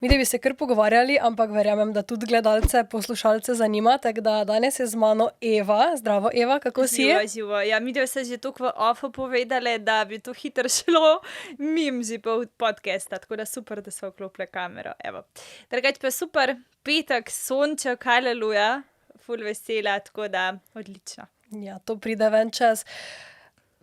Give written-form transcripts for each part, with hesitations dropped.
Mi da bi se kar pogovarjali, ampak verjamem, da tudi gledalce, poslušalce zanima, tako da danes je z mano Eva. Zdravo, Eva, kako si? Živo. Ja, mi dve se že toliko v ofu povedali, da bi to hitro šlo mim že po podcasta, tako da super, da so vklopile kamero, evo. Drugače pa super, petek, sonček, haleluja, ful vesela, tako da odlično. Ja, to pride ven čez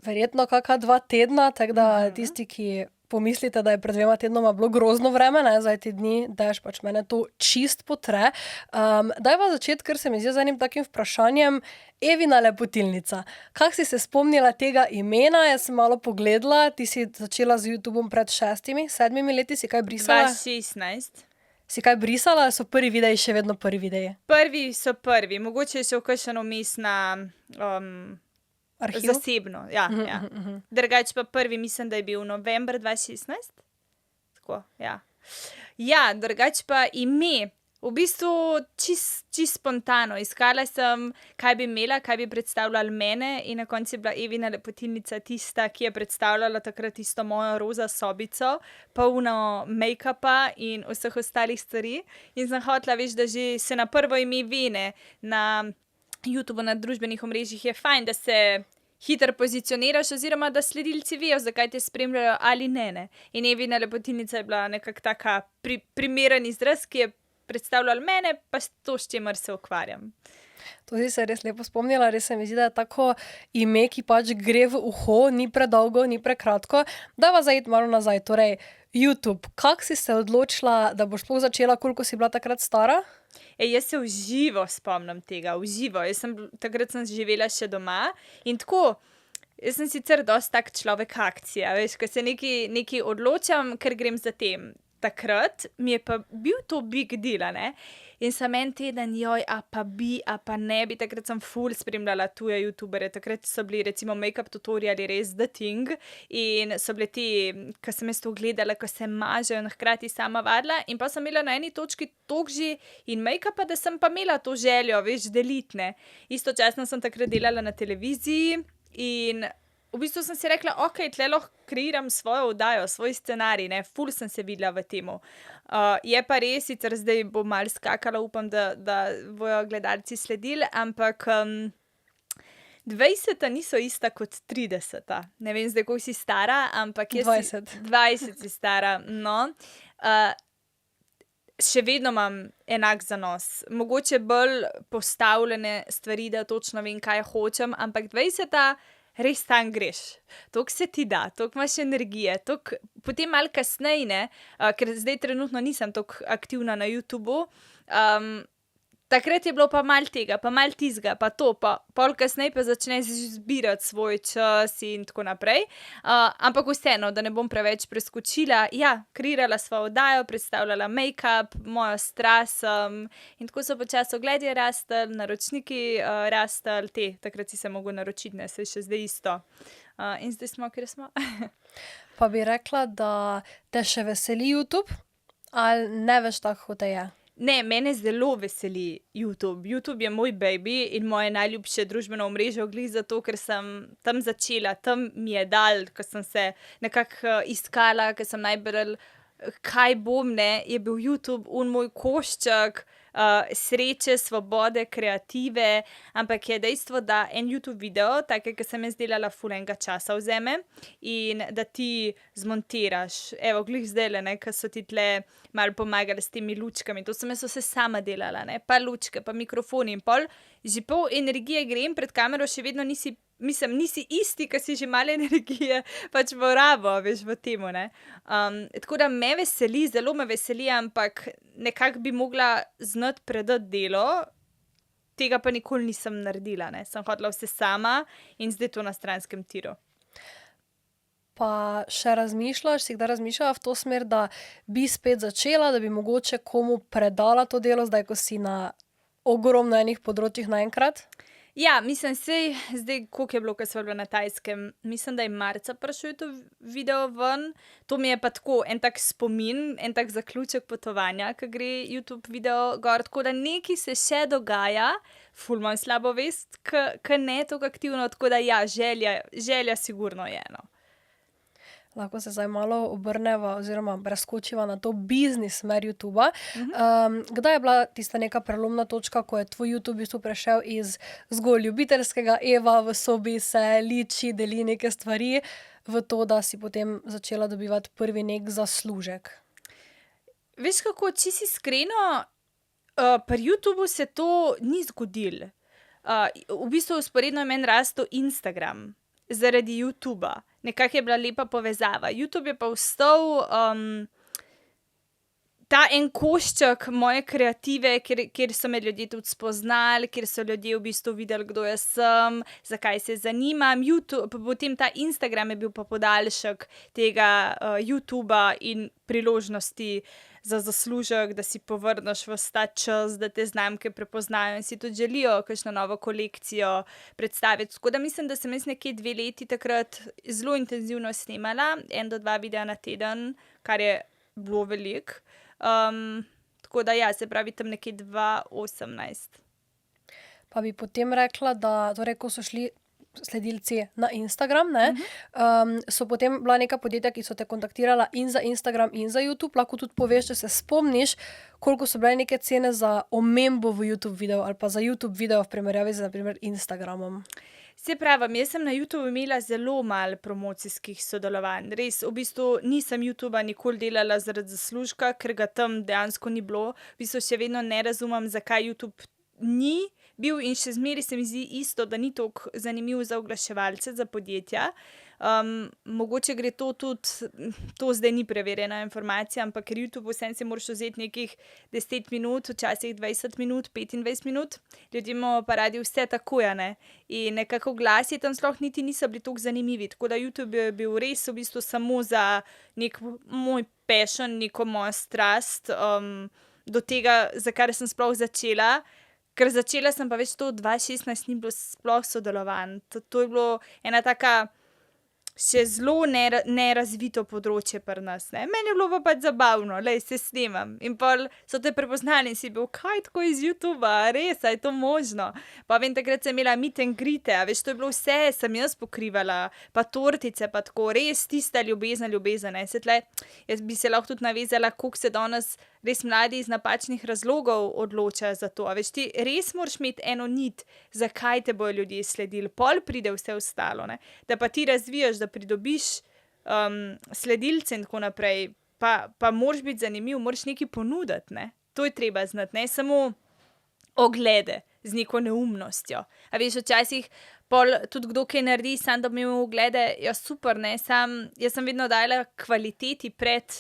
verjetno kaka 2 tedna, tako da tisti, ki pomislite, da je pred 2 tednoma bilo grozno vreme, ne, zdaj ti dni, dež, pač mene to čist potre. Dajva začeti, ker se mi zdi z enim takim vprašanjem. Evina lepotilnica. Kako si se spomnila tega imena? Jaz sem malo pogledala, ti si začela z YouTubeom pred 6-7 leti, si kaj brisala? 2016. Si kaj brisala, so prvi videi še vedno prvi videi? Prvi so prvi, mogoče je še kakšen vmes na Arhiv? zasebno, ja. Drugače pa prvi mislim, da je bil november 2016. Tako, ja. Ja, drugače pa ime, v bistvu čist spontano. Iskala sem, kaj bi imela, kaj bi predstavljala mene in na koncu je bila Evina lepotilnica tista, ki je predstavljala takrat tisto mojo roza sobico, polno make-upa in vseh ostalih stvari. In sem hotela, veš, da že se na prvo ime vene na YouTube, na družbenih omrežjih je fajn, da se hitro pozicioniraš oziroma da sledilci vejo, zakaj te spremljajo ali ne. In Evina lepotilnica je bila nekako taka primeren izraz, ki je predstavljal mene, pa to, s čimer se ukvarjam. To si se res lepo spomnila, res se mi zdi, da je tako ime, ki pač gre v uho, ni predolgo, ni prekratko. Dajva zdaj iti malo nazaj, torej YouTube. Kako si se odločila, da boš sploh začela, koliko si bila takrat stara? Jaz se v živo spomnim tega, v živo. Takrat sem živela še doma in tako, jaz sem sicer dosti tak človek akcija, veš, ko se nekaj odločam, ker grem za tem. Takrat mi je pa bil to big deal, ne? In sem en teden, a pa bi, a pa ne bi, takrat sem ful spremljala tuje youtubere, takrat so bili recimo make-up tutoriali res the thing in so bile ti, ko sem jaz to gledala, ko se mažejo in hkrati sama vadila in pa sem imela na eni točki toliko že in make-upa, da sem pa imela to željo, veš, delitne. Istočasno sem takrat delala na televiziji in v bistvu sem si rekla, ok, tle lahko kreiram svojo oddajo, svoj scenarij, ne, ful sem se videla v temu. Je pa res, sicer zdaj bo malo skakala, upam, da bojo gledalci sledili, ampak 20 niso ista kot 30. Ne vem zdaj, koliko si stara, ampak jaz 20 si stara, no. Še vedno imam enak zanos. Mogoče bolj postavljene stvari, da točno vem, kaj hočem, ampak 20 res tam greš. Toliko se ti da, toliko imaš energije, toliko, potem malo kasneje, ne, ker zdaj trenutno nisem toliko aktivna na YouTubu, takrat je bilo pa malo tega, pa malo tizga, pa to, pa pol kasneje pa začneš zbirati svoj čas in tako naprej. Ampak vseeno, da ne bom preveč preskočila, ja, kreirala svojo oddajo, predstavljala make-up, mojo strast in tako so počasi ogledi rastli, naročniki rastli, takrat si se mogel naročiti, ne, saj še zdaj isto. In zdaj smo, kjer smo. Pa bi rekla, da te še veseli YouTube ali ne veš tako, kot te je? Ne, mene zelo veseli YouTube. YouTube je moj baby in moje najljubše družbeno omrežje glih zato, ker sem tam začela, tam mi je dal, ko sem se nekako iskala, ko sem najbolj, kaj bom, ne, je bil YouTube moj košček sreče, svobode, kreative, ampak je dejstvo, da en YouTube video, take, ki sem jaz delala, ful enega časa vzeme in da ti zmontiraš. Evo, glih zdajle, ne, ko so ti tle malo pomagali s temi lučkami, to sem jaz vse sama delala, ne, pa lučke, pa mikrofoni in pol, že pol energije grem pred kamero, še vedno nisi isti, ko si že malo energije pač porabo, veš, v temu, ne. Tako da me veseli, zelo me veseli, ampak nekako bi mogla znati predati delo, tega pa nikoli nisem naredila, ne. Sem hotela vse sama in zdaj to na stranskem tiru. Pa še razmišljaš, si kdaj razmišljala v to smer, da bi spet začela, da bi mogoče komu predala to delo, zdaj, ko si na ogromno enih področjih naenkrat? Ja, mislim, sej, zdaj, koliko je bilo, ko sva bila na Tajskem, mislim, da je marca prišel to video ven, to mi je pa tako en tak spomin, en tak zaključek potovanja, ko gre YouTube video gor, tako da nekaj se še dogaja, ful imam slabo vest, ko ne toliko aktivno, tako da ja, želja sigurno je, no. Lahko se zdaj malo obrneva oziroma preskočiva na to biznis smer YouTuba. Kdaj je bila tista neka prelomna točka, ko je tvoj YouTube v bistvu prešel iz zgolj ljubiteljskega Eva v sobi se liči, deli neke stvari, v to, da si potem začela dobivati prvi nek zaslužek? Veš kako, čisto iskreno, pri YouTubu se to ni zgodilo. V bistvu vzporedno je meni rastel Instagram zaradi YouTuba. Nekako je bila lepa povezava. YouTube je pa ostal ta en košček moje kreative, kjer so me ljudje tudi spoznali, kjer so ljudje v bistvu videli, kdo jaz sem, zakaj se zanimam. Potem ta Instagram je bil pa podaljšek tega YouTuba in priložnosti za zaslužek, da si povrneš ves ta čas, da te znamke prepoznajo in si tudi želijo kakšno novo kolekcijo predstaviti. Tako da mislim, da sem jaz nekje 2 leti takrat zelo intenzivno snemala, 1 do 2 videa na teden, kar je bilo veliko. Tako da ja, se pravi tam nekje 2018. Pa bi potem rekla, da torej, ko so šli sledilci na Instagram, ne, so potem bila neka podjetja, ki so te kontaktirala in za Instagram in za YouTube. Lahko tudi poveš, če se spomniš, koliko so bile neke cene za omembo v YouTube video ali pa za YouTube video v primerjavi z na primer Instagramom. Se pravim, jaz sem na YouTubu imela zelo malo promocijskih sodelovanj. Res, v bistvu nisem YouTuba nikoli delala zaradi zaslužka, ker ga tam dejansko ni bilo. V bistvu še vedno ne razumem, zakaj YouTube ni bil in še zmeraj se mi zdi isto, da ni toliko zanimiv za oglaševalce, za podjetja. Mogoče gre to tudi, to zdaj ni preverjena informacija, ampak ker YouTube vsem si moraš vzeti nekih 10 minut, včasih 20 minut, 25 minut. Ljudje imamo pa radi vse takoj, ne. In nekako oglasi tam sploh niti niso bili toliko zanimivi. Tako da YouTube je bil res v bistvu samo za nek moj passion, neko mojo strast, do tega, za kar sem sploh začela. Ker začela sem pa več to 2016 ni bilo sploh sodelovanj. To je bilo ena taka še zelo nerazvito področje pri nas, ne. Meni je bilo pa pač zabavno, glej, se snemam. In pol so te prepoznali in si bil, kaj tako iz YouTuba, res, a je to možno? Pa vem, takrat sem imela meet and greete, a veš, to je bilo vse, sem jaz pokrivala, pa tortice, pa tako, res tista ljubezen, ne. Se tle, jaz bi se lahko tudi navezala, koliko se danes res mladi iz napačnih razlogov odločajo za to. A veš, ti res moraš imeti eno nit, zakaj te bojo ljudje sledili, pol pride vse ostalo, ne. Da pa ti razvijaš, da pridobiš sledilce in tako naprej, pa moraš biti zanimiv, moraš nekaj ponuditi, ne. To je treba znati, ne samo oglede z neko neumnostjo. A veš, včasih pol tudi kdo kaj naredi, samo da bi imel oglede, ja super, ne, jaz sem vedno dajala kvaliteti pred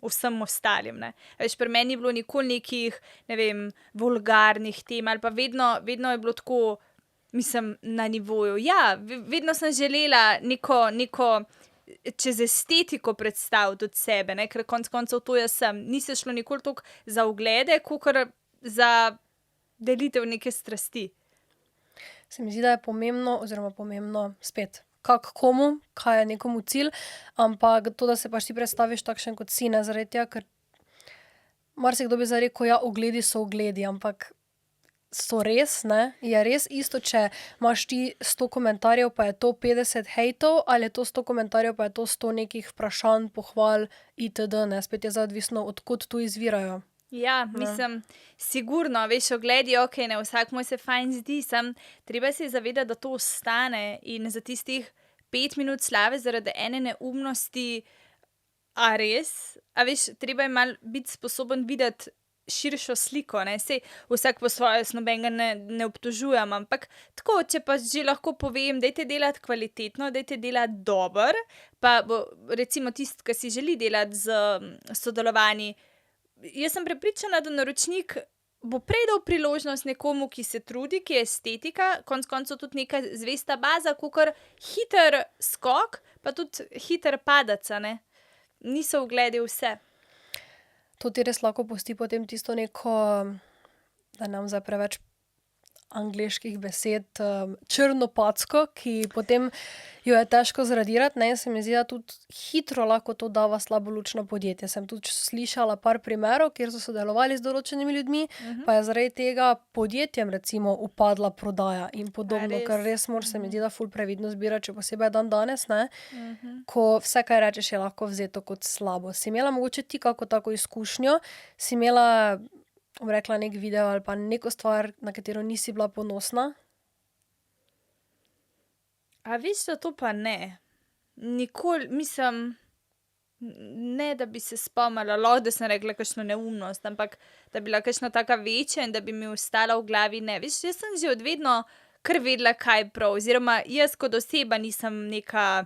vsem ostalim, ne. A veš, pri meni ni bilo nikoli nekih, ne vem, vulgarnih tem ali pa vedno je bilo tako, mislim, na nivoju. Ja, vedno sem želela neko čez estetiko predstaviti od sebe, ne, ker konec koncev to jaz sem. Ni se šlo nikoli toliko za oglede, kakor za delitev neke strasti. Se mi zdi, da je pomembno spet, kako komu, kaj je nekomu cilj, ampak to, da se pač ti predstaviš takšen, kot si, ne, zaradi tega, ker marsikdo bi zdaj rekel, ja, ogledi so ogledi, ampak so res, ne, je res isto, če imaš ti 100 komentarjev, pa je to 50 hejtov, ali je to 100 komentarjev, pa je to 100 nekih vprašanj, pohval, itd., ne, spet je zdaj odvisno, od kod tu izvirajo. Ja, mislim, sigurno, veš, ogledi, okej, ne, vsakmu se fajn zdi, treba se zavedati, da to ostane in za tistih 5 minut slave zaradi ene neumnosti, a res? A veš, treba je malo biti sposoben videti širšo sliko, ne, saj vsak po svoje, jaz nobenega ne obtožujem, ampak tako, če pa že lahko povem, dajte delati kvalitetno, dajte delati dobro, pa bo recimo tisti, ki si želi delati z sodelovanji. Jaz sem prepričana, da naročnik bo prej dal priložnost nekomu, ki se trudi, ki je estetika, konec koncev tudi neka zvesta baza, kakor hiter skok, pa tudi hiter padec, a ne. Niso ogledi vse. To ti res lahko pusti potem tisto neko, da ne bom zdaj preveč angleških besed, črnopacko, ki potem jo je težko zradirati, ne, in se mi zdi, da tudi hitro lahko to dava slabo luč na podjetje. Sem tudi slišala par primerov, kjer so sodelovali z določenimi ljudmi, pa je zaradi tega podjetjem recimo upadla prodaja in podobno, res? ker res moraš se mi zdi, da ful previdno zbirati, še posebej danes, ne, ko vse, kaj rečeš, je lahko vzeto kot slabo. Si imela mogoče ti kako tako izkušnjo, si imela, bom rekla, nek video ali pa neko stvar, na katero nisi bila ponosna? A veš, da to pa ne. Nikoli, mislim, ne, da bi se spomnila, lahko, da sem rekla kakšno neumnost, ampak da bi bila kakšna taka večja in da bi mi ostala v glavi, ne. Veš, jaz sem že od vedno kar vedela, kaj je prav, oziroma jaz kot oseba nisem neka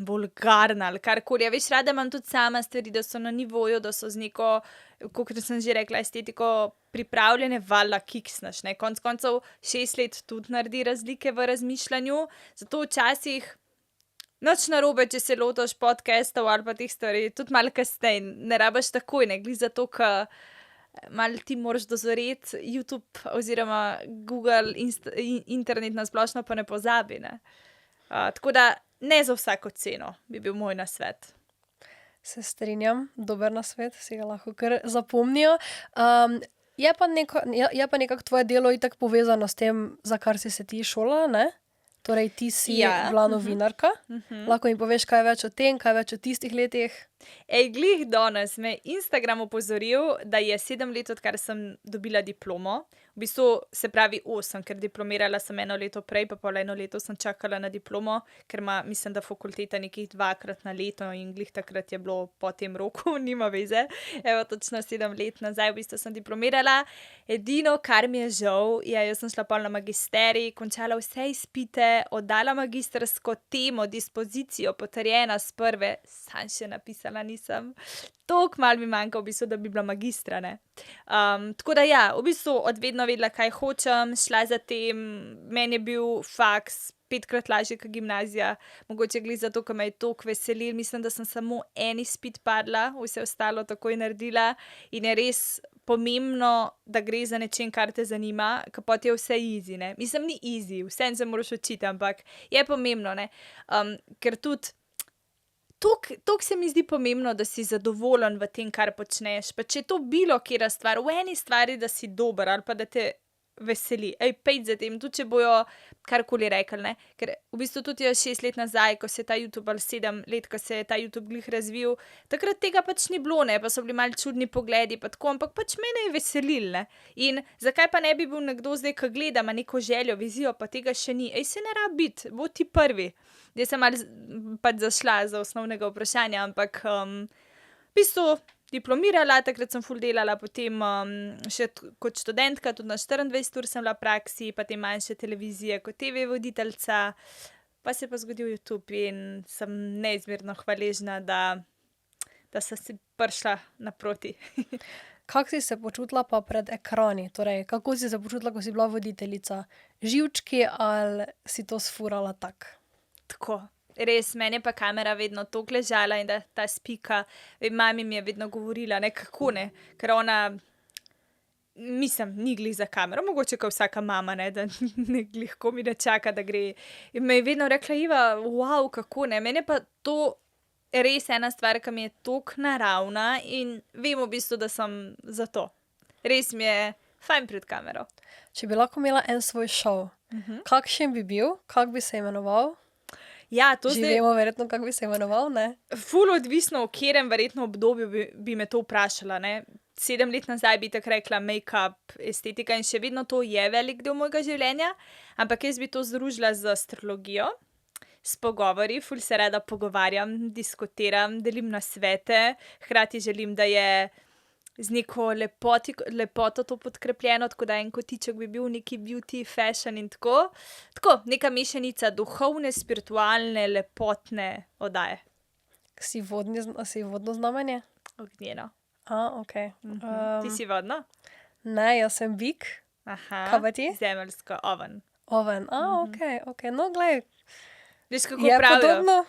vulgarna ali karkoli. Veš, rada imam tudi sama stvari, da so na nivoju, da so z neko, kakor sem že rekla, estetiko pripravljene, valjda kiksnaš, ne. Konec koncev 6 let tudi naredi razlike v razmišljanju, zato včasih nič narobe, če se lotiš podcastov ali pa teh stvari, tudi malo kasneje, ne rabiš takoj, ne, glih zato, ker malo ti moraš dozoreti, YouTube oziroma Google, internet na splošno pa ne pozabi, ne. Tako da ne za vsako ceno bi bil moj nasvet. Se strinjam, dober nasvet, si ga lahko kar zapomnijo. Je pa nekako tvoje delo itak povezano s tem, za kar si se ti šolala, ne? Torej, ti si bila novinarka. Lahko mi poveš kaj več o tem, kaj več o tistih letih? Glih danes me je Instagram opozoril, da je 7 let, odkar sem dobila diplomo. V bistvu se pravi 8, ker diplomirala sem 1 leto prej, pa pol 1 leto sem čakala na diplomo, ker ima, mislim, da fakulteta nekih 2-krat na leto in glih takrat je bilo po tem roku, nima veze. Evo, točno 7 let nazaj v bistvu sem diplomirala. Edino, kar mi je žal, je, jaz sem šla pol na magisterij, končala vse izpite, oddala magistrsko temo, dispozicijo, potrjena s prve, sam še napisala nisem. Toliko malo mi manjka v bistvu, da bi bila magistra, ne. Tako da ja, v bistvu od vedno vedela, kaj hočem, šla za tem, meni je bil faks 5-krat lažje kot gimnazija, mogoče glih zato, ker me je toliko veselil, mislim, da sem samo en izpit padla, vse ostalo takoj naredila in je res pomembno, da gre za nečem, kar te zanima, ker potem je vse easy, ne. Mislim, ni easy, vseeno se moraš učiti, ampak je pomembno, ne. Ker tudi toliko se mi zdi pomembno, da si zadovoljen v tem, kar počneš, pa če je to bilo katera stvar, v eni stvari, da si dober ali pa da te veseli, pejdi za tem, tudi če bojo karkoli rekli, ne, ker v bistvu tudi jaz 6 let nazaj, ko se je ta YouTube, ali 7 let, ko se je ta YouTube glih razvil, takrat tega pač ni bilo, ne, pa so bili malo čudni pogledi pa tako, ampak pač mene je veselil, ne, in zakaj pa ne bi bil nekdo zdaj, ko gleda, ima neko željo, vizijo, pa tega še ni, se ne rabi biti, bo ti prvi. Zdaj sem malo pač zašla za osnovnega vprašanja, ampak v bistvu diplomirala, takrat sem ful delala, potem še kot študentka, tudi na 24 ur sem bila v praksi, pa te manjše televizije kot TV voditeljca, pa se je pa zgodil YouTube in sem neizmerno hvaležna, da sem si prišla naproti. Kako si se počutila pa pred ekrani? Torej, kako si se počutila, ko si bila voditeljica? Živčki ali si to sfurala tako? Tako. Res, meni je pa kamera vedno toliko ležala in da ta spika, mami mi je vedno govorila, ne, kako ne, ker ona, mislim, ni glih za kamero, mogoče kot vsaka mama, ne, da ne glih komi ne čaka, da gre. In me je vedno rekla, Iva, wow, kako ne, meni je pa to res ena stvar, ki mi je toliko naravna in vem v bistvu, da sem za to. Res mi je fajn pred kamero. Če bi lahko imela en svoj šov, kakšen bi bil, kako bi se imenoval? Ja, to Že zdaj vemo verjetno, kako bi se imenoval, ne? ful odvisno, v katerem verjetno obdobju bi me to vprašala, ne. 7 let nazaj bi tako rekla make-up, estetika in še vedno to je velik del mojega življenja, ampak jaz bi to združila z astrologijo, s pogovori, ful se rada pogovarjam, diskutiram, delim nasvete, hkrati želim, da je z neko lepoto to podkrepljeno, tako da en kotiček bi bil neki beauty, fashion in tako. Tako, neka mešanica duhovne, spiritualne, lepotne oddaje. Si vodno znamenje? Ognjeno. Okej. Ti si vodno? Ne, jaz sem bik. Aha. Kaj pa ti? Zemeljsko, oven. Oven. Okej. No, glej, Veš, kako je pravijo? podobno.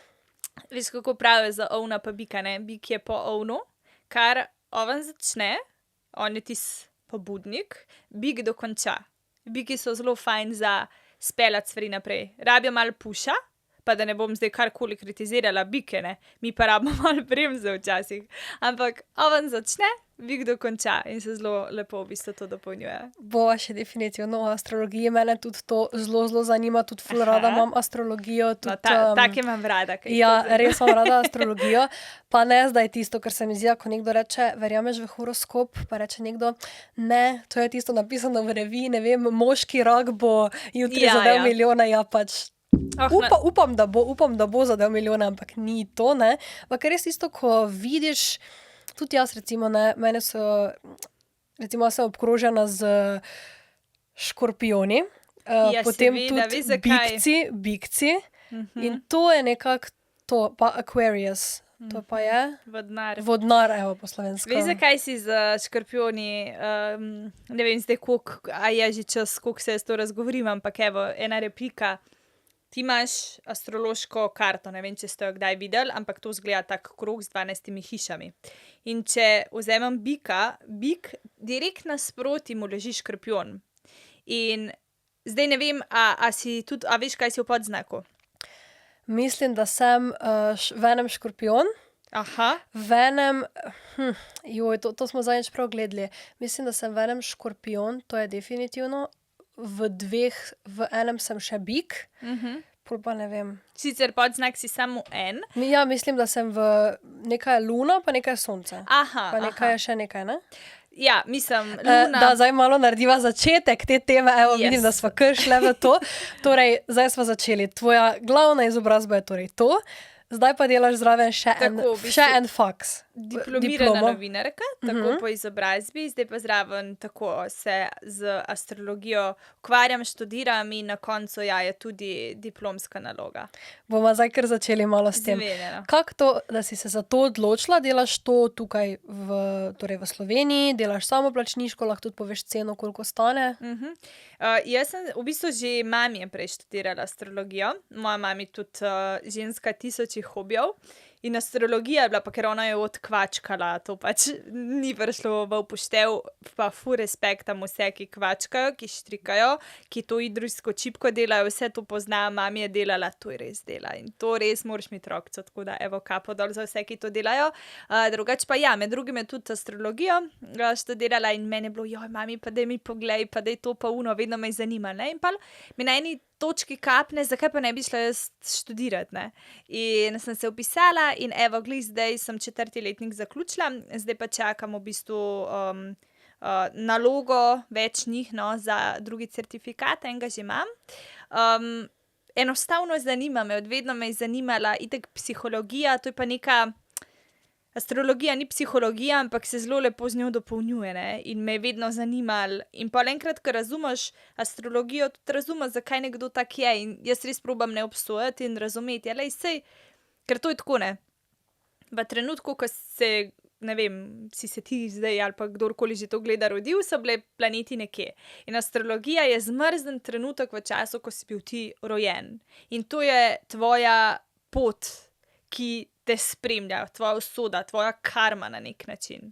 Veš, kako pravijo za ovna pa bika, ne? Bik je po ovnu, kar oven začne, on je tisti pobudnik, bik dokonča. Biki so zelo fajn za speljati stvari naprej. Rabijo malo puša, pa da ne bom zdaj karkoli kritizirala bike, ne. Mi pa rabimo malo bremze včasih. Ampak oven začne, bik dokonča in se zelo lepo v bistvu to dopolnjuje. Bova še definitivno o astrologiji. Mene tudi to zelo zanima, tudi ful rada Aha. imam astrologijo. Tudi, Take imam rada. Kaj Ja, to res imam rada astrologijo, pa ne zdaj tisto, kar se mi zdi, ko nekdo reče, verjameš v horoskop, pa reče nekdo, ne, to je tisto napisano v reviji, ne vem, moški rak bo jutri Ja, zadel ja. milijone, ja pač. Oh, Upam, da bo zadel milijone, ampak ni to, ne. Ampak res tisto, ko vidiš, tudi jaz recimo, ne, mene so, recimo jaz sem obkrožena z škorpijoni, Ja, potem seveda, tudi veš, zakaj? bikci in to je nekako to, pa Aquarius, to pa je Vodnar. vodnar, evo po slovensko. Veš, zakaj si z škorpijoni, ne vem zdaj, a je že čas, koliko se jaz to razgovorim, ampak evo, ena replika. Ti imaš astrološko karto, ne vem, če ste jo kdaj videli, ampak to izgleda tak krog z 12 hišami. In če vzamem bika, bik direkt nasproti mu leži škorpijon. In zdaj ne vem, a veš, kaj si v podznaku? Mislim, da sem v enem škorpijon, Aha, v enem, to smo zadnjič prav gledali, mislim, da sem v enem škorpijon, to je definitivno, v enem sem še bik, pol pa ne vem. sicer podznak si samo en. Ja, mislim, da sem nekaj je luna, pa nekaj je sonce. Aha, Pa nekaj je še nekaj, ne? Ja, mislim, Da, luna. zdaj malo narediva začetek te teme, evo, vidim, Yes. da sva kar šle v to. Torej, zdaj sva začeli. Tvoja glavna izobrazba je torej to, zdaj pa delaš zraven še Tako, v bistvu še en faks. Diplomirana diplomo. novinarka, tako po izobrazbi, zdaj pa zraven tako se z astrologijo ukvarjam, študiram in na koncu je tudi diplomska naloga. Bomo zdaj kar začeli malo s tem. Zmenjeno. Kako to, da si se za to odločila, delaš to tukaj torej v Sloveniji, delaš samoplačniško, lahko tudi poveš ceno, koliko stane? Jaz sem v bistvu že mami je prej študirala astrologijo, moja mami tudi ženska tisočih hobijev. In astrologija je bila, pa ker ona je odkvačkala, to pač ni prišlo v upoštev, pa ful respekt tam vse, ki kvačkajo, ki štrikajo, ki to idrijsko čipko delajo, vse to poznam, mami je delala, to je res dela in to res moraš imeti rokco, tako da evo kapo dol za vse, ki to delajo. Drugače pa ja, med drugim je tudi astrologijo študirala in meni je bilo, joj, mami, pa daj mi poglej, pa daj to pa uno, vedno me zanima, ne, in pa mi na eni točki kapne, zakaj pa ne bi šla jaz študirati, ne. In sem se vpisala in evo, glih zdaj sem 4. letnik zaključila, zdaj pa čakam v bistvu nalogo, več njih, no, za drugi certifikat, enega že imam. Enostavno zanima me, od vedno me je zanimala, itak psihologija, to je pa neka, astrologija ni psihologija, ampak se zelo lepo z njo dopolnjuje, ne, in me je vedno zanimalo. In pol enkrat, ko razumeš astrologijo, tudi razumeš, zakaj nekdo tak je in jaz res probam ne obsojati in razumeti, lej, sej, ker to je tako, ne. V trenutku, ko se, ne vem, si se ti zdaj ali pa kdorkoli že to gleda rodil, so bile planeti nekje. In astrologija je zmrznjen trenutek v času, ko si bil ti rojen. In to je tvoja pot, ki te spremlja, tvoja usoda, tvoja karma na nek način.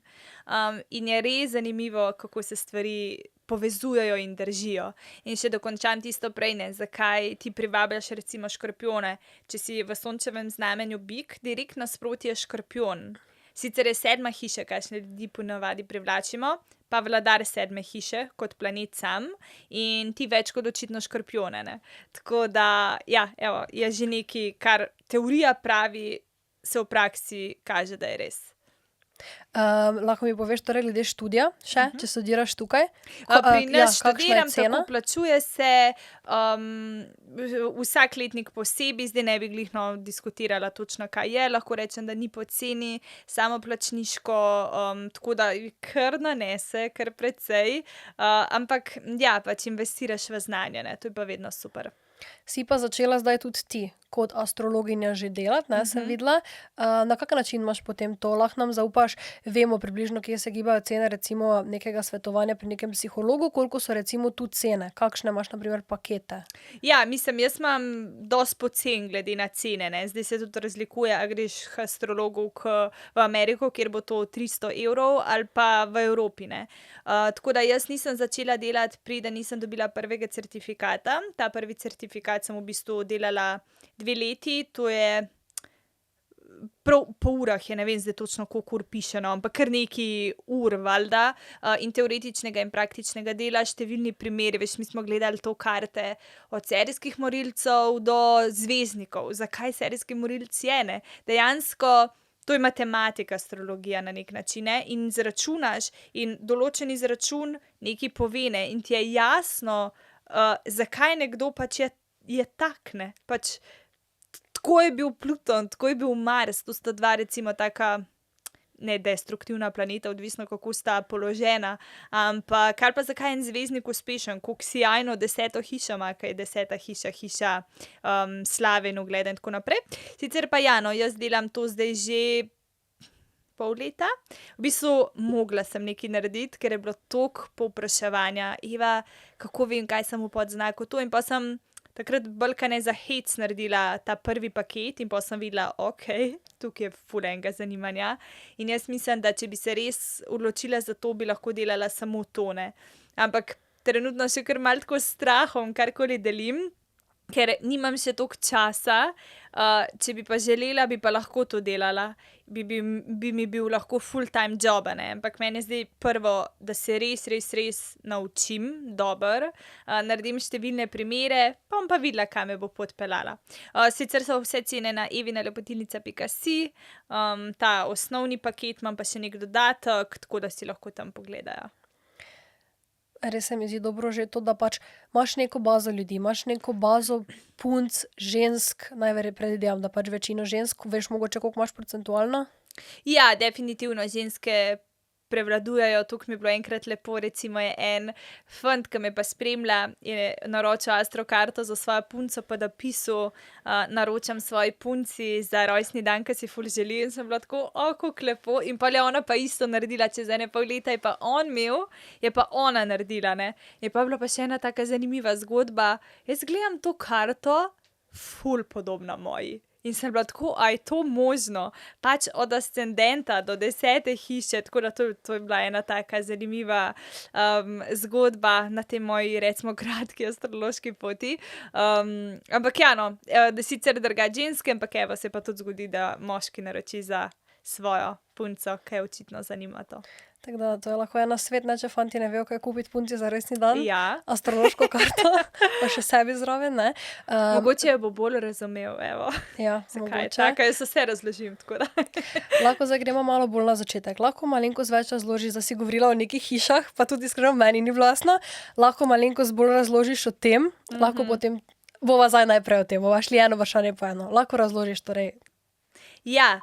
In je res zanimivo, kako se stvari povezujejo in držijo. In še dokončam tisto prej, ne, zakaj ti privabljaš recimo škorpijone. Če si v sončevem znamenju bik, direkt nasproti je škorpijon. Sicer je 7. hiša, kakšne ljudi ponavadi privlačimo, pa vladar 7. hiše kot planet sam in ti več kot očitno škorpijone, ne. Tako da, ja, evo, je že nekaj, kar teorija pravi, se v praksi kaže, da je res. Lahko mi poveš torej glede študija še, če študiraš tukaj? Pri nas kakšna je študiram, cena? tako plačuje se, vsak letnik posebej, zdaj ne bi glih diskutirala točno, kaj je, lahko rečem, da ni poceni, samoplačniško, tako da kar nanese, kar precej, ampak ja, pač investiraš v znanje, ne, to je pa vedno super. Si pa začela zdaj tudi ti. kot astrologinja že delati, ne, sem videla. Na kak način imaš potem to? Lahko nam zaupaš, vemo približno, kje se gibajo cene recimo nekega svetovanja pri nekem psihologu, koliko so recimo tu cene? Kakšne imaš na primer pakete? Ja, mislim, jaz imam dosti pocen glede na cene, ne. Zdaj se tudi razlikuje, a greš k astrologu v Ameriko, kjer bo to 300 € ali pa v Evropi, ne. Tako da jaz nisem začela delati, preden nisem dobila prvega certifikata. Ta prvi certifikat sem v bistvu delala 2 leti, to je prav po urah je, ne vem zdaj točno, koliko ur piše, no, ampak kar nekaj ur valjda, in teoretičnega in praktičnega dela, številni primeri, veš, mi smo gledali to karte od serijskih morilcev do zvezdnikov. Zakaj serijski morilec je, ne? Dejansko to je matematika, astrologija na neki način, ne, in izračunaš in določen izračun nekaj pove, ne, in ti je jasno, zakaj nekdo pač je tak, ne, pač tako je bil Pluton, tako je bil Mars, to sta dva recimo taka nedestruktivna planeta, odvisno kako sta položena, ampak ali pa zakaj je en zvezdnik uspešen, koliko sijajno 10. hišo ima, ke je 10. hiša slave in ugleda in tako naprej. Sicer pa ja, no, jaz delam to zdaj že pol leta. V bistvu mogla sem nekaj narediti, ker je bilo toliko povpraševanja. Eva, kako vem, kaj sem v podznaku to, in pa sem takrat bolj za hec naredila ta prvi paket in pol sem videla, okej, tukaj je ful enega zanimanja. In jaz mislim, da če bi se res odločila za to, bi lahko delala samo to, ne. Ampak trenutno še kar malo tako s strahom karkoli delim, ker nimam še toliko časa. Če bi pa želela, bi pa lahko to delala. Bi mi bil lahko full time job, a ne. Ampak meni je zdaj prvo, da se res naučim dobro, naredim številne primere, pa bom pa videla, kaj me bo pot peljala. Sicer so vse cene na evinalepotilnica.si, ta osnovni paket, imam pa še neki dodatek, tako da si lahko tam pogledajo. Res se mi zdi dobro že to, da pač imaš neko bazo ljudi, imaš neko bazo punc, žensk, najverjetneje predvidevam, da pač večino žensk, veš mogoče, koliko imaš procentualno? Ja, definitivno ženske prevladujejo, tako mi je bilo enkrat lepo, recimo je en fant, ke me pa spremlja, je naročil astrokarto za svojo punco, pa napisal, naročam svoji punci za rojstni dan, ke si ful želi, in sem bila tako, kako lepo, in pol je ona pa isto naredila, čez ene pol leta je pa on imel, je pa ona naredila, ne. Je pa bila pa še ena taka zanimiva zgodba, jaz gledam to karto, ful podobna moji. In sem bila tako, a je to možno? Pač od ascendenta do 10. hiše, tako da to je bila ena taka zanimiva zgodba na tej moji, recimo, kratki astrološki poti. Ampak ja, no, sicer drugače ženske, ampak evo, se pa tudi zgodi, da moški naroči za svojo punco, ke je očitno zanima to. Tako da to je lahko en nasvet, ne, če fanti ne vejo, kaj kupiti punci za rojstni dan. Ja. Astrološko karto, pa še sebi zraven, ne. Mogoče jo bo bolj razumel, evo. Ja, Zakaj je mogoče. taka, jaz vse razložim, tako da. Lahko zdaj gremo malo bolj na začetek. Lahko malenkost več razložiš, da si govorila o nekih hišah, pa tudi iskreno meni ni bilo jasno. Lahko malenkost bolj razložiš o tem, lahko potem bova zdaj najprej o tem, bova šli eno vprašanje po eno. Lahko razložiš torej. Ja,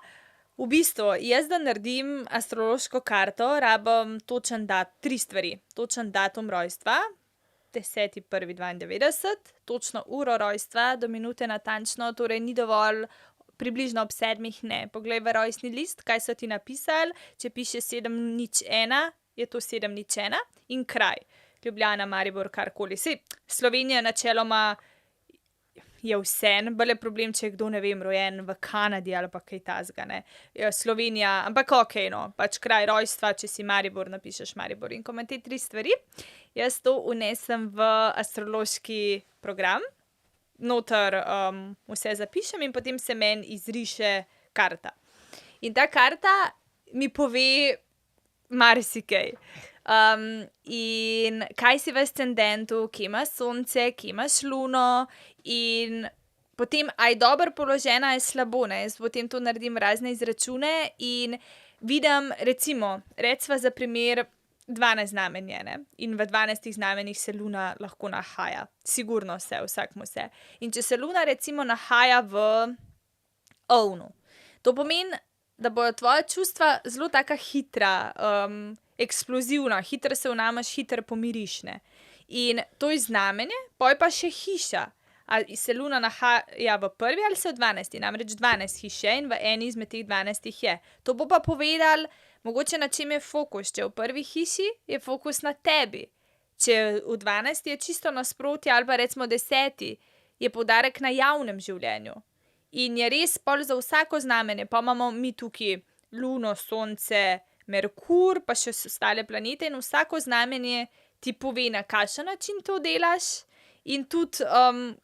v bistvu, jaz da naredim astrološko karto, rabim točen 3 stvari. Točen datum rojstva, 10. 1. 92, točno uro rojstva, do minute natančno, torej ni dovolj približno ob 7, ne. Poglej v rojstni list, kaj so ti napisali, če piše 701, je to 701 in kraj. Ljubljana, Maribor, karkoli. Saj Slovenija načeloma je vseeno, bolj je problem, če je kdo, ne vem, rojen v Kanadi ali pa kaj takega, ne. Slovenija, ampak okej, no, pač kraj rojstva, če si Maribor, napišeš Maribor. In ko imam te 3 stvari, jaz to vnesem v astrološki program, noter vse zapišem in potem se meni izriše karta. In ta karta mi pove marsikaj. In kaj si v ascendentu, kje imaš sonce, kje imaš luno in potem, a je dobro položena, je slabo, ne. Jaz potem to naredim razne izračune in vidim, recimo, recimo za primer 12 znamenj je, ne. In v 12 znamenjih se luna lahko nahaja. Sigurno se, vsakemu se. In če se luna recimo nahaja v ovnu, to pomeni, da bojo tvoja čustva zelo taka hitra, eksplozivna, hitro se vnamaš, hitro pomiriš, ne. In to je znamenje, pol je pa še hiša. ali se Luna nahaja v prvi ali se v 12, namreč 12 hiš je in v eni izmed teh 12 je. To bo pa povedal, mogoče na čem je fokus. Če v prvi hiši je fokus na tebi, če v 12 je čisto nasprotje ali pa recimo 10, je poudarek na javnem življenju. In je res pol za vsako znamenje, pa imamo mi tukaj Luno, Sonce, Merkur, pa še ostale planete in vsako znamenje ti pove, na kakšen način to delaš in tudi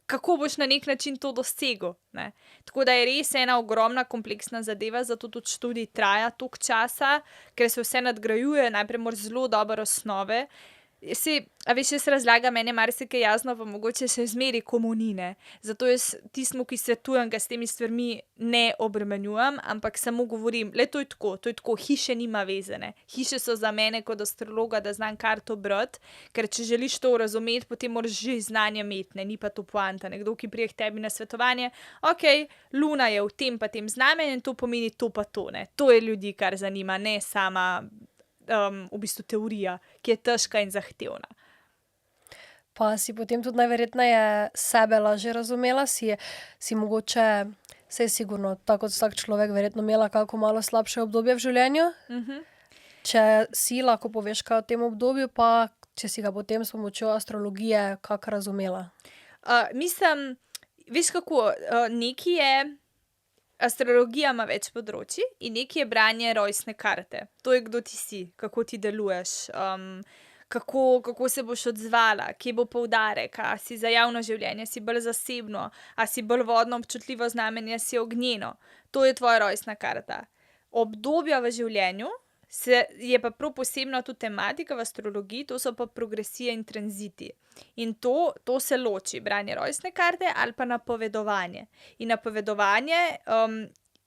kako boš na nek način to dosegel. Ne? Tako da je res ena ogromna kompleksna zadeva, zato tudi študij traja toliko časa, ker se vse nadgrajuje, najprej moraš zelo dobre osnove. A veš, jaz razlagam, meni je marsikaj jasno, pa mogoče še zmeri komunine. Zato jaz tismu, ki svetujem, ga s temi stvarmi ne obremenjujem, ampak samo govorim, le to je tako, hiše nima vezene. Hiše so za mene kot astrologa, da znam karto brati, ker če želiš to razumeti, potem moraš že znanje imeti, ne, ni pa to poanta. Nekdo, ki prije k tebi na svetovanje, ok, Luna je v tem pa tem znamenju in to pomeni to pa to, ne. To je ljudi, kar zanima, ne sama v bistvu teorija, ki je težka in zahtevna. Pa si potem tudi najverjetneje sebe lažje razumela, si mogoče, saj sigurno, tako kot vsak človek, verjetno imela kako malo slabše obdobje v življenju. Če si lahko poveš kaj o tem obdobju, pa če si ga potem s pomočjo astrologije kako razumela. Mislim, veš kako, nekaj je, astrologija ima več področij in nekaj je branje rojstne karte. To je, kdo ti si, kako ti deluješ, kako se boš odzvala, kje bo poudarek, a si za javno življenje, si bolj zasebno, a si bolj vodno občutljivo znamenje, si ognjeno. To je tvoja rojstna karta. Obdobja v življenju je pa prav posebna tudi tematika v astrologiji, to so pa progresije in tranziti. In to se loči, branje rojstne karte ali pa napovedovanje. In napovedovanje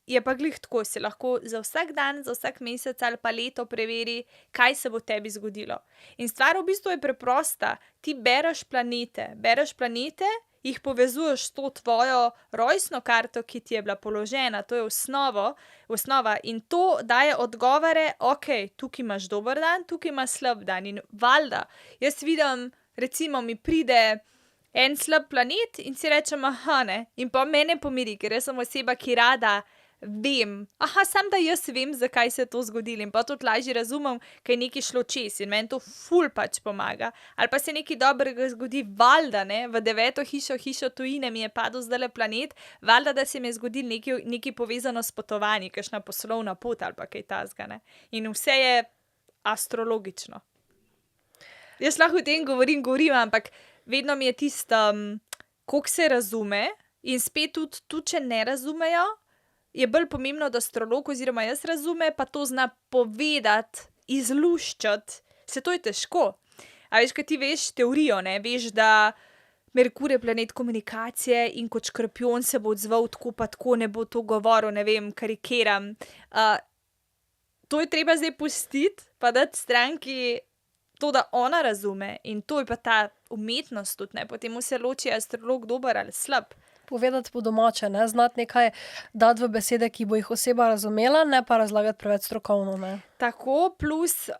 je pa glih tako, se lahko za vsak dan, za vsak mesec ali pa leto preveri, kaj se bo tebi zgodilo. In stvar v bistvu je preprosta, ti bereš planete, jih povezuješ s to tvojo rojstno karto, ki ti je bila položena, to je osnova in to daje odgovore, ok, tukaj imaš dober dan, tukaj imaš slab dan in valjda, jaz vidim, recimo mi pride en slab planet in si rečem, aha, ne, in pa mene pomiri, ker jaz sem oseba, ki rada vem, sam da jaz vem, zakaj se je to zgodilo in pa tudi lažje razumem, kaj je nekaj šlo čez in meni to ful pač pomaga. Ali pa se nekaj dobrega zgodi, valjda, ne, v 9. hišo tujine mi je padel zdajle planet, valjda, da se mi je zgodilo nekaj povezano s potovanji, kakšna poslovna pot ali pa kaj takega, ne. In vse je astrologično. Jaz lahko o tem govorim, ampak vedno mi je tisto, koliko se razume in spet tudi če ne razumejo, je bolj pomembno, da astrolog oziroma jaz razume, pa to zna povedati, izluščiti. Se to je težko. A veš, kaj ti veš teorijo, ne, veš, da Merkur je planet komunikacije in kot Škorpijon se bo odzval tako pa tako, ne bo to govoril, ne vem, karikiram. To je treba zdaj pustiti, pa dati stranki to, da ona razume in to je pa ta umetnost tudi, ne, potem se loči astrolog dober ali slab. Povedati po domače, ne, znati nekaj dati v besede, ki bo jih oseba razumela, ne pa razlagati preveč strokovno, ne. Tako, plus,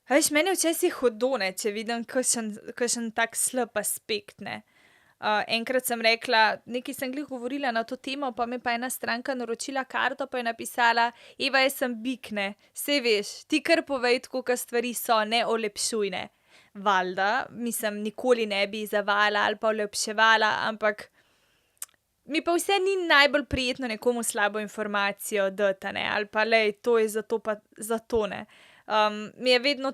veš, meni včasih hudo, ne, če vidim kakšen tak slab aspekt, ne. Enkrat sem rekla, nekaj sem glih govorila na to temo, pa mi pa ena stranka naročila karto, pa je napisala, Eva, jaz sem bik, ne, saj veš, ti kar povej tako, kakor stvari so, ne olepšuj, ne. Valjda, mislim, nikoli ne bi zavajala ali pa olepševala, ampak mi pa vse ni najbolj prijetno nekomu slabo informacijo dati, ne, ali pa lej, to je zato pa zato, ne. Mi je vedno,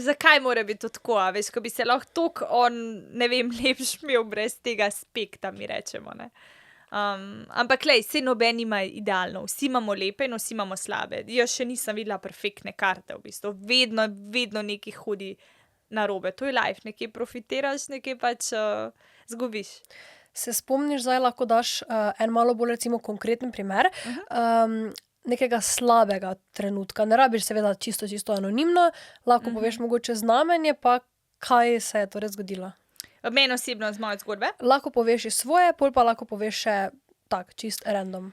zakaj mora biti to tako, a veš, ko bi se lahko toliko on, ne vem, lepš imel brez tega aspekta, mi rečemo, ne. Ampak lej, saj noben nima idealno, vsi imamo lepe in vsi imamo slabe. Jaz še nisem videla perfektne karte v bistvu, vedno nekaj hodi narobe. To je life, nekaj profitiraš, nekaj pač zgubiš. Se spomniš, zdaj lahko daš en malo bolj recimo konkreten primer, nekega slabega trenutka. Ne rabiš seveda čisto anonimno, lahko poveš mogoče znamenje, pa kaj se je torej zgodilo. Meni osebno z moje zgodbe? Lahko poveš iz svoje, pol pa lahko poveš še tak, čist random.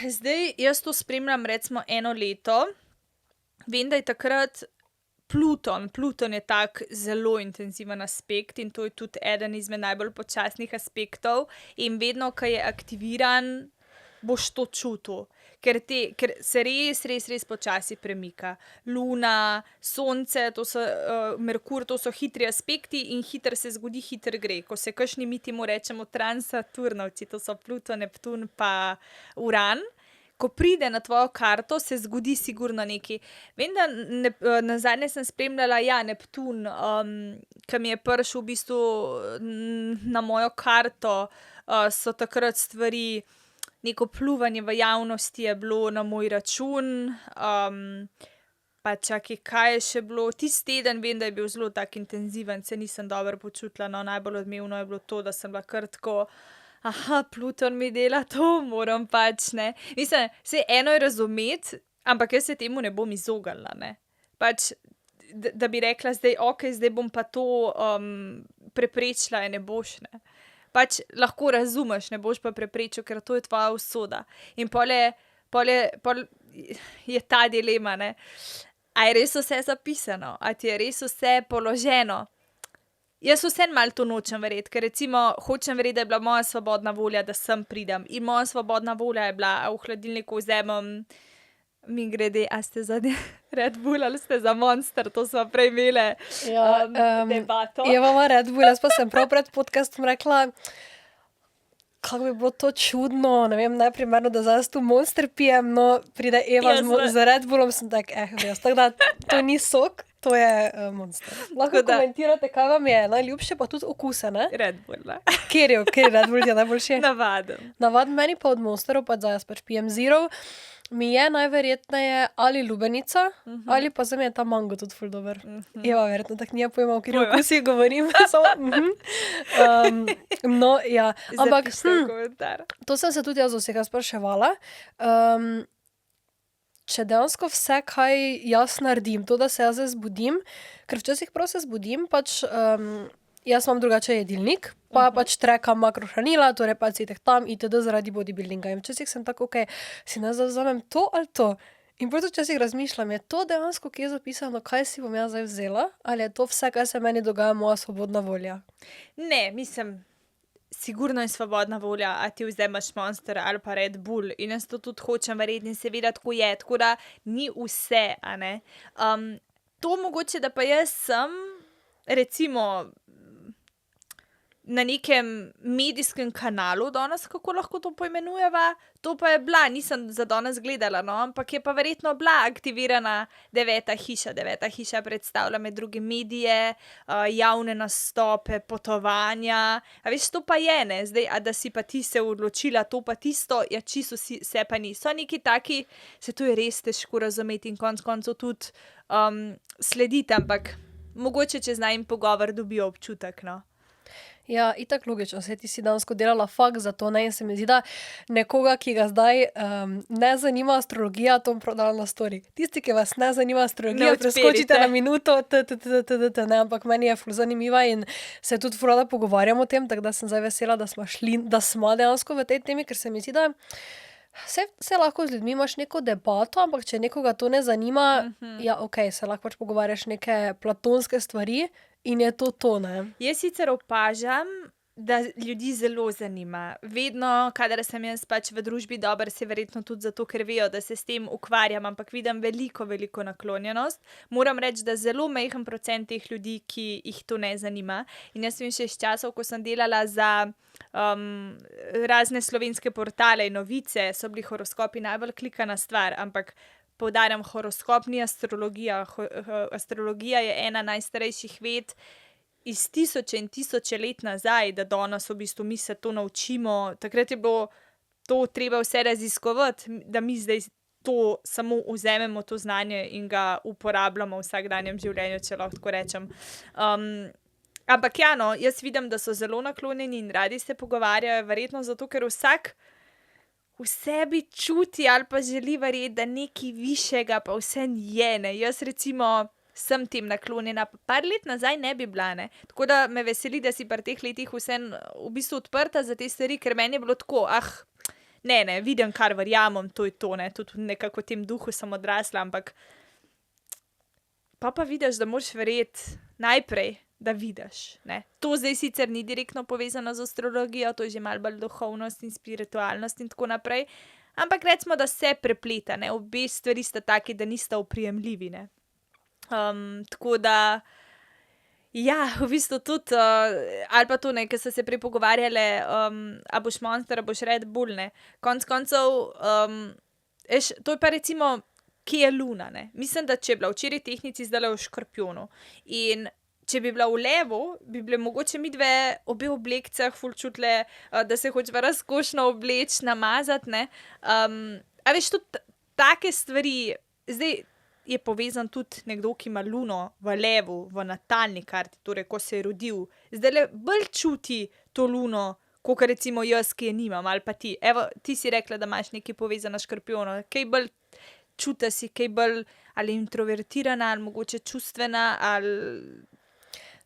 Zdaj, jaz to spremljam recimo 1 leto. Vem, da je takrat Pluton je tak zelo intenziven aspekt in to je tudi eden izmed najbolj počasnih aspektov in vedno, ko je aktiviran, boš to čutil. Ker se res počasi premika. Luna, Sonce, to so Merkur, to so hitri aspekti in hitro se zgodi, hitro gre. Ko se kakšni mi temu rečemo Transaturnovci, to so Pluton, Neptun pa Uran. Ko pride na tvojo karto, se zgodi sigurno nekaj. Vem, da nazadnje sem spremljala, Neptun, ki mi je prišel v bistvu na mojo karto, so takrat stvari, neko pljuvanje v javnosti je bilo na moj račun, pa čakaj, kaj je še bilo. Tisti teden vem, da je bil zelo tak intenziven, se nisem dobro počutila, no, najbolj odmevno je bilo to, da sem bila kar tako, Pluton mi dela to, moram pač, ne. Mislim, saj eno je razumeti, ampak jaz se temu ne bom izognila, ne. Pač, da bi rekla zdaj, zdaj bom pa to preprečila, ne boš, ne. Pač lahko razumeš, ne boš pa preprečil, ker to je tvoja usoda. In pol je ta dilema, ne. A je res vse zapisano? A ti je res vse položeno? Jaz vseeno malo to nočem verjeti, ker recimo hočem verjeti, da je bila moja svobodna volja, da sem pridem. In moja svobodna volja je bila, a v hladilniku vzamem, mimogrede, a ste za Red Bull ali ste za Monster, to smo prej imeli debato. Eva ima Red Bull, jaz pa sem prav pred podcastom rekla, kako bi bilo to čudno, ne vem, najprimerno, da zdaj tu Monster pijem, no, pride Eva z Red Bullom, sem tak, res, tako da to ni sok, to je Monster. Lahko komentirate, kaj vam je najljubše, pa tudi okuse, ne? Red Bull, ne? Kjer je Red Bull, ti je najboljši? Navaden. Navaden meni pa od Monsterov, pa zdaj jaz pač pijem Zero, mi je najverjetneje ali lubenica, ali pa za me je ta mango tudi ful dober. Eva, verjetno tako nije pojma, o kateri okusi govorim. No, ja. Ampak, to sem se tudi jaz vsega spraševala. Če dejansko vse, kaj jaz naredim, to, da se jaz zdaj zbudim, ker včasih prav se zbudim, pač jaz imam drugače jedilnik, pa pač trekam makrohranila, torej pač tam itd. Zaradi bodybuildinga. In včasih sem tako, si ne zavzamem to ali to. In potem včasih razmišljam, je to dejansko kje zapisano, kaj si bom jaz zdaj vzela, ali je to vse, kaj se meni dogaja, moja svobodna volja? Ne, mislim, sigurno je svobodna volja, a ti vzameš Monster ali pa Red Bull in jaz to tudi hočem verjetno in seveda tako je, tako da ni vse, a ne. To mogoče, da pa jaz sem recimo na nekem medijskem kanalu danes, kako lahko to poimenujeva, to pa je bila, nisem za danes gledala, no, ampak je pa verjetno bila aktivirana Deveta hiša. Deveta hiša predstavlja med drugim medije, javne nastope, potovanja, a veš, to pa je, ne, zdaj, a da si pa ti se odločila to pa tisto, ja, čisto vse pa ni. So neki taki, se to je res težko razumeti in konec koncev tudi slediti, ampak mogoče čez najin pogovor dobijo občutek, no. Ja, itak logično, saj ti si dansko delala fakt za to, ne, in se mi zdi, da nekoga, ki ga zdaj ne zanima astrologija, to bom prodala na story. Tisti, ki vas ne zanima astrologija, preskočite na minuto, ne, ampak meni je ful zanimiva in se tudi ful rada pogovarjam o tem, tako da sem zdaj vesela, da smo dejansko v tej temi, ker se mi zdi, da se lahko z ljudmi imaš neko debato, ampak če nekoga to ne zanima, ja, okej, se lahko pač pogovarjaš neke platonske stvari, in je to, ne. Jaz sicer opažam, da ljudi zelo zanima. Vedno, kadar sem jaz pač v družbi dober, se verjetno tudi zato, ker vejo, da se s tem ukvarjam, ampak vidim veliko naklonjenost. Moram reči, da zelo majhen procent teh ljudi, ki jih to ne zanima. In jaz vem še iz časov, ko sem delala za razne slovenske portale in novice, so bili horoskopi najbolj klikana stvar, ampak poudarjam, horoskop ni astrologija. Astrologija je ena najstarejših ved iz tisoče in tisoče let nazaj, da danes v bistvu mi se to naučimo. Takrat je bilo to treba vse raziskovati, da mi zdaj to samo vzamemo to znanje in ga uporabljamo v vsakdanjem življenju, če lahko tako rečem. Ampak ja, no, jaz vidim, da so zelo naklonjeni in radi se pogovarjajo, verjetno zato, ker vsak v sebi čuti ali pa želi verjeti, da nekaj višjega pa vseeno je, ne. Jaz recimo sem tem naklonjena, par let nazaj ne bi bila, ne. Tako da me veseli, da si pri teh letih vseeno v bistvu odprta za te stvari, ker meni je bilo tako, ne, vidim, kar verjamem, to je to, ne. Tudi nekako v tem duhu sem odrasla, ampak pa vidiš, da moraš verjeti najprej, da vidiš. Ne? To zdaj sicer ni direktno povezano z astrologijo, to je že malo bolj duhovnost in spiritualnost in tako naprej, ampak recimo, da se prepleta, ne? Obe stvari sta taki, da nista oprijemljivi, ne? Tako da, ja, v bistvu tudi, ali pa to, ne, ker so se prej pogovarjale, a boš Monster, a boš Red Bull, ne. Konec koncev, to je pa recimo, kje je Luna, ne. Mislim, da če je bila včeraj tehnici zdajle v Škorpijonu in če bi bila v Levu, bi bile mogoče midve obe v oblekcah ful čutile, da se hočeva razkošno obleči, namazati, ne. A veš, tudi take stvari, zdaj je povezan tudi nekdo, ki ima Luno v Levu, v natalni karti, torej ko se je rodil. Zdajle bolj čuti to Luno, kakor recimo jaz, ki je nimam, ali pa ti. Evo, ti si rekla, da imaš nekaj povezano s Škorpijonom. Kaj bolj čuta si, kaj bolj ali introvertirana, ali mogoče čustvena, ali...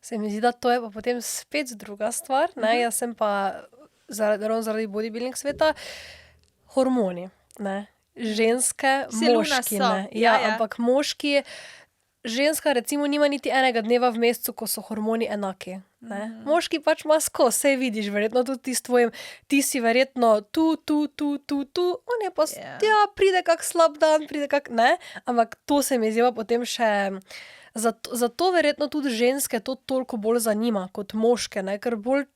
Se mi zdi, da to je pa potem spet druga stvar, ne, jaz sem pa zaradi bodybuilding sveta hormoni, ne, ženske, moški, ne, ja, ampak moški, ženska recimo nima niti enega dneva v mesecu, ko so hormoni enaki, ne, moški pač ima skozi, saj vidiš, verjetno tudi ti s tvojim, ti si verjetno tu, on je pa, ja, pride kak slab dan, pride kak, ne, ampak to se mi zdi pa potem še... Zato verjetno tudi ženske to toliko bolj zanima kot moške, ne, ker bolj,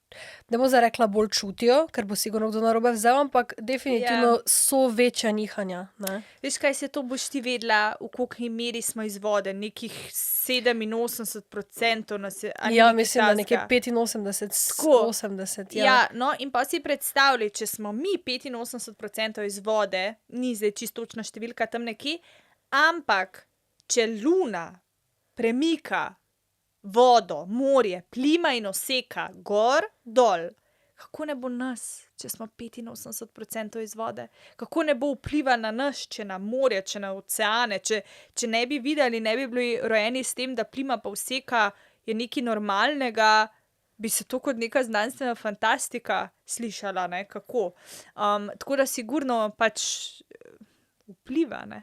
ne bom zdaj rekla bolj čutijo, ker bo sigurno kdo narobe vzel, ampak definitivno so večja nihanja, ne. Veš kaj, se to boš ti vedela, v kolikšni meri smo iz vode, nekih 87% nas je, ali ja, mislim, da nekje 85, 80, ja. Ja, no, in pa si predstavljaj, če smo mi 85% iz vode, ni zdaj čisto točna številka tam nekje, ampak če Luna premika vodo, morje, plima in oseka gor, dol. Kako ne bo nas, če smo 85% iz vode? Kako ne bo vpliva na nas, če na morje, če na oceane, če ne bi videli, ne bi bili rojeni s tem, da plima pa oseka je nekaj normalnega, bi se to kot neka znanstvena fantastika slišala, ne, kako. Tako da sigurno pač vpliva, ne.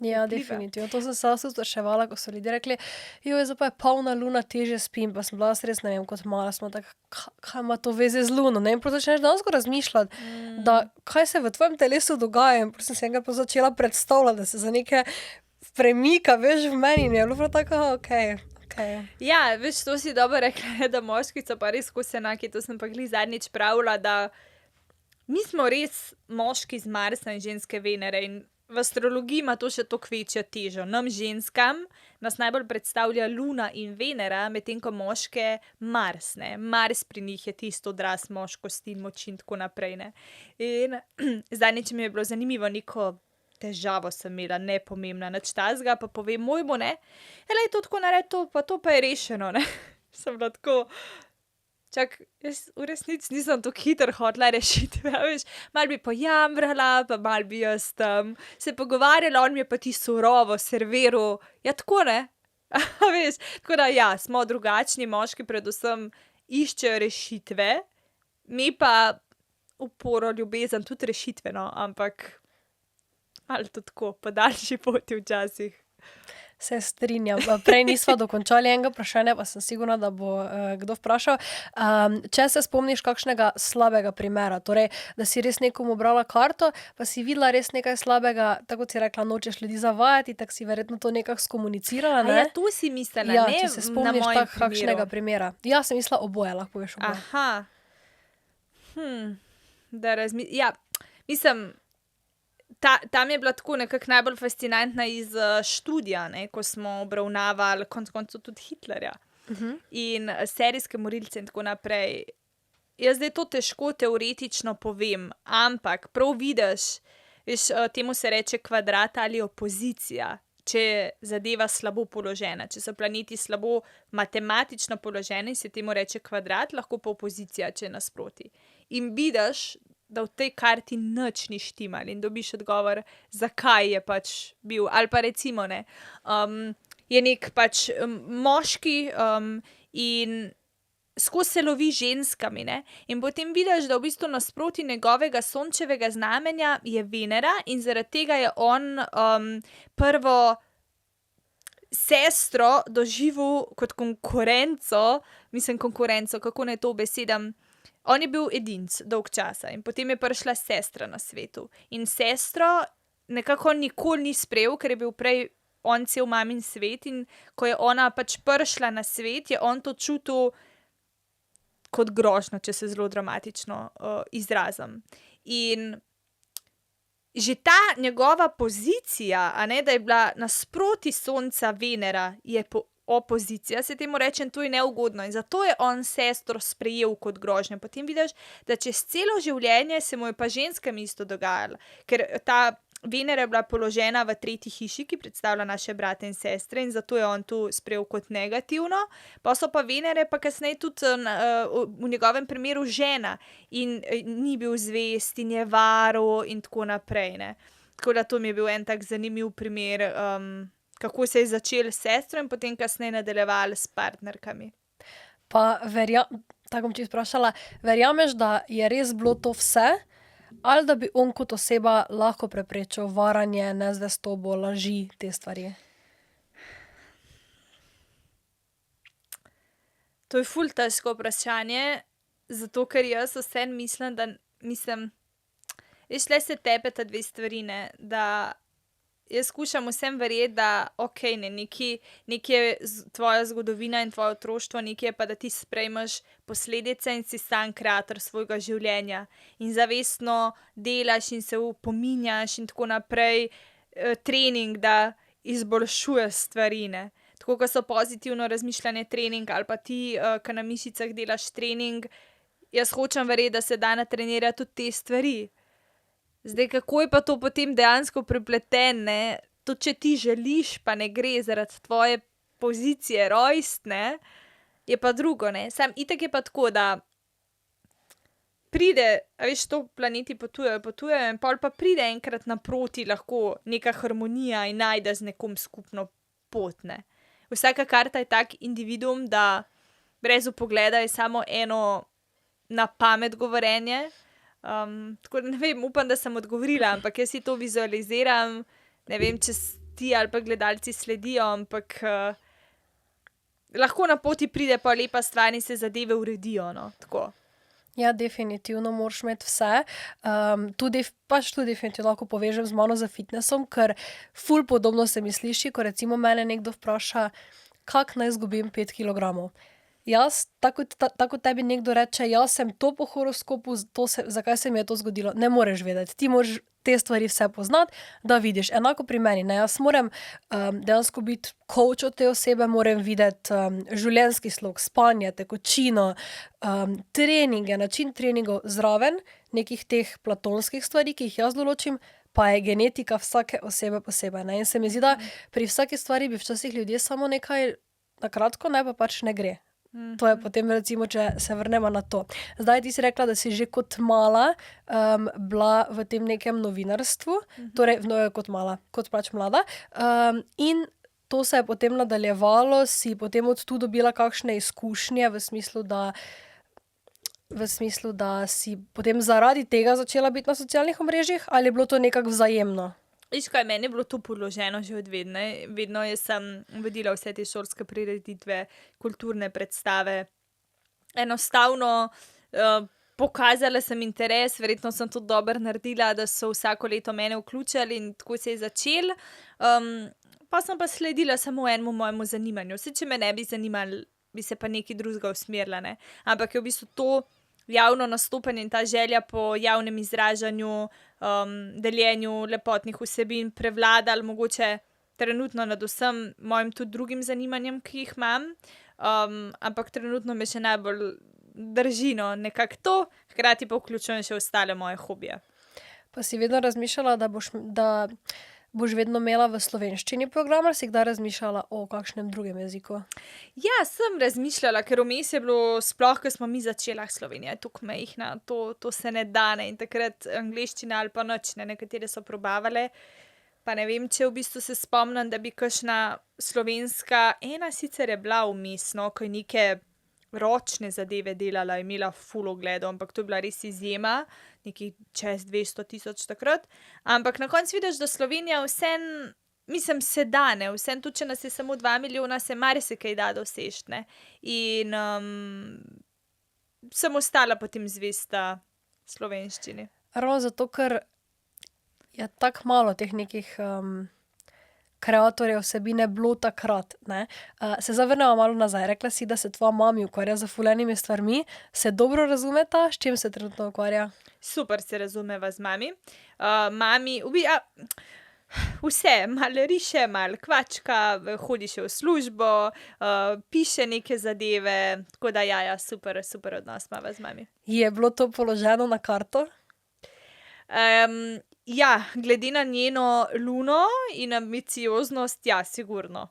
Ja, definitivno. To sem se spraševala, ko so ljudje rekli, zdaj pa je polna luna, težje spim, pa sem bila res, ne vem, kot mala smo tako, kaj ima to veze z luno, ne, in potem začneš dejansko razmišljati, da kaj se v tvojem telesu dogaja, in potem sem se enkrat pa začela predstavljati, da se za neke premika, veš, v meni, in je bilo tako, okej. Ja, veš, to si dobro rekla, da moški so pa res skozi enaki, to sem pa glih zadnjič pravila, da mi smo res moški z Marsa in ženske Venere in v astrologiji ima to še toliko večjo težo. Nam ženskam nas najbolj predstavlja Luna in Venera, medtem ko moške Mars, ne. Mars pri njih je tisto odraz moškosti in moči in tako naprej, ne. In zadnjič mi je bilo zanimivo, neko težavo sem imela, nepomembna, nič takega, pa povem mojmu, ne, je to tako naredi, to pa je rešeno, ne. Sem bila tako... Čak, jaz v resnici nisem tako hitro hotela rešitve, veš, malo bi pojamrala, pa malo bi jaz se pogovarjala, on mi je pa ti surovo serviral, ja, tako, ne, veš, tako da, ja, smo drugačni, moški predvsem iščejo rešitve, mi pa uporo, ljubezen, tudi rešitve, no, ampak ali to tako, po daljši poti včasih. Se strinjam. Prej nisva dokončali enega vprašanja, pa sem sigurna, da bo kdo vprašal. Če se spomniš kakšnega slabega primera, torej, da si res nekomu brala karto, pa si videla res nekaj slabega, tako kot si rekla, nočeš ljudi zavajati, tako si verjetno to nekako skomunicirala, ne? Ja, to si mislila, ja, ne če se spomniš kakšnega primera. Ja, sem mislila oboje, lahko poveš oboje. Aha. Ja, mislim... Tam je bila tako nekako najbolj fascinantna iz študija, ne, ko smo obravnavali konec koncev tudi Hitlerja in serijske morilce in tako naprej. Jaz zdaj to težko teoretično povem, ampak prav vidiš, veš, temu se reče kvadrat ali opozicija, če je zadeva slabo položena. Če so planeti slabo matematično položeni, se temu reče kvadrat, lahko pa opozicija, če je nasproti. In vidiš, da v tej karti nič ni štimal in dobiš odgovor, zakaj je pač bil. Ali pa recimo, ne, je nek pač moški in skozi se lovi ženskami, ne, in potem vidiš, da v bistvu nasproti njegovega sončevega znamenja je Venera in zaradi tega je on prvo sestro doživel kot konkurenco, kako naj to besedam. On je bil edinc dolg časa in potem je prišla sestra na svetu. In sestro nekako nikoli ni sprejel, ker je bil prej on cel mamin svet in ko je ona pač prišla na svet, je on to čutil kot grožnjo, če se zelo dramatično izrazim. In že ta njegova pozicija, a ne, da je bila nasproti sonca Venera, je opozicija, se temu reče, to je neugodno in zato je on sestro sprejel kot grožnjo. Potem vidiš, da čez celo življenje se mu je pa ženskam isto dogajalo, ker ta Venera je bila položena v tretji hiši, ki predstavlja naše brate in sestre in zato je on tu sprejel kot negativno. Pa so pa Venere pa kasneje tudi v njegovem primeru žena in ni bil zvest in je varal in tako naprej, ne. Tako da to mi je bil en tak zanimiv primer, kako se je začel s sestro in potem kasneje nadaljeval s partnerkami. Pa tako bom čisto vprašala, verjameš, da je res bilo to vse? Ali da bi on kot oseba lahko preprečil varanje, nezvestobo, laži, te stvari? To je ful težko vprašanje, zato ker jaz vseeno mislim, veš, tule se tepeta dve stvari, ne, da jaz skušam vsem verjeti, da okej, ne, nekaj je tvoja zgodovina in tvoje otroštvo, nekaj je pa, da ti sprejmeš posledice in si sam kreator svojega življenja in zavestno delaš in se opominjaš in tako naprej, trening, da izboljšuješ stvari, ne. Tako kot so pozitivno razmišljanje trening ali pa ti, ke na mišicah delaš trening, jaz hočem verjeti, da se da natrenirati tudi te stvari. Zdaj, kako je pa to potem dejansko prepleteno, ne, tudi če ti želiš, pa ne gre zaradi tvoje pozicije rojstne, je pa drugo, ne. Samo itak je pa tako, da pride, a veš, to planeti potujejo in pol pa pride enkrat naproti lahko neka harmonija in najdeš z nekom skupno pot, ne. Vsaka karta je tak individuum, da brez vpogleda je samo eno na pamet govorjenje. Tako da ne vem, upam, da sem odgovorila, ampak jaz si to vizualiziram, ne vem, če ti ali pa gledalci sledijo, ampak lahko na poti pride pa lepa stvar in se zadeve uredijo, no, tako. Ja, definitivno moraš imeti vse. Tudi definitivno lahko povežem z mano za fitnessom, ker ful podobno se mi sliši, ko recimo mene nekdo vpraša, kako naj izgubim 5 kilogramov. Jaz, tako kot tebi nekdo reče, jaz sem to po horoskopu, zakaj se mi je to zgodilo, ne moreš vedeti. Ti moraš te stvari vse poznati, da vidiš. Enako pri meni, ne, jaz moram dejansko biti coach od te osebe, moram videti življenjski slog, spanje, tekočino, treninge, način treningov zraven, nekih teh platonskih stvari, ki jih jaz določim, pa je genetika vsake osebe posebej, ne. In se mi zdi, da pri vsaki stvari bi včasih ljudje samo nekaj na kratko, ne, pa pač ne gre. To je potem recimo, če se vrnemo na to. Zdaj ti si rekla, da si že kot mala bila v tem nekem novinarstvu, torej kot pač mlada. In to se je potem nadaljevalo, si potem od tu dobila kakšne izkušnje v smislu, da si potem zaradi tega začela biti na socialnih omrežjih, ali je bilo to nekako vzajemno? Veš kaj, meni je bilo to položeno že od vedno jaz sem vodila vse te šolske prireditve, kulturne predstave. Enostavno pokazala sem interes, verjetno sem tudi dobro naredila, da so vsako leto mene vključili in tako se je začelo. Pa sem pa sledila samo enemu mojemu zanimanju. Saj če me ne bi zanimalo, bi se pa nekaj drugega usmerila, ne. Ampak je v bistvu to javno nastopanje in ta želja po javnem izražanju, deljenju lepotnih vsebin prevladali mogoče trenutno nad vsem mojim tudi drugim zanimanjem, ki jih imam. Ampak trenutno me še najbolj drži, no, nekako to, hkrati pa vključujem še ostale moje hobije. Pa si vedno razmišljala, da boš vedno imela v slovenščini program, ali si kdaj razmišljala o kakšnem drugem jeziku? Ja, sem razmišljala, ker vmes je bilo, sploh ko smo mi začela, Slovenija je toliko majhna, to se ne da, ne, in takrat angleščina ali pa nič, ne, nekatere so probavale, pa ne vem, če v bistvu se spomnim, da bi kakšna slovenska, ena sicer je bila vmes, no, ko je neke ročne zadeve delala, je imela ful ogledov, ampak to je bila res izjema, nekih čez 200 000 takrat, ampak na koncu vidiš, da Slovenija vseeno mislim, se da, ne, vsem tudi, če nas je samo 2 milijona, se marsikaj da doseči, ne. In sem ostala potem zvesta slovenščini. Ravno zato, ker je tako malo teh nekih kreatorjev vsebine bilo takrat, ne. Se zavrnemo malo nazaj. Rekla si, da se tvoja mami ukvarja z ful enimi stvarmi. Se dobro razumeta, s čim se trenutno ukvarja? Super se razumeva z mami. Mami, vse, malo riše, malo kvačka, hodi še v službo, piše neke zadeve, tako da ja, super odnos imava z mami. Je bilo to položeno na karto? Ja, glede na njeno luno in ambicioznost, ja, sigurno.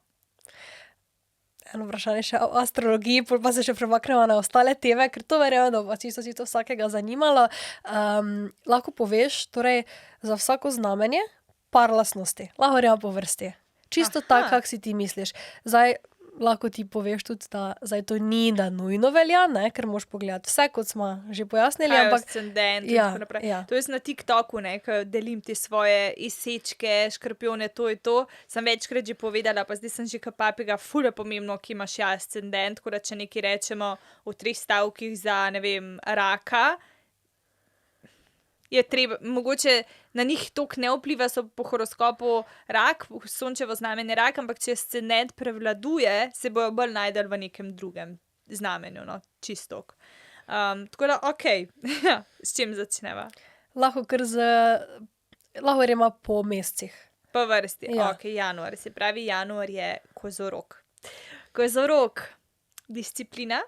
Eno vprašanje še o astrologiji, pol pa se še premaknemo na ostale teme, ker to verjamem, da bo čisto vsakega zanimalo. Lahko poveš, torej, za vsako znamenje par lastnosti. Lahko gremo po vrsti. Čisto tako, kak si ti misliš. Zdaj, lahko ti poveš tudi, da zdaj to ni, da nujno velja, ne, ker moraš pogledati vse, kot smo že pojasnili, Kaj je ampak ascendent in ja, tako naprej. ja. To jaz na TikToku, ne, ko delim te svoje izsečke, škorpijone, to je to. Sem večkrat že povedala, pa zdaj sem že ka papiga, ful je pomembno, ki imaš ja ascendent, tako da če nekaj rečemo v 3 stavkih za, ne vem, raka, je treba, mogoče na njih toliko ne vpliva, so po horoskopu rak, sončevo znamenje rak, ampak če ascendent prevladuje, se bojo bolj najdel v nekem drugem znamenju, no, čistok. Tako da, okej, s čim začneva? lahko lahko gremo po mesecih. Po vrsti, Ja. okej, januar, se pravi, januar je kozorog. Kozorog, disciplina,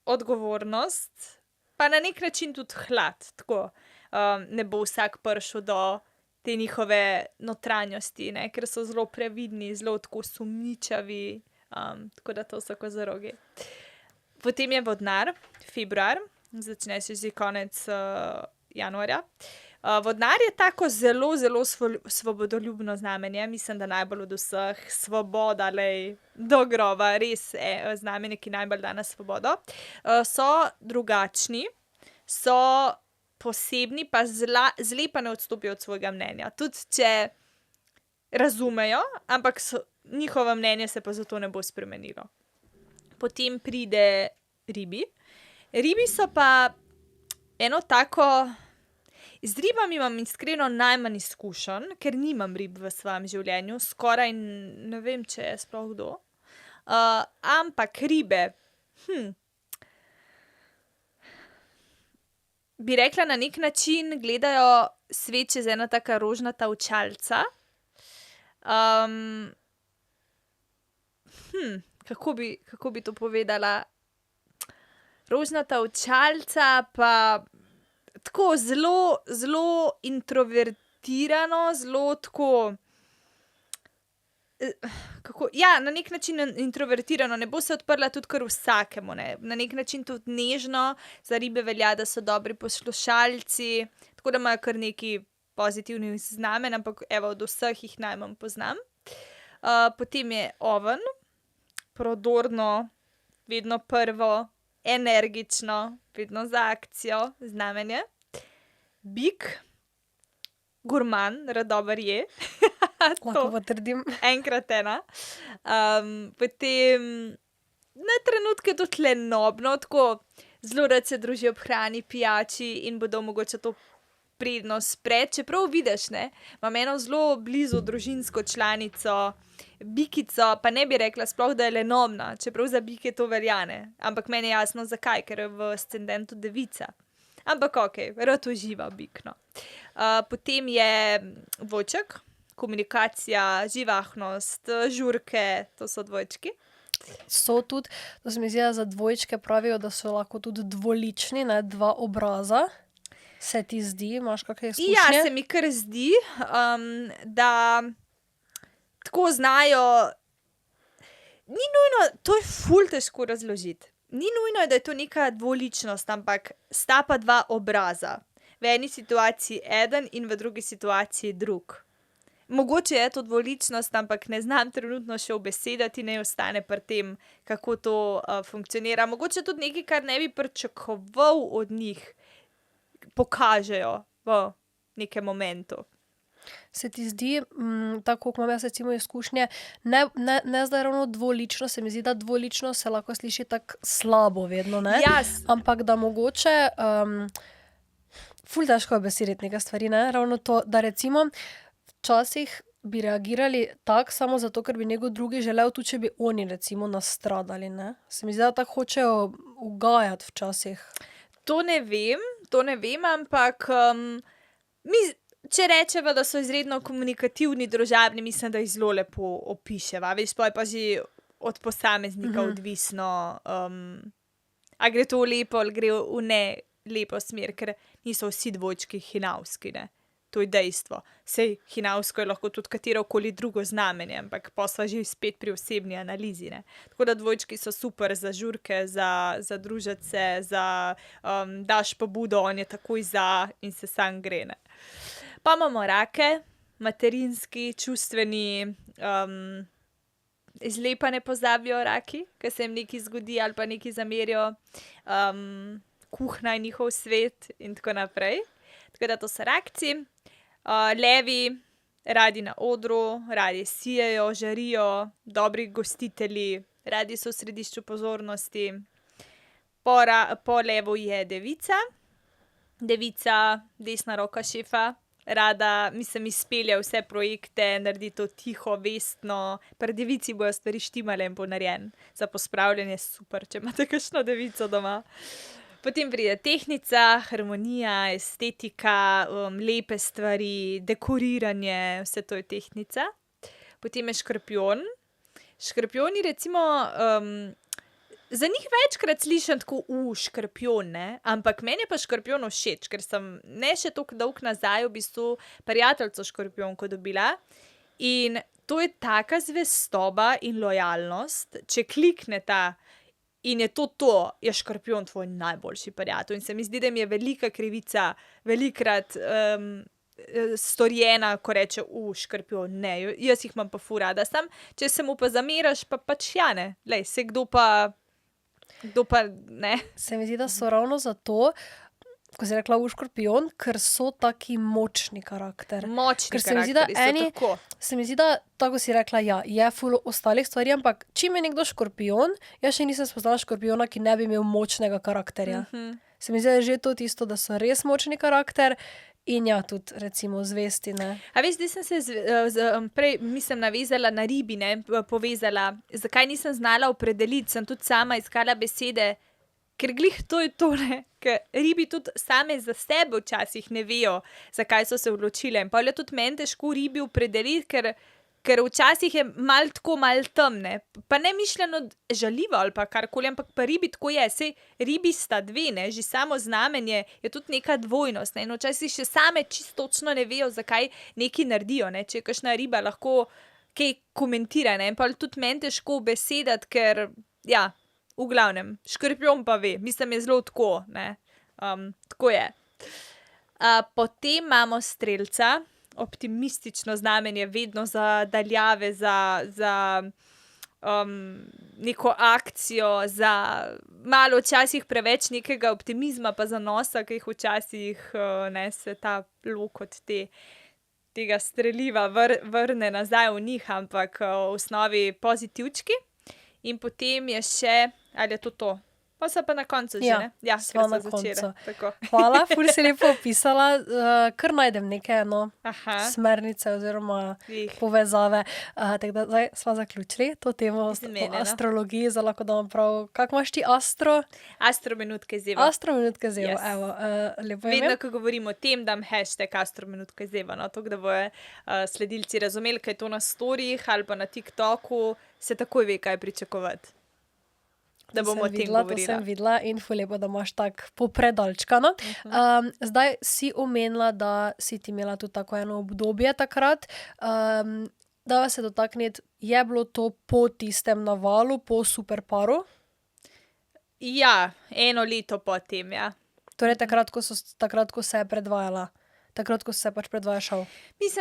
odgovornost, pa na nek način tudi hlad, tako. Ne bo vsak prišel do te njihove notranjosti, ne, ker so zelo previdni, zelo tako sumničavi, tako da to so kozorogi. Potem je vodnar, februar, začne se že konec januarja. Vodnar je tako zelo svobodoljubno znamenje, mislim, da najbolj od vseh, svoboda, lej, do groba, res znamenje, ki najbolj da na svobodo. So drugačni, so posebni, pa zle pa ne odstopijo od svojega mnenja. Tudi če razumejo, ampak njihovo mnenje se pa zato ne bo spremenilo. Potem pride ribi. Ribi so pa eno tako, z ribami imam iskreno najmanj izkušenj, ker nimam rib v svojem življenju, skoraj ne vem, če je sploh kdo. Ampak ribe, bi rekla, na nek način gledajo svet čez ena taka rožnata očalca. Kako bi to povedala? Rožnata očalca, pa tako zelo introvertirano, zelo tako, ja, na nek način introvertirano, ne bo se odprla tudi kar vsakemu, ne. Na nek način tudi nežno, za ribe velja, da so dobri poslušalci, tako da imajo kar nekaj pozitivnih znamenj, ampak evo, od vseh jih najmanj poznam. Potem je oven, prodorno, vedno prvo, energično, vedno za akcijo, znamenje. Bik, gurman, rad dober je. Lahko potrdim. Enkrat ena. Potem na trenutke tudi lenobno, tako zelo rad se druži ob hrani, pijači in bodo mogoče to prednost pred, čeprav vidiš, ne, imam eno zelo blizu družinsko članico, bikico, pa ne bi rekla sploh, da je lenobna, čeprav za bike to velja, ne, ampak meni je jasno, zakaj, ker je v ascendentu devica. Ampak okej, rad uživa bik, no. Potem je dvojček, komunikacija, živahnost, žurke, to so dvojčki. So tudi, to se mi zdi, da za dvojčke pravijo, da so lahko tudi dvolični, ne, 2 obraza. Se ti zdi, imaš kakšne izkušnje? Ja, se mi kar zdi, da tako znajo, ni nujno, to je ful težko razložiti. Ni nujno, da je to neka dvoličnost, ampak sta pa 2 obraza. V eni situaciji eden in v drugi situaciji drug. Mogoče je to dvoličnost, ampak ne znam trenutno še ubesediti, ne ostane pri tem, kako to funkcionira. Mogoče tudi nekaj, kar ne bi pričakoval od njih, pokažejo v nekem momentu. Se ti zdi, tako kot imam jaz recimo izkušnje, ne zdaj ravno dvolično, se mi zdi, da dvolično se lahko sliši tako slabo vedno, ne? Ja, Ampak da mogoče, ful težko je besediti neke stvari, ne? Ravno to, da recimo včasih bi reagirali tako samo zato, ker bi nekdo drugi želel, tudi če bi oni recimo nastradali, ne? Se mi zdi, da tako hočejo ugajati včasih. to ne vem, ampak če rečeva, da so izredno komunikativni, družabni, mislim, da jih zelo lepo opiševa. Veš, to je pa že od posameznika odvisno, a gre to v lepo ali gre v ne lepo smer, ker niso vsi dvojčki hinavski, ne. To je dejstvo. Sej hinavsko je lahko tudi katerokoli drugo znamenje, ampak pa sva že spet pri osebni analizi, ne. Tako da dvojčki so super za žurke, za družiti se, za daš pobudo, on je takoj za in se sam gre, ne. Pa imamo rake, materinski, čustveni, zlepa ne pozabijo raki, ke se jim nekaj zgodi ali pa nekaj zamerijo. Kuhinja je njihov svet in tako naprej. Tako da to so rakci. Levi, radi na odru, radi sijejo, žarijo, dobri gostitelji, radi so v središču pozornosti. Po levu je devica. Devica, desna roka šefa. Rada, izpelje vse projekte, naredi to tiho, vestno. Pri devici bojo stvari štimale in bo narejen. Za pospravljanje super, če imate kakšno devico doma. Potem pride tehtnica, harmonija, estetika, lepe stvari, dekoriranje, vse to je tehtnica. Potem je škorpijon. Škorpijoni recimo, za njih večkrat slišim tako, škorpijon, ne, ampak meni je pa škorpijon všeč, ker sem ne še toliko dolgo nazaj v bistvu prijateljico škorpijonko dobila in to je taka zvestoba in lojalnost, če klikneta in je to, je škorpijon tvoj najboljši prijatelj. In se mi zdi, da mi je velika krivica velikokrat storjena, ko reče, škorpijon, ne, jaz jih imam pa ful rada. Samo, če se mu pa zameriš, pa pač ja, ne, glej, saj kdo pa, ne. Se mi zdi, da so ravno zato, ko si rekla škorpijon, ker so taki močni karakter. Močni Ker se mi zdi, da karakterji so tako. Se mi zdi, da, tako si rekla, ja, je ful ostalih stvari, ampak čim je nekdo škorpijon, jaz še nisem spoznala škorpijona, ki ne bi imel močnega karakterja. Se mi zdi, da je že to tisto, da so res močni karakter in ja, tudi recimo zvesti, ne. A veš, zdaj sem se prej, navezala na ribi, ne, povezala, zakaj nisem znala opredeliti, sem tudi sama iskala besede, ker glih to je to, ne, ker ribi tudi same za sebe včasih ne vejo, zakaj so se odločile. In pol je tudi meni težko ribi opredeliti, ker včasih je malo temne. Pa ne mišljeno žaljivo ali pa karkoli, ampak pa ribi tako je. Saj ribi sta dve, ne, že samo znamenje je tudi neka dvojnost, ne, in včasih še same čisto točno ne vejo, zakaj nekaj naredijo, ne. Če je kakšna riba, lahko kaj komentira, ne, in pol tudi meni težko besediti, ker ja, v glavnem, škorpijon pa ve, je zelo tako, ne, tako je. Potem imamo strelca, optimistično znamenje, vedno za daljave, za neko akcijo, za malo včasih preveč nekega optimizma pa zanosa, ki jih včasih, se ta lok od tega streliva vrne nazaj v njih, ampak v osnovi pozitivčki. In potem je še, ali je to? Pa so pa na koncu že, ne? Ja, sva ker na sva začele. koncu. Tako. Hvala, ful si lepo opisala, kar najdem neke, Aha, smernice oziroma glih. povezave. Tako da zdaj sva zaključili to temo o Izmenjeno. astrologiji, zdaj lahko dam prav, kako imaš ti astro? Astrominutke zeva. Astrominutke zevo, Yes. evo, lepo ime. Vedno, ko govorim o tem, dam hashtag astrominutke zeva, no, tako da bojo sledilci razumeli, kaj je to na storijih ali pa na TikToku, se takoj ve, kaj pričakovati. Da bomo o tem To govorila. sem videla in ful lepo, da imaš tako popredalčkano. Zdaj si omenila, da si ti imela tudi tako eno obdobje takrat. Dava se dotakniti, je bilo to po tistem navalu, po Superparu? Ja, 1 leto po tem, ja. Torej takrat, ko se je predvajala. Takrat, ko se pač predvaja šov.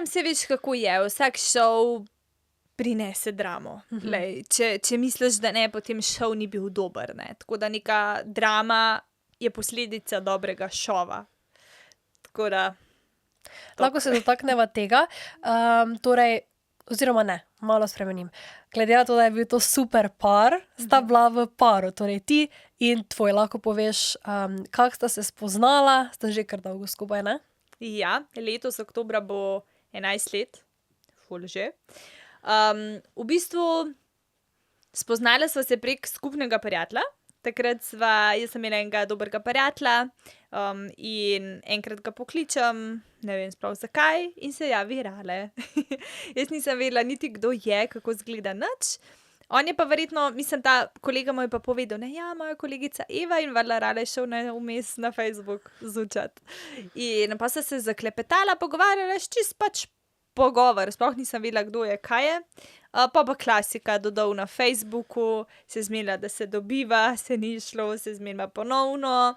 Se veš, kako je, vsak šov prinese dramo. Glej, če misliš, da ne, potem šov ni bil dober, ne. Tako da neka drama je posledica dobrega šova. Tako da Lahko se dotakneva tega. Torej, oziroma ne, malo spremenim. Glede na to, da je bil to super par, sta bila v paru. Torej ti in tvoj. Lahko poveš, kako sta se spoznala, sta že kar dolgo skupaj, ne? Ja, letos oktobra bo 11 let, ful že. V bistvu spoznala sva se prek skupnega prijatelja. Takrat jaz sem imela enega dobrega prijatelja in enkrat ga pokličem, ne vem sploh zakaj, in se javi Rale. Jaz nisem vedela niti kdo je, kako izgleda nič. On je pa verjetno, mislim, ta kolega mu je pa povedal, ne, ja, moja kolegica Eva, in valjda Rale je šel vmes na Facebook zučat. In pa se zaklepetala, pogovarjala, čist pač pogovor, sploh nisem vedela, kdo je, kaj je. Pa klasika, dodal na Facebooku, se zmenila, da se dobiva, se ni šlo, se zmenila ponovno.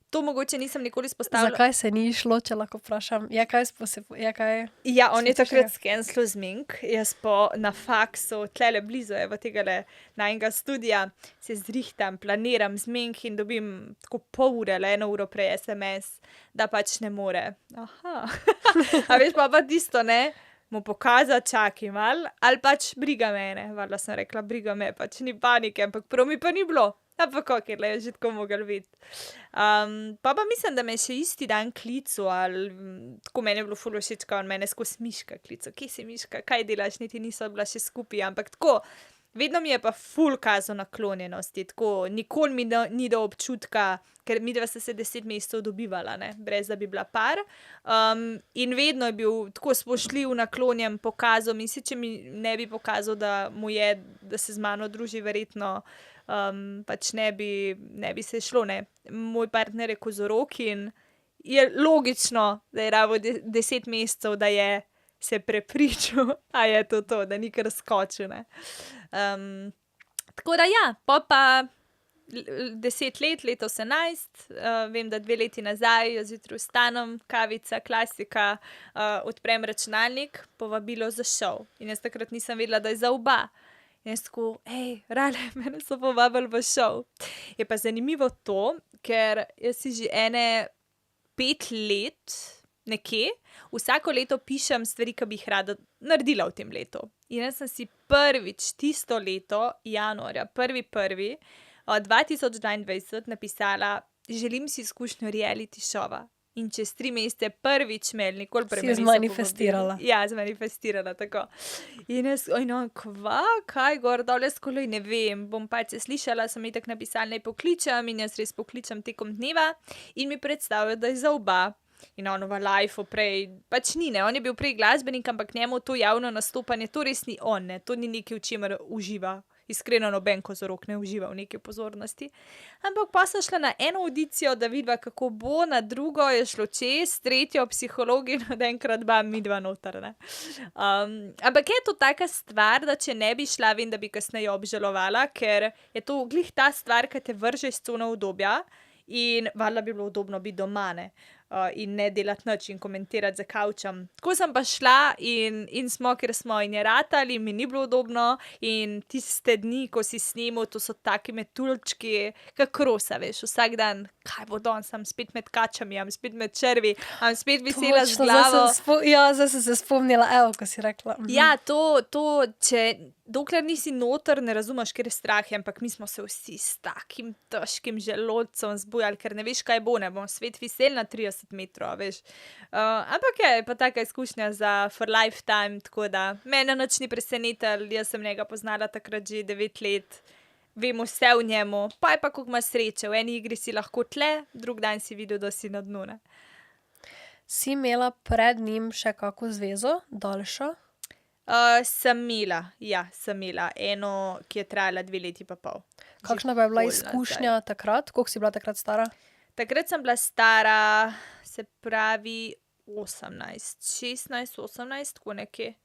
To mogoče nisem nikoli izpostavila. Zakaj se ni šlo, če lahko vprašam? Ja, On je takrat skenslil zmenk, jaz pa na faksu, tlele blizu je v tegale najnega studia, se zrihtam, planiram zmenk in dobim tako pol ure, 1 uro prej SMS, da pač ne more. Aha. A veš pa tisto, ne? Mu pokazati, čakaj mal, ali pač briga mene. Valjda sem rekla, briga me, pač ni panike, ampak prav mi pa ni bilo. Ampak okej, je že tako mogel videti. Pa mislim, da me je še isti dan klical, ali tako meni je bilo ful všeč, ko on mene skozi Miška klical. Kje si Miška, kaj delaš, niti niso bila še skupaj, ampak tako, vedno mi je pa ful kazal naklonjenosti, tako, nikoli mi ni dal občutka, ker midva sta se 10 mesecev dobivala, ne, brez da bi bila par. In vedno je bil tako spoštljiv, naklonjen, pokazal mi, če mi ne bi pokazal, da mu je, da se z mano druži, verjetno pač ne bi se šlo, ne. Moj partner je kozorog in je logično, da je rabo 10 mesecev, da je se prepričal, a je to, da ni kar skočil, ne. Tako da ja, pa 10 let, letos 11, vem, da 2 leti nazaj, jaz zjutraj vstanem, kavica, klasika, odprem računalnik, povabilo za šov. In jaz takrat nisem vedela, da je za oba. In jaz tako, Rale, mene so povabili v šov. Je pa zanimivo to, ker jaz si že 5 let nekje, vsako leto pišem stvari, ki bi jih rada naredila v tem letu. In jaz sem si prvič tisto leto, januarja, 1.1. 2022 napisala, želim si izkušnjo reality šova. In čez 3 mesece prvič nikoli prej me niso povabili. Si zmanifestirala. Ja, zmanifestirala, tako. In jaz, kaj gor, dol, jaz kolej, ne vem, bom pač se slišala, sem itak napisala, naj pokličem, in jaz res pokličem tekom dneva in mi predstavijo, da je za oba. In on v live prej, pač ni, ne, on je bil prej glasbenik, ampak njemu to javno nastopanje, to res ni on, ne, to ni nekaj, v čemer uživa. Iskreno noben kozorog ne uživa v neki pozornosti. Ampak pa sem šla na eno audicijo, da vidva, kako bo, na drugo je šlo čez, tretjo psihologi in od enkrat midva noter, ne. Ampak je to taka stvar, da če ne bi šla, vem, da bi kasneje obžalovala, ker je to glih ta stvar, ki te vrže iz cone udobja in valjda bi bilo udobno biti doma, ne. In ne delati nič in komentirati za kavčem. Tako sem pa šla in smo, ker smo, in je ratalo in mi ni bilo udobno in tiste dni, ko si snemal, to so taki metuljčki, kak rosa, veš, vsak dan, kaj bo danes, sem spet med kačami, am spet med črvi, am spet vesela z glavo. Zdaj sem se spomnila, ko si rekla. Ja, to, dokler nisi noter, ne razumeš, ker je strah, ampak mi smo se vsi s takim težkim želodcem zbujali, ker ne veš, kaj bo, ne bom svet visel na 30 metrov, veš. Ampak je pa taka izkušnja for lifetime, tako da mene nič ni presenetilo, jaz sem njega poznala takrat že 9 let, vem vse v njemu, pa je pa koliko ima sreče, v eni igri si lahko tle, drug dan si videl, da si na dnu, ne. Si imela pred njim še kako zvezo, daljšo? Sem imela eno, ki je trajala 2 leti pa pol. Kakšna pa je bila izkušnja takrat? Koliko si bila takrat stara? Takrat sem bila stara, se pravi 16, 18, tako nekje.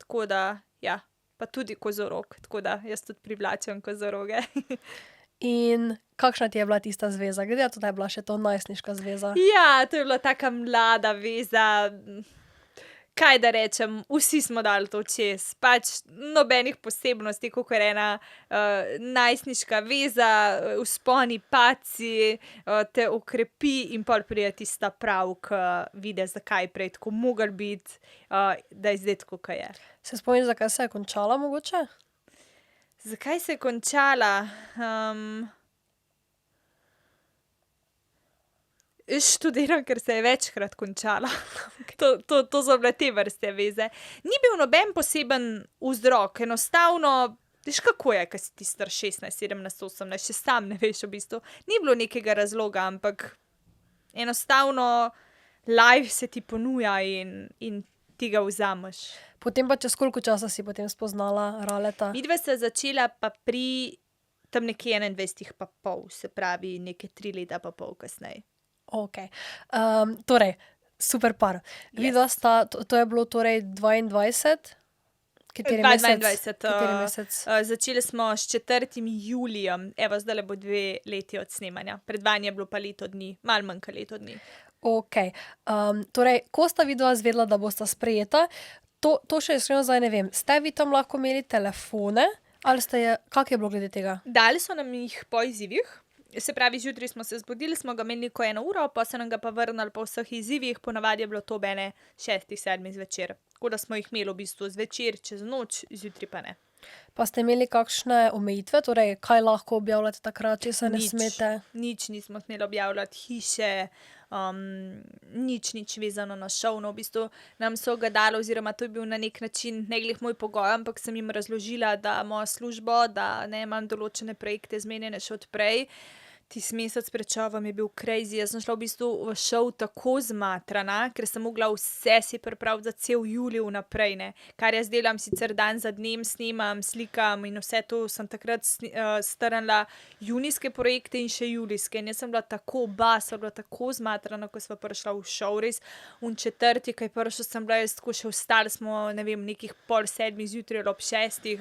Tako da, ja, pa tudi kozorog, tako da jaz tudi privlačim kozoroge. In kakšna ti je bila tista zveza? Glede na to, da je bila še to najstniška zveza. Ja, to je bila taka mlada veza, kaj da rečem, vsi smo dali to čez, pač nobenih posebnosti, kot je ena najstniška veza, vzponi, padci, te okrepi in pol pride tista prav, ki vidi, zakaj je prej tako mogel biti, da je zdaj tako, kot je. Se spomniš, zakaj se je končala mogoče? Zakaj se je končala? Študiram, ker se je večkrat končala. To so bile te vrste veze. Ni bil noben poseben vzrok, enostavno, veš kako je, ko si ti star 16, 17, 18, še sam ne veš v bistvu. Ni bilo nekega razloga, ampak enostavno life se ti ponuja in ti ga vzameš. Potem pa čez koliko časa si potem spoznala Raleta? Midva sta začela pa pri tam nekje 21 pa pol, se pravi neke 3 leta pa pol kasneje. Ok. Torej, super par. Vidva sta, to je bilo torej 22? Kateri mesec? 2022. Kateri mesec? Začeli smo s 4. julijem, evo, zdajle bo 2 leti od snemanja. Pred vami je bilo pa leto dni, malo manj kot leto dni. Ok. Torej, ko sta vidva zvedela, da bosta sprejeta, to še iskreno zdaj ne vem. Ste vi tam lahko imeli telefone? Ali kako je bilo glede tega? Dali so nam jih po izzivih. Se pravi, zjutraj smo se zbudili, smo ga imeli neko 1 uro, pa so nam ga pa vrnili po vseh izzivih, ponavadi je bilo to ob 6, 7 zvečer. Tako da smo jih imeli v bistvu zvečer, čez noč, zjutraj pa ne. Pa ste imeli kakšne omejitve, torej kaj lahko objavljate takrat, če se ne smete? Nič nismo smeli objavljati, hiše, nič vezano na šov. No, v bistvu nam so ga dali, oziroma to je bil na nek način ne glih moj pogoj, ampak sem jim razložila, da moja službo, da ne imam določene projekte zmenjene še odprej. Tisti mesec pred šovom je bil crazy, jaz sem šla v bistvu v šov tako zmatrana, ker sem mogla vse si pripraviti za cel julij vnaprej, ne. Kar jaz delam sicer dan za dnem, snemam, slikam in vse to, sem takrat strnila junijske projekte in še julijske. In jaz sem bila tako bila tako zmatrana, ko sva prišla v šov, res. Četrti, ko je prišel, sem bila jaz tako še vstali smo, ne vem, nekih 6:30 zjutraj ali ob 6.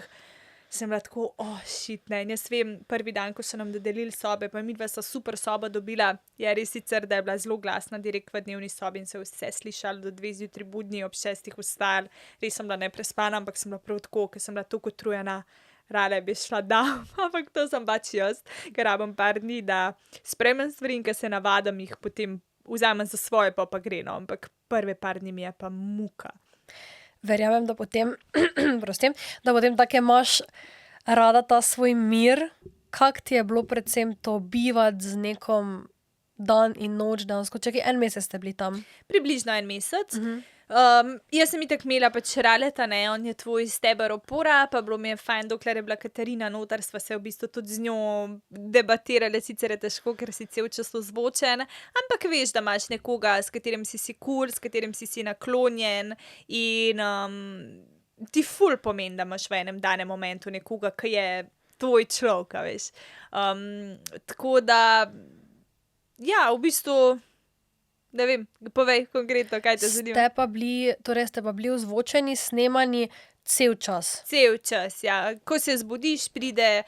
Sem bila tako, shit, ne. In jaz vem, prvi dan, ko so nam dodelili sobe, pa midva sta super sobo dobila, je res sicer, da je bila zelo glasna direkt v dnevni sobi in se vse slišali do 2 zjutraj budni, ob 6 vstali. Res sem bila neprespana, ampak sem bila prav tako, ker sem bila tako utrujena. Rada bi šla dam, ampak to sem pač jaz, ker rabim par dni, da spremem stvari in ker se navadim, jih potem vzamem za svoje, pa gre, no. Ampak prve par dni mi je pa muka. Verjamem, da potem, da potem tako imaš rada ta svoj mir. Kako ti je bilo predvsem to bivati z nekom dan in noč dansko? Čakaj, 1 mesec ste bili tam? Približno 1 mesec. Jaz sem itak imela pač Raleta, ne, on je tvoj steber opora, pa bilo mi je fajn, dokler je bila Katarina noter, sva se v bistvu tudi z njo debatirale, sicer je težko, ker si cel čas ozvočen, ampak veš, da imaš nekoga, s katerim si cool, s katerim si naklonjen in ti ful pomeni, da imaš v enem danem momentu nekoga, ki je tvoj človek, veš. Tako da, ja, v bistvu, ne vem, povej konkretno, kaj te zanima. Ste pa bili ozvočeni, snemani cel čas? Cel čas, ja. Ko se zbudiš, pride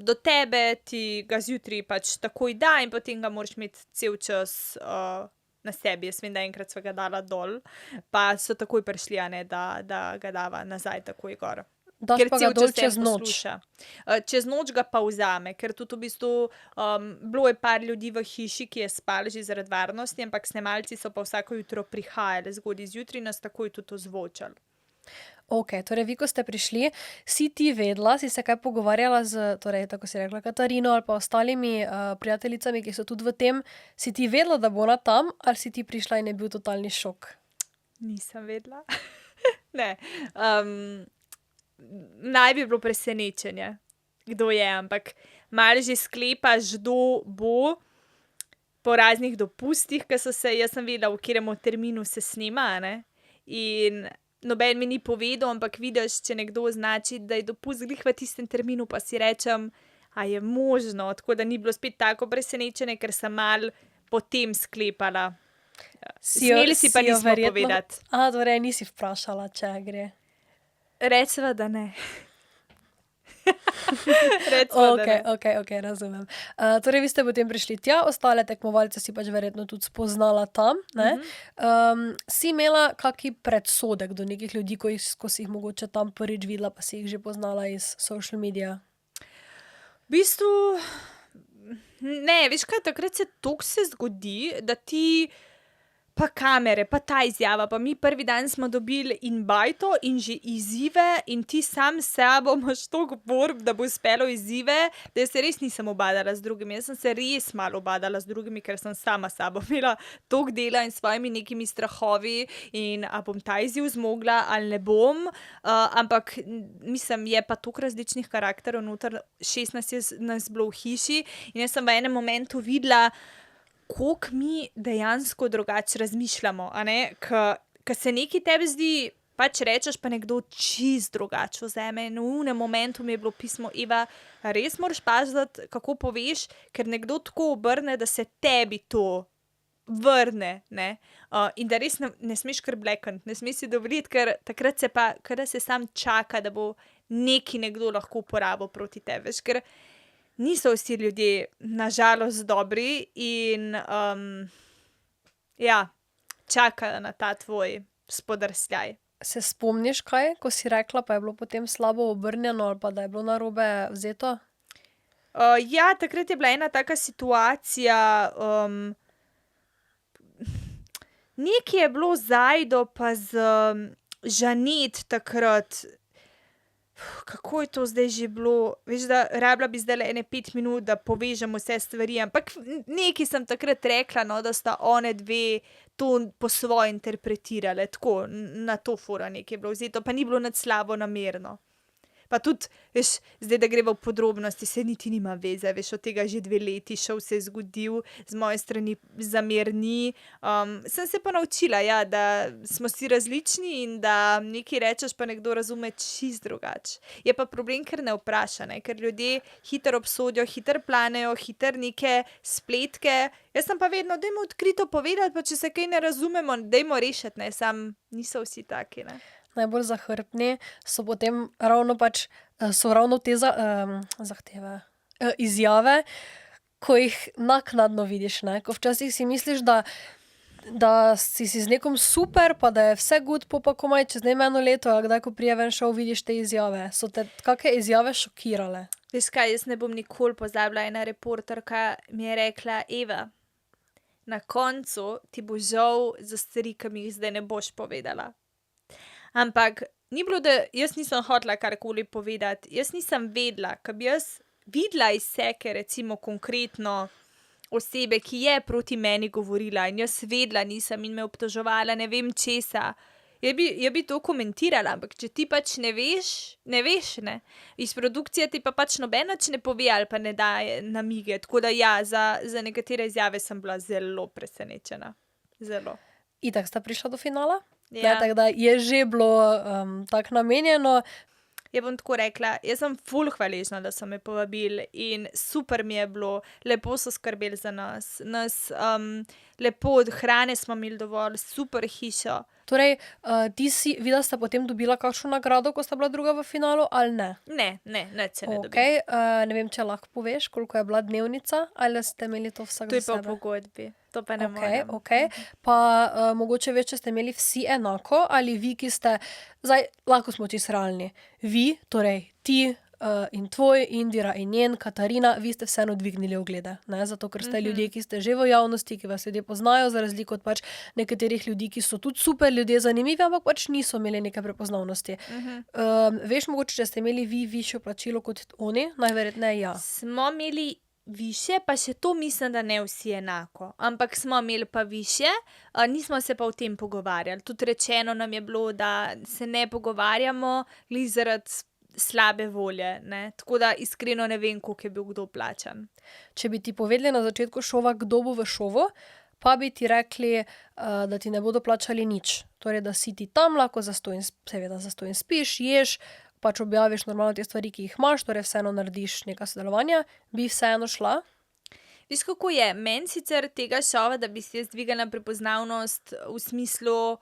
do tebe, ti ga zjutraj pač takoj da in potem ga moraš imeti cel čas na sebi. Jaz vem, da enkrat sva ga dala dol, pa so takoj prišli, a ne, da ga dava nazaj takoj gor. Daš pa ga dol čez noč? Čez noč ga pa vzame, ker tudi v bistvu bilo je par ljudi v hiši, ki je spal že zaradi varnosti, ampak snemalci so pa vsako jutro prihajali zgodaj zjutraj, nas takoj tudi ozvočali. Ok, torej vi, ko ste prišli, si ti vedela, si se kaj pogovarjala z, torej tako si rekla, Katarino ali pa ostalimi prijateljicami, ki so tudi v tem, si ti vedela, da bo ona tam, ali si ti prišla in je bil totalni šok? Nisem vedela. Ne. Naj bi bilo presenečenje, kdo je, ampak malo že sklepaš, kdo bo po raznih dopustih, ki so se, jaz sem vedela, v katerem terminu se snema, ne, in noben mi ni povedal, ampak vidiš, če nekdo označi, da je dopust glih v tistem terminu, pa si rečem, a je možno, tako da ni bilo spet tako presenečenje, ker sem malo potem sklepala. Smeli si pa nismo povedati. Torej nisi vprašala, če gre. Rečeva, da ne. Recimo, da ne. Ok, razumem. Torej, vi ste potem prišli tja, ostale tekmovalce si pač verjetno tudi spoznala tam, ne? Si imela kaki predsodek do nekih ljudi, ko si jih mogoče tam prvič videla, pa si jih že poznala iz social media? V bistvu, ne, veš kaj, takrat se zgodi, da ti pa kamere, pa ta izjava, pa mi prvi dan smo dobili in bajto in že izzive in ti sam s sabo imaš toliko borb, da bo uspelo izzive, da jaz se res nisem ubadala z drugimi. Jaz sem se res malo ubadala z drugimi, ker sem sama s sabo imela toliko dela in s svojimi nekimi strahovi in a bom ta izziv zmogla ali ne bom. Ampak mislim, je pa toliko različnih karakterov noter, 16 je nas bilo v hiši in jaz sem v enem momentu videla, koliko mi dejansko drugače razmišljamo, a ne, ke se nekaj tebi zdi, pač rečeš, pa nekdo čisto drugače vzame. In v unem momentu mi je bilo pismo: Eva, res moraš paziti, kako poveš, ker nekdo tako obrne, da se tebi to vrne, ne. In da res ne smeš kar blekniti, ne smeš si dovoliti, ker takrat se pa, ke da se sam čaka, da bo nekaj nekdo lahko uporabil proti tebi, veš, ker niso vsi ljudje na žalost dobri in ja, čakajo na ta tvoj spodrsljaj. Se spomniš kaj, ko si rekla, pa je bilo potem slabo obrnjeno ali pa da je bilo narobe vzeto? Ja, takrat je bila ena taka situacija, nekaj je bilo z Ajdo pa z Žanet takrat. Kako je to zdaj že bilo? Veš, da rabila bi zdajle ene 5 minut, da povežem vse stvari, ampak nekaj sem takrat rekla, no, da sta onedve to po svoje interpretirale, tako, na to fora nekaj je bilo vzeto, pa ni bilo nič slabo namerno. Pa tudi, veš, zdaj, da greva v podrobnosti, saj niti nima veze, veš, od tega že 2 leti, šov se je zgodil, z moje strani zamer ni. Sem se pa naučila, ja, da smo si različni in da nekaj rečeš, pa nekdo razume čisto drugače. Je pa problem, ker ne vpraša, ne, ker ljudje hitro obsodijo, hitro planejo, hitro neke spletke. Jaz sem pa vedno, dajmo odkrito povedati, pa če se kaj ne razumemo, dajmo rešiti, ne, samo niso vsi taki, ne. Najbolj zahrbtni so potem ravno pač, so ravno te zahteve, izjave, ko jih naknadno vidiš, ne, ko včasih si misliš, da si z nekom super, pa da je vse good, pol pa komaj čez ne vem, 1 leto ali kdaj, ko pride ven šov, vidiš te izjave. So te kake izjave šokirale? Veš kaj, jaz ne bom nikoli pozabila, ena reporterka mi je rekla: Eva, na koncu ti bo žal za stvari, ki mi jih zdaj ne boš povedala. Ampak ni bilo, da jaz nisem hotela karkoli povedati, jaz nisem vedela, ke bi jaz videla izseke recimo konkretno osebe, ki je proti meni govorila in jaz vedela nisem in me obtoževala ne vem česa, jaz bi to komentirala, ampak če ti pač ne veš, ne veš, ne. Iz produkcije ti pa pač noben nič ne pove ali pa ne daje namige, tako da ja, za nekatere izjave sem bila zelo presenečena. Zelo. Itak sta prišla do finala? Ja. Ne, tako da je že bilo, tako namenjeno. Ja, bom tako rekla, jaz sem ful hvaležna, da so me povabili in super mi je bilo, lepo so skrbeli za nas, lepo od hrane smo imeli dovolj, super hišo. Torej, vidva sta potem dobila kakšno nagrado, ko sta bila druga v finalu, ali ne? Ne, nič se ne dobi. Okej, ne vem, če lahko poveš, koliko je bila dnevnica, ali ste imeli to vsak To je za pa v sebe? pogodbi, to pa ne Okej, morem. okej. Pa, mogoče veš, če ste imeli vsi enako, ali vi, ki ste, zdaj, lahko smo čisto realni. Vi, torej ti, in tvoj, Indira in njen, Katarina, vi ste vseeno dvignili oglede, ne, zato ker ste ljudje, ki ste že v javnosti, ki vas ljudje poznajo, za razliko od pač nekaterih ljudi, ki so tudi super ljudje, zanimivi, ampak pač niso imeli neke prepoznavnosti. Veš mogoče, če ste imeli vi višjo plačilo kot oni? Najverjetneje ja. Smo imeli višje, pa še to mislim, da ne vsi enako, ampak smo imeli pa višje, nismo se pa o tem pogovarjali. Tudi rečeno nam je bilo, da se ne pogovarjamo glih zaradi slabe volje, ne, tako da iskreno ne vem, koliko je bil kdo plačan. Če bi ti povedali na začetku šova, kdo bo v šovu, pa bi ti rekli, da ti ne bodo plačali nič. Torej, da si ti tam lahko seveda zastonj spiš, ješ, pač objaviš normalno te stvari, ki jih imaš, torej vseeno narediš neka sodelovanja, bi vseeno šla? Veš, kako je, meni sicer tega šova, da bi si jaz dvignila prepoznavnost v smislu,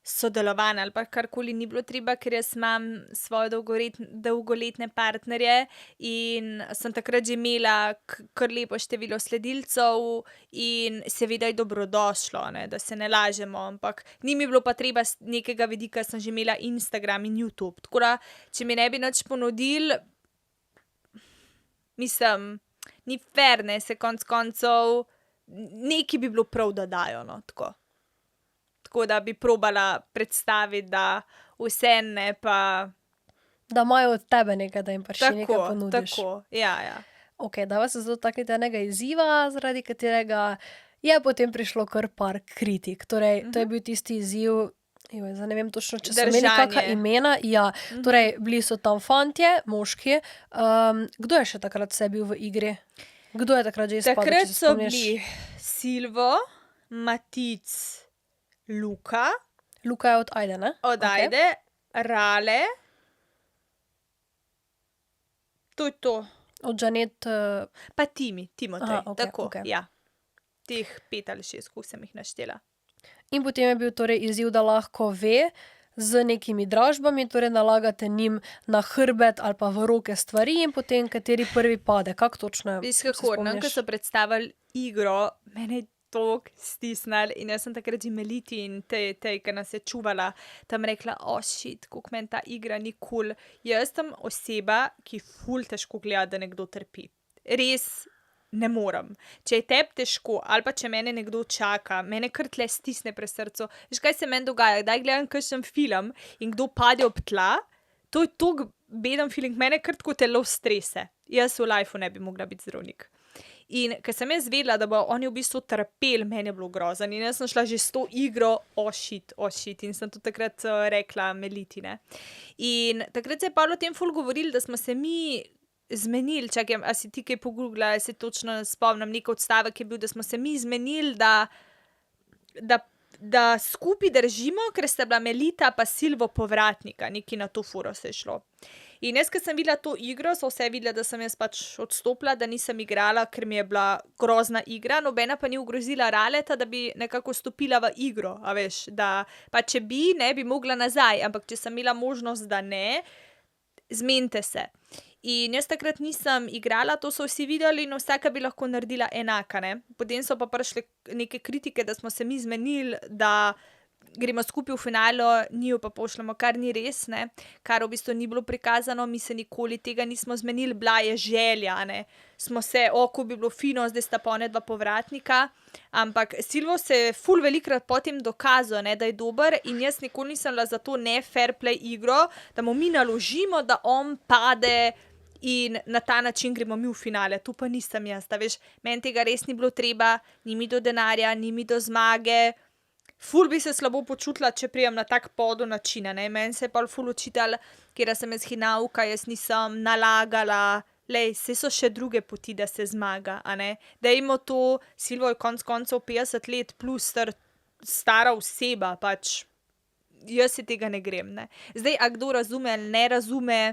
sodelovanj ali pa karkoli ni bilo treba, ker jaz imam svoje dolgoletne partnerje in sem takrat že imela kar lepo število sledilcev in seveda je dobrodošlo, ne, da se ne lažemo, ampak ni mi bilo pa treba z nekega vidika, sem že imela Instagram in YouTube. Tako da, če mi ne bi nič ponudili, mislim, ni fair, ne, se konec koncev, nekaj bi bilo prav, da dajo, no, tako. Tako da bi probala predstaviti, da vse ne, pa Da imajo od tebe nekaj, da jim pa še nekaj tako, ponudiš. tako, ja. Ok, dava se zelo takrat enega izziva, zaradi katerega je potem prišlo kar par kritik. Torej, to je bil tisti izziv, zdaj ne vem točno, če so imeli kakšna Držanje. imena. Ja, torej, bili so tam fantje, moški. Kdo je še takrat vse bil v igri? Kdo je takrat že izpadel, Takrat če se so spomniš? bili Silvo, Matic, Luka, Luka je od Ajde, ne? od Ok. Ajde, Rale. To je to. Od Janet, Pa Timotej, Aha, ok, tako, ok. ja. Teh 5 ali 6, koliko sem jih naštela. in potem je bil torej izziv, da lahko ve z nekimi dražbami, torej nalagate njim na hrbet ali pa v roke stvari in potem kateri prvi pade. Kako točno je? Veš se kako, no, ko spomniš? so predstavili igro, mene je toliko stisnili in jaz sem takrat že Meliti in tej, ki nas je čuvala, tam rekla, shit, koliko meni ta igra ni kul. Jaz sem oseba, ki ful težko gleda, da nekdo trpi. Res ne morem. Če je tebi težko, ali pa če mene nekdo čaka, mene kar tle stisne pri srcu. Veš, kaj se meni dogaja? Kdaj gledam kakšen film in kdo pade ob tla, to je toliko beden feeling, mene kar tako telo strese. Jaz v lifeu ne bi mogla biti zdravnik. In ker sem jaz vedela, da bo oni v bistvu trpeli, meni je bilo grozno. In jaz sem šla že s to igro, shit. In sem tudi takrat rekla Meliti, ne. In takrat se je pa o tem ful govorili, da smo se mi zmenili, čakaj, a si ti kaj pogooglala, se točno ne spomnim, nek odstavek je bil, da smo se mi zmenili, da skupaj držimo, ker sta bila Melita pa Silvo povratnika, nekaj na to furo se je šlo. In jaz, ker sem videla to igro, so vse videla, da sem jaz pač odstopila, da nisem igrala, ker mi je bila grozna igra, nobena pa ni ogrozila Raleta, da bi nekako stopila v igro, a veš, da pa če bi, ne bi mogla nazaj, ampak če sem imela možnost, da ne, zmenite se. In jaz takrat nisem igrala, to so vsi videli in vsaka bi lahko naredila enaka, ne. Potem so pa prišle neke kritike, da smo se mi zmenili, da gremo skupaj v finalo, njiju pa pošljemo, kar ni res, ne. Kar v bistvu ni bilo prikazano, mi se nikoli tega nismo zmenili, bila je želja, ne. Smo se, ko bi bilo fino, zdaj sta pa onadva povratnika, ampak Silvo se je ful velikokrat potem dokazal, ne, da je dober in jaz nikoli nisem bila za to ne fair play igro, da mu mi naložimo, da on pade in na ta način gremo mi v finale. To pa nisem jaz, da veš, meni tega res ni bilo treba, ni mi do denarja, ni mi do zmage. Ful bi se slabo počutila, če prijem na tak podo način, ne. Meni se je pol ful očitalo, katera sem jaz hinavka, jaz nisem nalagala. Lej, saj so še druge poti, da se zmaga, a ne. Dajmo to, Silvo je konec koncev 50 let plus stara oseba, pač jaz se tega ne grem, ne. Zdaj, a kdo razume ali ne razume,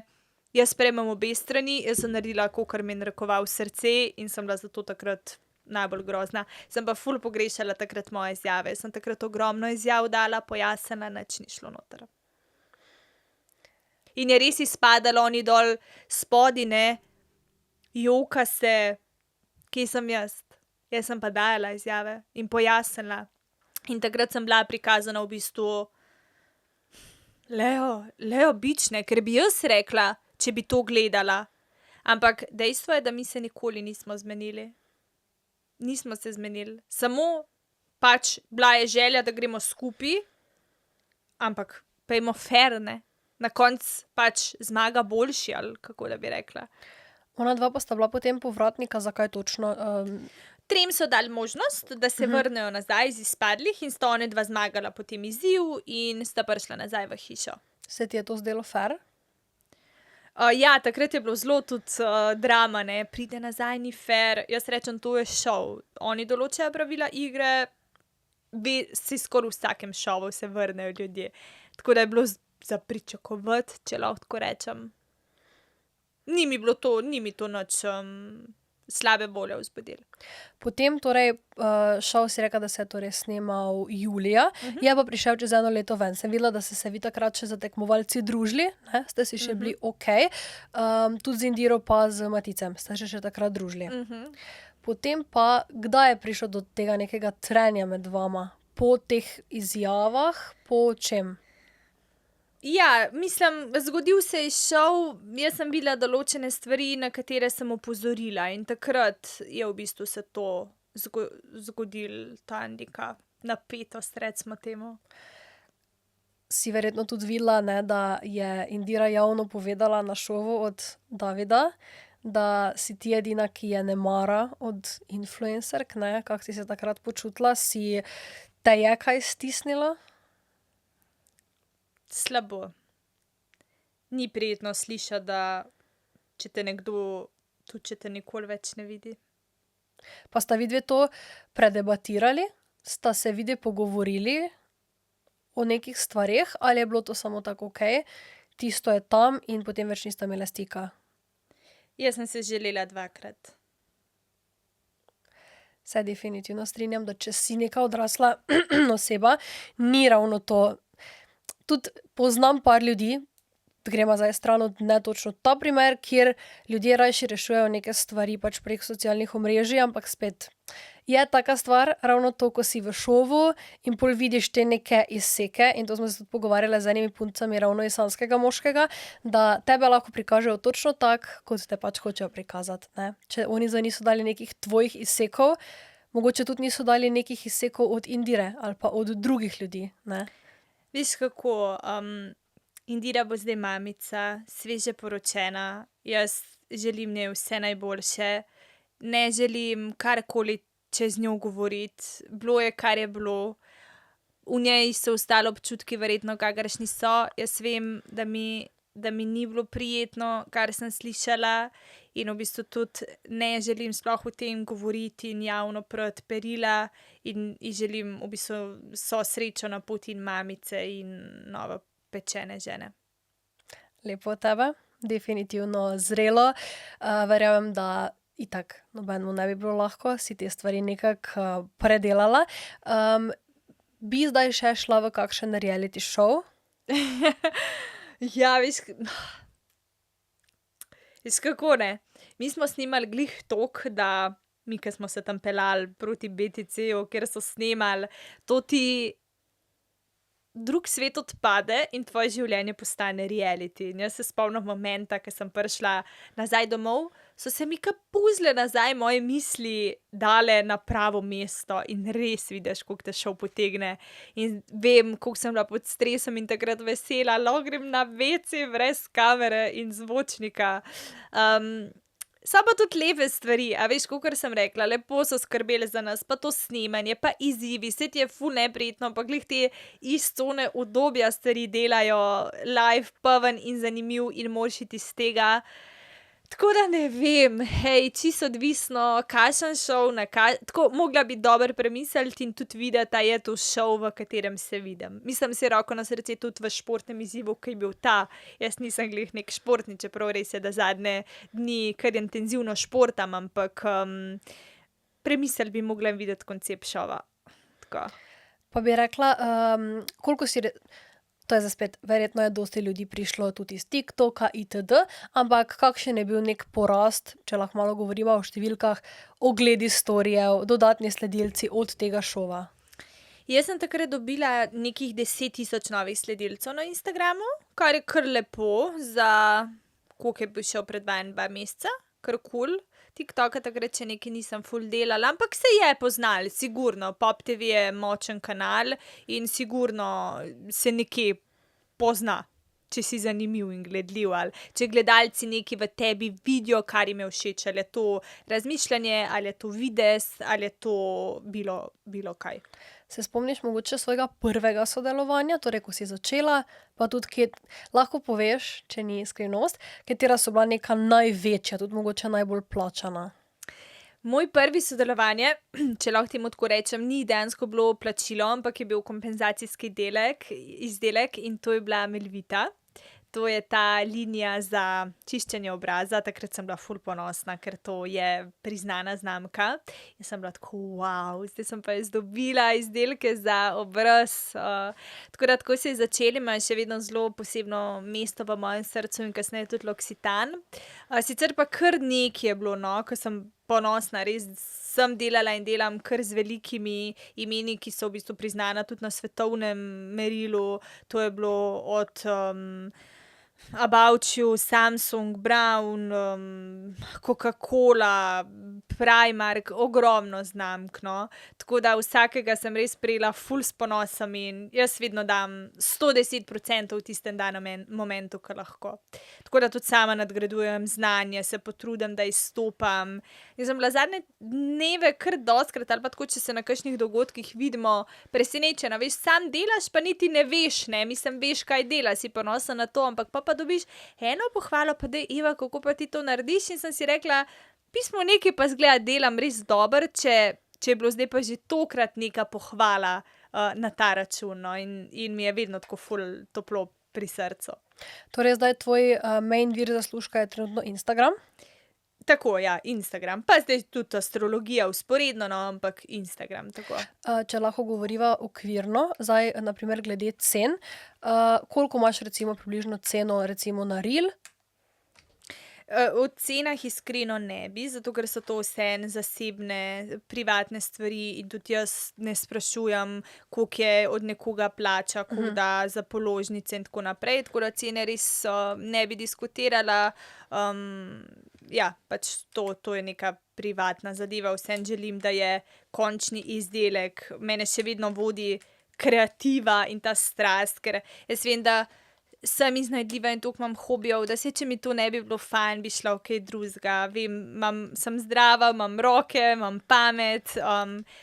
jaz sprejmem obe strani, jaz sem naredila, kakor mi je narekovalo srce in sem bila zato takrat najbolj grozna. Sem pa ful pogrešala takrat moje izjave. Sem takrat ogromno izjav dala, pojasnila, nič ni šlo noter. In je res izpadalo, oni dol spodi, ne, joka se, kje sem jaz? Jaz sem pa dajala izjave in pojasnila. In takrat sem bila prikazana v bistvu Leo bične, ker bi jaz rekla, če bi to gledala. Ampak dejstvo je, da mi se nikoli nismo zmenili. Nismo se zmenili. Samo pač bila je želja, da gremo skupaj, ampak pejmo fair, ne. Na koncu pač zmaga boljši, ali kako da bi rekla. Onadva pa sta bila potem povratnika, zakaj točno? Trem so dali možnost, da se vrnejo nazaj iz izpadlih in sta onadva zmagala potem izziv in sta prišla nazaj v hišo. Se ti je to zdelo fair? Ja, takrat je bilo zelo tudi drama, ne, pride nazaj, ni fair. Jaz rečem, to je šov. Oni določajo pravila igre, si skoraj v vsakem šovu se vrnejo ljudje. Tako da je bilo za pričakovati, če lahko tako rečem. Ni mi to nič slabe volje vzbudili. Potem torej šel, si rekel, da se je torej snemal julija, je pa prišel čez 1 leto ven. Sem videla, da ste se vi takrat še za tekmovalci družili, ne? Ste si še bili okej. Tudi z Indiro pa z Maticem ste še takrat družili. Potem pa, kdaj je prišlo do tega nekega trenja med vama? Po teh izjavah, po čem? Ja, mislim, zgodil se je šov, jaz sem videla določene stvari, na katere sem opozorila in takrat je v bistvu se to zgodil, ta neka napetost, recimo temu. Si verjetno tudi videla, ne, da je Indira javno povedala na šovu od Davida, da si ti edina, ki je ne mara od influencerk, ne? Kako si se takrat počutila? Te je kaj stisnilo? Slabo. Ni prijetno slišati, da če te nekdo, tudi če te nikoli več ne vidi. Pa sta vidve to predebatirali? Sta se vidve pogovorili o nekih stvareh ali je bilo to samo tako, okej, tisto je tam in potem več nista imela stika? Jaz sem se želela 2-krat. Se definitivno strinjam, da če si neka odrasla oseba, ni ravno to. Tudi poznam par ljudi, gremo zdaj stran od ne točno ta primer, kjer ljudje rajši rešujejo neke stvari pač prek socialnih omrežij, ampak spet je taka stvar, ravno to, ko si v šovu in pol vidiš te neke izseke, in to smo se tudi pogovarjali z enimi puncami ravno iz Sanskega moškega, da tebe lahko prikažejo točno tako, kot te pač hočejo prikazati, ne. Če oni zdaj niso dali nekih tvojih izsekov, mogoče tudi niso dali nekih izsekov od Indire ali pa od drugih ljudi, ne. Veš kako, Indira bo zdaj mamica, sveže poročena, jaz želim njej vse najboljše, ne želim karkoli čez njo govoriti, bilo je, kar je bilo, v njej so ostali občutki verjetno, kakršni so, jaz vem, da mi ni bilo prijetno, kar sem slišala in v bistvu tudi ne želim sploh o tem govoriti in javno prati perila in ji želim v bistvu vso srečo na poti in mamice in novopečene žene. Lepo od tebe, definitivno zrelo. Verjamem, da itak nobenemu ne bi bilo lahko, si te stvari nekako predelala. Bi zdaj še šla v kakšen reality show? Ja, veš kako ne. Mi smo snimali glih toliko, da mi, ke smo se tam peljali proti BTC-ju, kjer so snemali, to ti drug svet odpade in tvoje življenje postane reality. In jaz se spomnim momenta, ke sem prišla nazaj domov, so se mi ke puzle nazaj moje misli dale na pravo mesto in res vidiš, koliko te šov potegne. In vem, koliko sem bila pod stresom in takrat vesela, lahko grem na WC brez kamere in zvočnika. So pa tudi lepe stvari, a veš, kakor sem rekla, lepo so skrbeli za nas, pa to snemanje, pa izzivi, saj ti je ful neprijetno, pa glih te iz cone udobja stvari delajo live, poln in zanimiv in moraš iti iz tega. Tako da ne vem, hej, čisto odvisno, kakšen šov, tako mogla bi dobro premisliti in tudi videti, a je to šov, v katerem se vidim. Mislim si roko na srce tudi v športnem izzivu, ki je bil ta. Jaz nisem glih nek športni, čeprav res je, da zadnje dni kar intenzivno športam, ampak premisliti bi mogla videti koncept šova. Tako. Pa bi rekla, koliko si... To je zdaj spet, verjetno je dosti ljudi prišlo tudi iz TikToka itd., ampak kakšen je bil nek porast, če lahko malo govorimo o številkah, ogledi storijev, dodatni sledilci od tega šova? Jaz sem takrat dobila nekih 10 000 novih sledilcev na Instagramu, kar je kar lepo za, koliko je bil šel pred 2 meseca, kar kul. TikToka takrat še nekaj nisem ful delala, ampak se je poznalo, sigurno. Pop TV je močen kanal in sigurno se nekje pozna, če si zanimiv in gledljiv, ali če gledalci nekaj v tebi vidijo, kar jim je všeč, ali je to razmišljanje, ali je to videz, ali je to bilo kaj. Se spomniš mogoče svojega prvega sodelovanja, torej ko si začela, pa tudi lahko poveš, če ni skrivnost, katera so bila neka največja, tudi mogoče najbolj plačana? Moj prvi sodelovanje, če lahko temu tako rečem, ni dejansko bilo plačilo, ampak je bil kompenzacijski izdelek in to je bila Melvita. To je ta linija za čiščenje obraza. Takrat sem bila ful ponosna, ker to je priznana znamka. In sem bila tako, wow, zdaj sem pa jaz dobila izdelke za obraz. Tako se je začelo, ima še vedno zelo posebno mesto v mojem srcu in kasneje tudi L'Occitane. Sicer pa kar nekaj je bilo, no, ko sem ponosna, res sem delala in delam kar z velikimi imeni, ki so v bistvu priznana tudi na svetovnem merilu. To je bilo od About You, Samsung, Braun, Coca-Cola, Primark, ogromno znamk, no. Tako da vsakega sem res prejela ful s ponosom in jaz vedno dam 110% v tistem danem momentu, ko lahko. Tako da tudi sama nadgrajujem znanje, se potrudim, da izstopam. Jaz sem bila zadnje dneve kar dostikrat ali pa tako, če se na kakšnih dogodkih vidimo, presenečena, veš, sam delaš, pa niti ne veš, ne, mislim, veš, kaj delaš, si ponosen na to, ampak pa dobiš eno pohvalo, pa daj, Eva, kako pa ti to narediš, in sem si rekla, pismo nekaj pa zgleda, delam res dobro, če je bilo zdaj pa že tokrat neka pohvala na ta račun, no, in mi je vedno tako ful toplo pri srcu. Torej zdaj tvoj main vir zaslužka je trenutno Instagram? Tako, ja, Instagram. Pa zdaj tudi astrologija vzporedno, no, ampak Instagram, tako. Če lahko govoriva okvirno, zdaj na primer glede cen, koliko imaš recimo približno ceno recimo na Reel? O cenah iskreno ne bi, zato ker so to vseeno zasebne, privatne stvari in tudi jaz ne sprašujem, koliko je od nekoga plača, koliko da za položnice in tako naprej, tako da cene res ne bi diskutirala. Ja, pač to je neka privatna zadeva, vseeno želim, da je končni izdelek, mene še vedno vodi kreativa in ta strast, ker jaz vem, da sem iznajdljiva in toliko imam hobijev, da se, če mi to ne bi bilo fajn, bi šla v kaj drugega. Vem, sem zdrava, imam roke, imam pamet,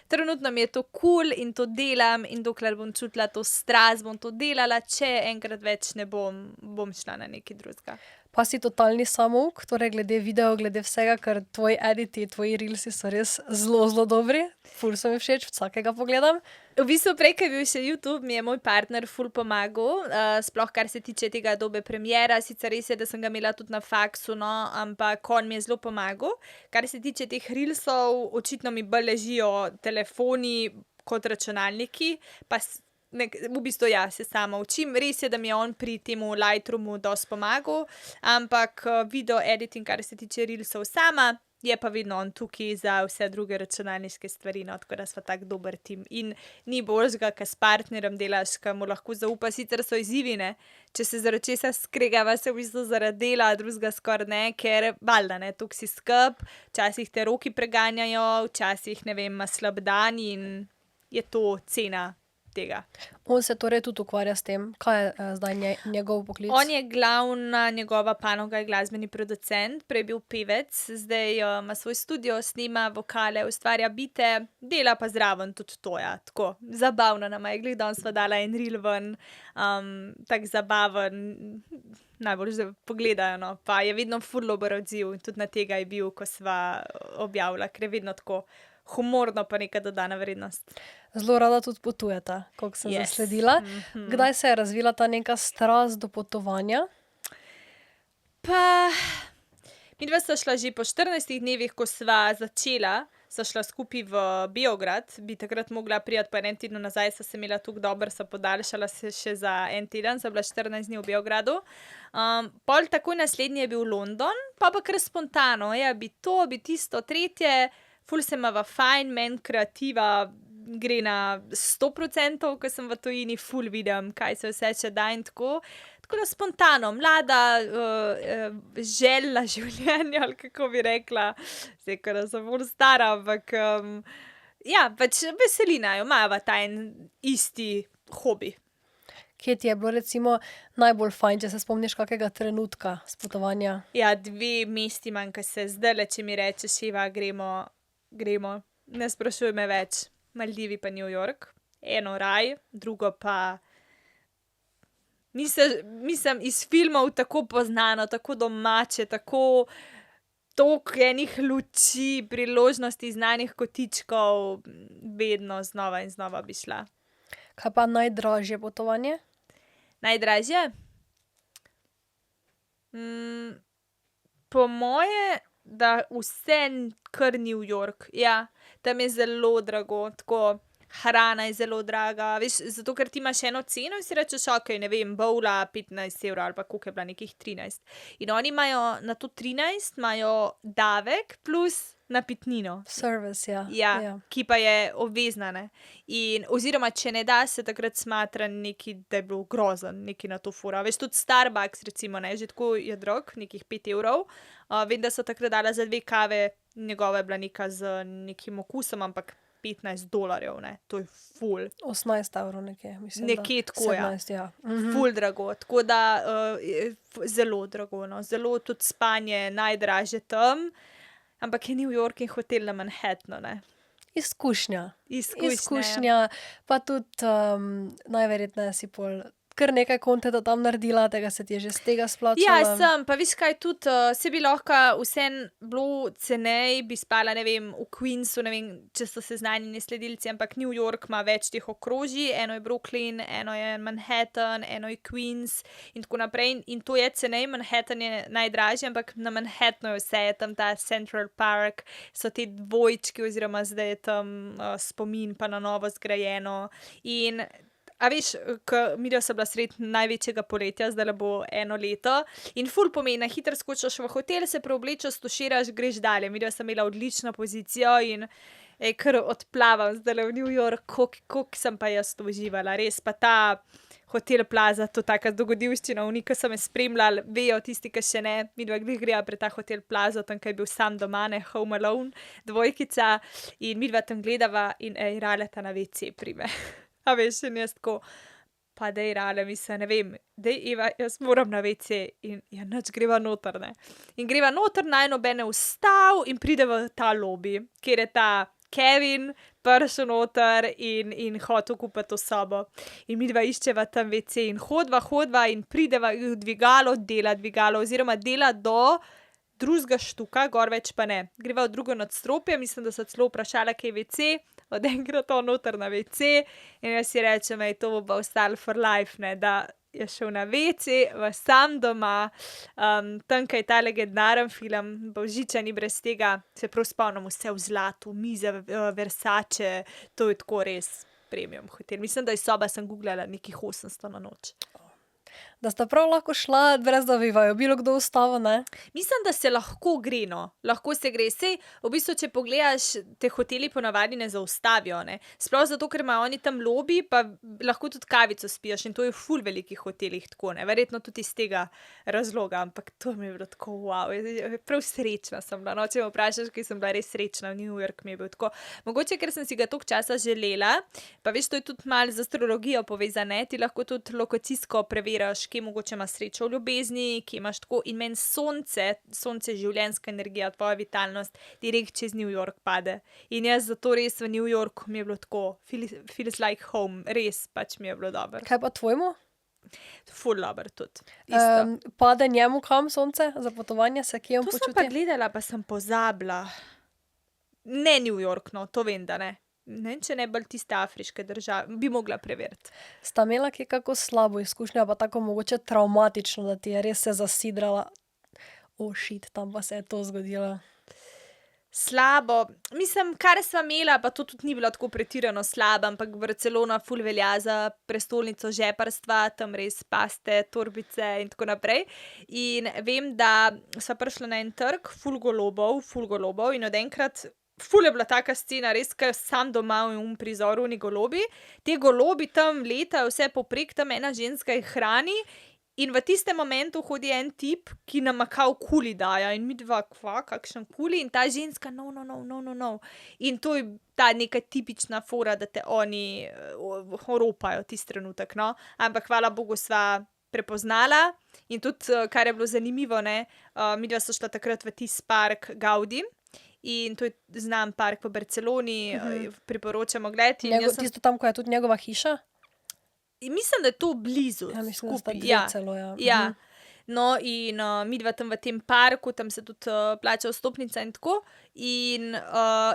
trenutno mi je to kul in to delam, in dokler bom čutila to strast, bom to delala, če enkrat več ne bom šla na nekaj drugega. Pa si totalni samouk, torej glede video, glede vsega, ker tvoji editi, tvoji reelsi so res zelo, zelo dobri. Ful so mi všeč, vsakega pogledam. V bistvu prej, ko je bil še YouTube, mi je moj partner ful pomagal, sploh kar se tiče tega Adobe Premiera, sicer res je, da sem ga imela tudi na faksu, no, ampak on mi je zelo pomagal. Kar se tiče teh reelsov, očitno mi bolj ležijo telefoni kot računalniki, pa v bistvu ja, se sama učim. Res je, da mi je on pri temu Lightroomu dosti pomagal, ampak video editing, kar se tiče reelsov sama, je pa vedno on tukaj za vse druge računalniške stvari, no, tako da sva tak dober tim. In ni boljšega, ke s partnerjem delaš, ke mu lahko zaupaš, sicer so izzivi, ne, če se zaradi česa skregava, se v bistvu zaradi dela, drugega skoraj ne, ker valjda, ne, toliko si skup, včasih te roki preganjajo, včasih, ne vem, ima slab dan in je to cena tega. On se torej tudi ukvarja s tem, kaj je zdaj njegov poklic? On je glavna njegova panoga, je glasbeni producent, prej je bil pevec, zdaj ima svoj studio, snema vokale, ustvarja bite, dela pa zraven tudi to, ja, tako, zabavno nama je, glih danes sva dala en reel ven, tak zabaven, najbolj že pogledajo, no, pa je vedno ful dober odziv in tudi na tega je bil, ko sva objavila, ker je vedno tako humorno pa neka dodana vrednost. Zelo rada tudi potujeta, koliko sem zasledila. Kdaj se je razvila ta neka strast do potovanja? Pa midva sva šla že po 14 dnevih, ko sva začela, sva šla skupaj v Beograd, bi takrat mogla priti po enem tednu nazaj, sva se imela tako dobro, sva podaljšala se še za en teden, sva bila 14 dni v Beogradu. Pol takoj naslednji je bil London, pa kar spontano, ja, bi to, bi tisto, tretje, ful se imava fajn, meni kreativa gre na 100%, ko sem v tujini, ful vidim, kaj se vse še da in tako. Tako da spontano, mlada, željna življenja, ali kako bi rekla, zdaj, ko da sem bolj stara, ampak ja, pač veseli naju, imava ta en isti hobi. Kje ti je bilo recimo najbolj fajn, če se spomniš kakega trenutka s potovanja? Ja, 2 mesti manjka se zdajle, če mi rečeš, Eva, gremo, ne sprašuj me več. Maldivi pa New York. Eno raj, drugo pa mislim iz filmov tako poznano, tako domače, tako toliko enih luči, priložnosti, znanih kotičkov, vedno znova in znova bi šla. Kaj pa najdražje potovanje? Najdražje? Po moje, da vse kar New York. Ja, tam je zelo drago, tako hrana je zelo draga, veš, zato ker ti imaš eno ceno in si rečeš, ok, ne vem, bowla 15 evrov ali pa koliko je bila, nekih 13. In oni imajo na to 13 imajo davek plus napitnino. Service, ja. Ja, ki pa je obvezna, ne. In oziroma, če ne da, se takrat smatra nekaj, da je bilo grozen, nekaj na to fora. Veš, tudi Starbucks, recimo, ne, že tako je drag, nekih 5 evrov. Vem, da so takrat dala za 2 kave, njegova je bila neka z nekim okusom, ampak $15, ne, to je ful. 18 evrov nekje, mislim. Nekje tako, ja. 17, ja. Ful drago, tako da zelo drago, no. Zelo tudi spanje najdražje tam, ampak je New York in hotel na Manhattnu, ne. Izkušnja. Izkušnja. Pa tudi najverjetneje si pol kar nekaj kontenta tam naredila, tega se ti je že z tega splačalo. Ja, sem, pa veš kaj, tudi se bi lahko vseeno bilo cenej, bi spala, ne vem, v Queensu, ne vem, če so seznanjeni sledilci, ampak New York ima več teh okrožij, eno je Brooklyn, eno je Manhattan, eno je Queens in tako naprej. In to je cenej, Manhattan je najdražji, ampak na Manhattnu je vse, je tam ta Central Park, so te dvojčki oziroma zdaj je tam spomin pa na novo zgrajeno. In a veš, midva so bila sred največjega poletja, zdaj bo 1 leto in ful pomeni, hitro skočiš v hotel, se preoblečeš, stuširaš, greš dalje. Midva sta imela odlično pozicijo in kar odplavam zdaj v New York, koliko sem pa jaz to uživala, res pa ta Hotel Plaza, to taka dogodivščina, oni, ki so me spremljali, vejo, tisti, ki še ne, midva greva pred ta Hotel Plaza, tam, ki je bil Sam doma, ne, Home Alone, dvojkica in midva tam gledava in Raleta na WC prime. A veš, in jaz tako, pa dej Rale, mislim, ne vem, dej Eva, jaz moram na WC in ja, nič, greva noter, ne. In greva noter, naj noben ne vstal in pride v ta lobby, kjer je ta Kevin prišel noter in hotel kupiti to sobo. In midva iščeva tam WC in hodva in prideva v dvigalo, dela dvigalo oziroma dela do drugega štuka, gor več pa ne. Greva v drugo nadstropje, mislim, da so celo vprašala, kje je WC, od enkrat on noter na WC in jaz si rečem, to bo pa ostalo for life, ne, da je šel na WC v Sam doma, tam, kaj je ta legendaren film, Božiča ni brez tega, se prav spomnim, vse v zlatu, mize, Versace, to je tako res premium hotel. Mislim, da je soba, sem googlala, nekih 800 na noč. Da sta prav lahko šla, brez da bi vaju bilo kdo ustavil, ne? Mislim, da se lahko gre, no. Lahko se gre. Sej, v bistvu, če pogledaš, te hoteli ponavadi ne zaustavijo, ne. Sploh zato, ker imajo oni tam lobby, pa lahko tudi kavico spiješ in to je v ful velikih hotelih tako, ne. Verjetno tudi iz tega razloga, ampak to mi je bilo tako wow. Prav srečna sem bila, no. Če me vprašaš, kaj sem bila res srečna, v New York mi je bil tako. Mogoče, ker sem si ga toliko časa želela, pa veš, to je tudi malo z astrologijo povezano, ti lahko tudi lokacijsko preveriš, kje mogoče imaš srečo v ljubezni, kje imaš tako, in meni sonce, življenjska energija, tvoja vitalnost, direkt čez New York pade. In jaz zato res v New Yorku mi je bilo tako, feels like home, res pač mi je bilo dobro. Kaj pa tvojemu? Ful dobro tudi. Isto. Pade njemu kam sonce za potovanje, se kje on To sem počuti? pa gledala, pa sem pozabila. Ne New York, no, to vem, da ne. Ne vem, če ne bolj tiste afriške države, bi mogla preveriti. Sta imela kje kako slabo izkušnjo, pa tako mogoče travmatično, da ti je res se zasidrala? Shit, tam pa se je to zgodilo. Slabo, mislim, kar sva imela, pa to tudi ni bilo tako pretirano slabo, ampak Barcelona ful velja za prestolnico žeparstva, tam res paste, torbice in tako naprej. In vem, da sva prišla na en trg, ful golobov in od enkrat ful je bila taka scena, res, ker Sam doma v prizoru, ni golobi. Te golobi tam letajo vse poprek, tam ena ženska jih hrani in v tistem momentu hodi en tip, ki nama kao kuli daja in midva, kakšen kuli, in ta ženska, no. In to je ta neka tipična fora, da te oni oropajo tisti trenutek, no. Ampak hvala Bogu sva prepoznala in tudi, kar je bilo zanimivo, ne, midva so šla takrat v tisti park Gaudi. In to je znan park v Barceloni, priporočamo gledati. Tisto tam, ko je tudi njegova hiša? Mislim, da je to blizu. Ja, mislim, da sta skupaj, dve celo, ja. Ja. No, in midva tam v tem parku, tam se tudi plača vstopnica in tako. In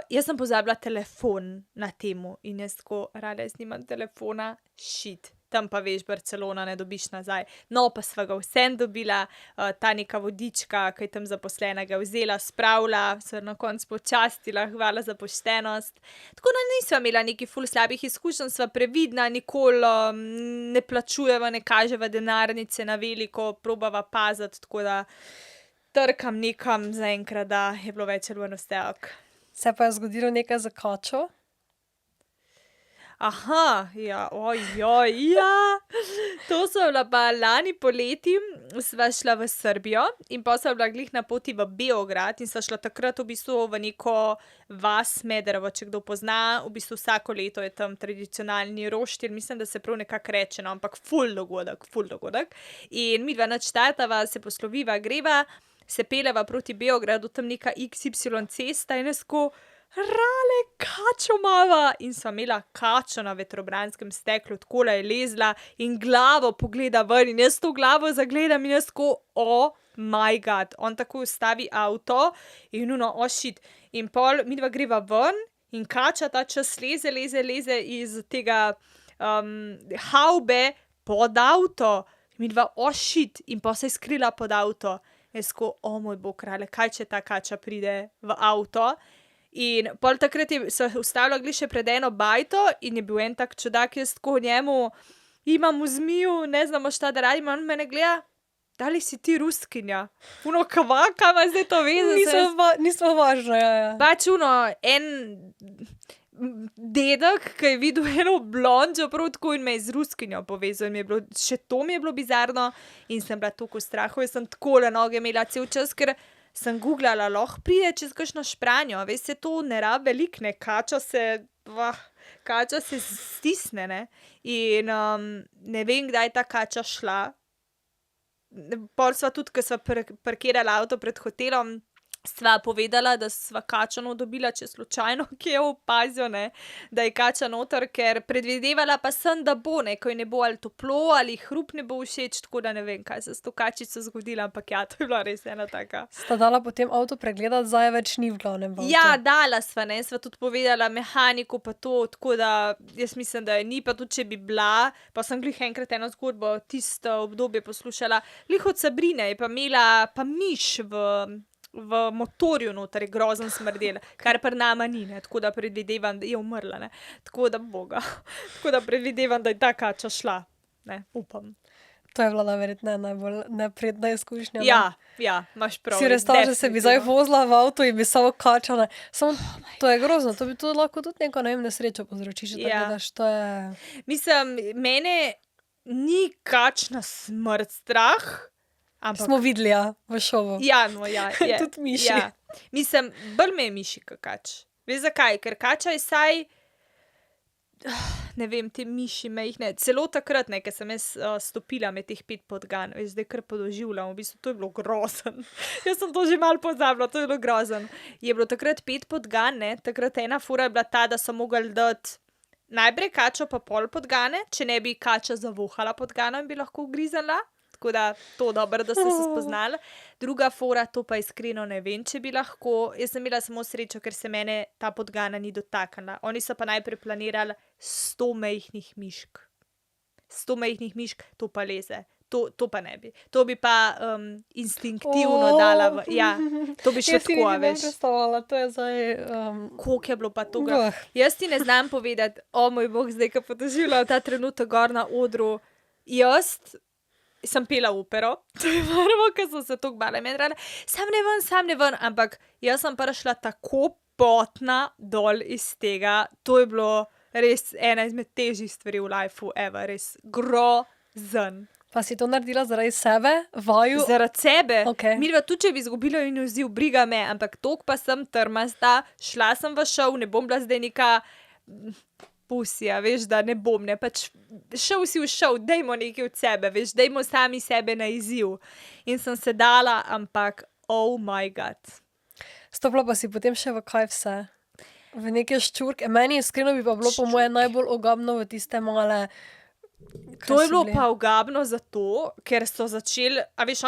jaz sem pozabila telefon na temu in jaz tako, Rada, jaz nimam telefona, shit. tam pa veš, Barcelona ne dobiš nazaj. No, pa sva ga vsem dobila, ta neka vodička, ki je tam zaposlena, ga vzela, spravila, se na koncu počastila, hvala za poštenost. Tako da nisva imela nekih ful slabih izkušenj, sva previdna, nikoli ne plačujeva, ne kaževa denarnice na veliko, probava paziti, tako da trkam nekam zaenkrat, da je bilo več ali manj vse ok. Se pa je zgodilo nekaj za kačo? Aha, ja, ojoj, ja. To so bila pa lani poleti, sva šla v Srbijo in pa sva bila glih na poti v Beograd in sva šla takrat v bistvu v neko vas Smederevo, če kdo pozna, v bistvu vsako leto je tam tradicionalni roštilj, mislim, da se prav nekako reče, no, ampak ful dogodek. In midva nič tatava, se posloviva, greva, se peleva proti Beogradu, tam neka XY cesta in jaz ko, rale, kačo mava. In sva imela kačo na vetrobranskem steklu, takole je lezla in glavo pogleda ven in jaz to glavo zagledam in jaz ko, oh my god. On tako ustavi avto in shit. In pol midva greva ven in kača ta čas leze iz tega havbe pod avto. Midva, shit. In pa se je skrila pod avto. Jaz ko, moj bog, rale, kaj če ta kača pride v avto. In pol takrat se ustavila glih še pred eno bajto in je bil en tak čudak, jaz tako njemu imam v zmiju, ne znamo šta da radimo, on mene gleda, da li si ti Ruskinja? Kva ima zdaj to veze? Nismo važno, ja. Pač en dedek, ki je videl eno blondžo prav tako in me je z Ruskinjo povezal in še to mi je bilo bizarno in sem bila toliko v strahu, jaz sem takole noge imela cel čas, ker sem googlala, lahko pride čez kakšno špranjo, veš, se to ne rabi veliko, ne, kača se stisne, ne, in ne vem, kdaj je ta kača šla, pol sva tudi, ko sva parkirala avto pred hotelom, sva povedala, da sva kačo dobila, če slučajno kje opazijo, ne, da je kača noter, ker predvidevala pa sem, da bo, ne, ko ji ne bo ali toplo, ali hrup ne bo všeč, tako da ne vem, kaj se s to kačico zgodilo, ampak ja, to je bila res ena taka. Sta dala potem avto pregledati, zdaj več ni v glavnem v avto? Ja, dala sva, ne, sva tudi povedala mehaniku pa to, tako da jaz mislim, da je ni, pa tudi če bi bila, pa sem glih enkrat eno zgodbo, tisto obdobje poslušala, glih od Sabrine je pa imela pa miš v motorju noter, je grozen smrdel, kar pri nama ni, ne, tako da predvidevam, da je umrla, ne, tako da boga, tako da predvidevam, da je ta kača šla, ne, upam. To je bila verjetno najbolj neprijetna izkušnja. Ja, imaš prav. Si predstavljaš, da se bi zdaj vozila v avto in bi samo kačala. Samo, to je grozno, to bi to lahko tudi neko, ne vem, nesrečo povzroči, če tako daš, to je... Mislim, mene ni kačna smrt strah, ampak... Smo videli, ja, v šovu. Ja, no, ja, je. Tudi miši. Ja. Mislim, bolj me je miši kot kač. Veš zakaj? Ker kača je saj, ne vem, te miši mejhne, celo takrat, ne, ker sem jaz stopila med teh 5 podgan, veš, zdaj kar podoživljam, v bistvu to je bilo grozen. Jaz sem to že malo pozabila, to je bilo grozen. Je bilo takrat 5 podgan, ne, takrat ena fura je bila ta, da so mogli dati najprej kačo pa pol podgane, če ne bi kača zavohala podgano in bi lahko ugrizala. Tako da to dobro, da so se spoznali. Druga fora, to pa iskreno ne vem, če bi lahko. Jaz sem imela samo srečo, ker se mene ta podgana ni dotaknila. Oni so pa najprej planirali 100 majhnih mišk. 100 majhnih mišk, to pa leze. To pa ne bi. To bi pa instinktivno dala v... Ja, to bi še tako, veš. Jaz si predstavljala, to je zdaj... Koliko je bilo pa toga? Jaz ti ne znam povedati, moj bog, zdaj, ko podoživljam ta trenutek gor na odru. Jaz sem pela opero, to je prvo, ker sem se toliko bala. Meni rada, sam ne ven, ampak jaz sem prišla tako potna dol iz tega, to je bilo res ena izmed težjih stvari v lifeu ever, res grozen. Pa si to naredila zaradi sebe, vaju? Zaradi sebe. Okay. Midva tudi, če bi izgubila in vziv, briga me, ampak toliko pa sem trmasta, šla sem v šov, ne bom bila zdaj neka pusija, veš, da ne bom, ne, pač šel si v šov, dajmo nekaj od sebe, veš, dajmo sami sebe na izziv. In sem se dala, ampak, oh my god. Stopila pa si potem še v kaj vse? V neke ščurke. Meni iskreno bi pa bilo po moje najbolj ogabno v tiste male... To je bilo pa ogabno zato, ker so začeli, a veš,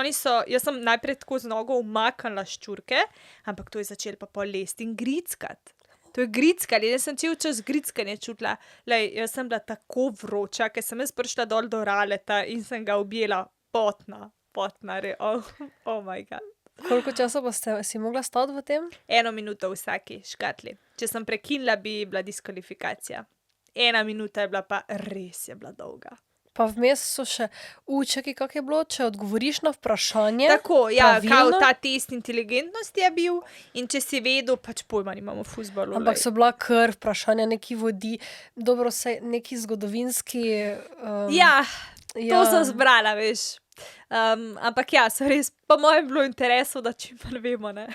jaz sem najprej tako z nogo umaknila ščurke, ampak to je začeli pa pol lesti in grickat. To je grickanje, jaz sem cel čas grickanje čutila. Lej, jaz sem bila tako vroča, ker sem jaz prišla dol do Raleta in sem ga objela potna, oh my god. Koliko časa pa si mogla stati v tem? 1 minuto v vsaki škatli. Če sem prekinila, bi bila diskvalifikacija. 1 minuta je bila pa res je bila dolga. Pa vmes so še čakaj, kako je bilo, če odgovoriš na vprašanje. Tako, ja, pravilno? kao ta test inteligentnosti je bil in če si vedel, pač pojma nimamo v fuzbalu. Ampak so bila kar vprašanja, neki vodi, dobro se neki zgodovinski. Ja, to sem zbrala, veš. Ampak ja, so res, po mojem bilo interesov, da čim manj vemo, ne.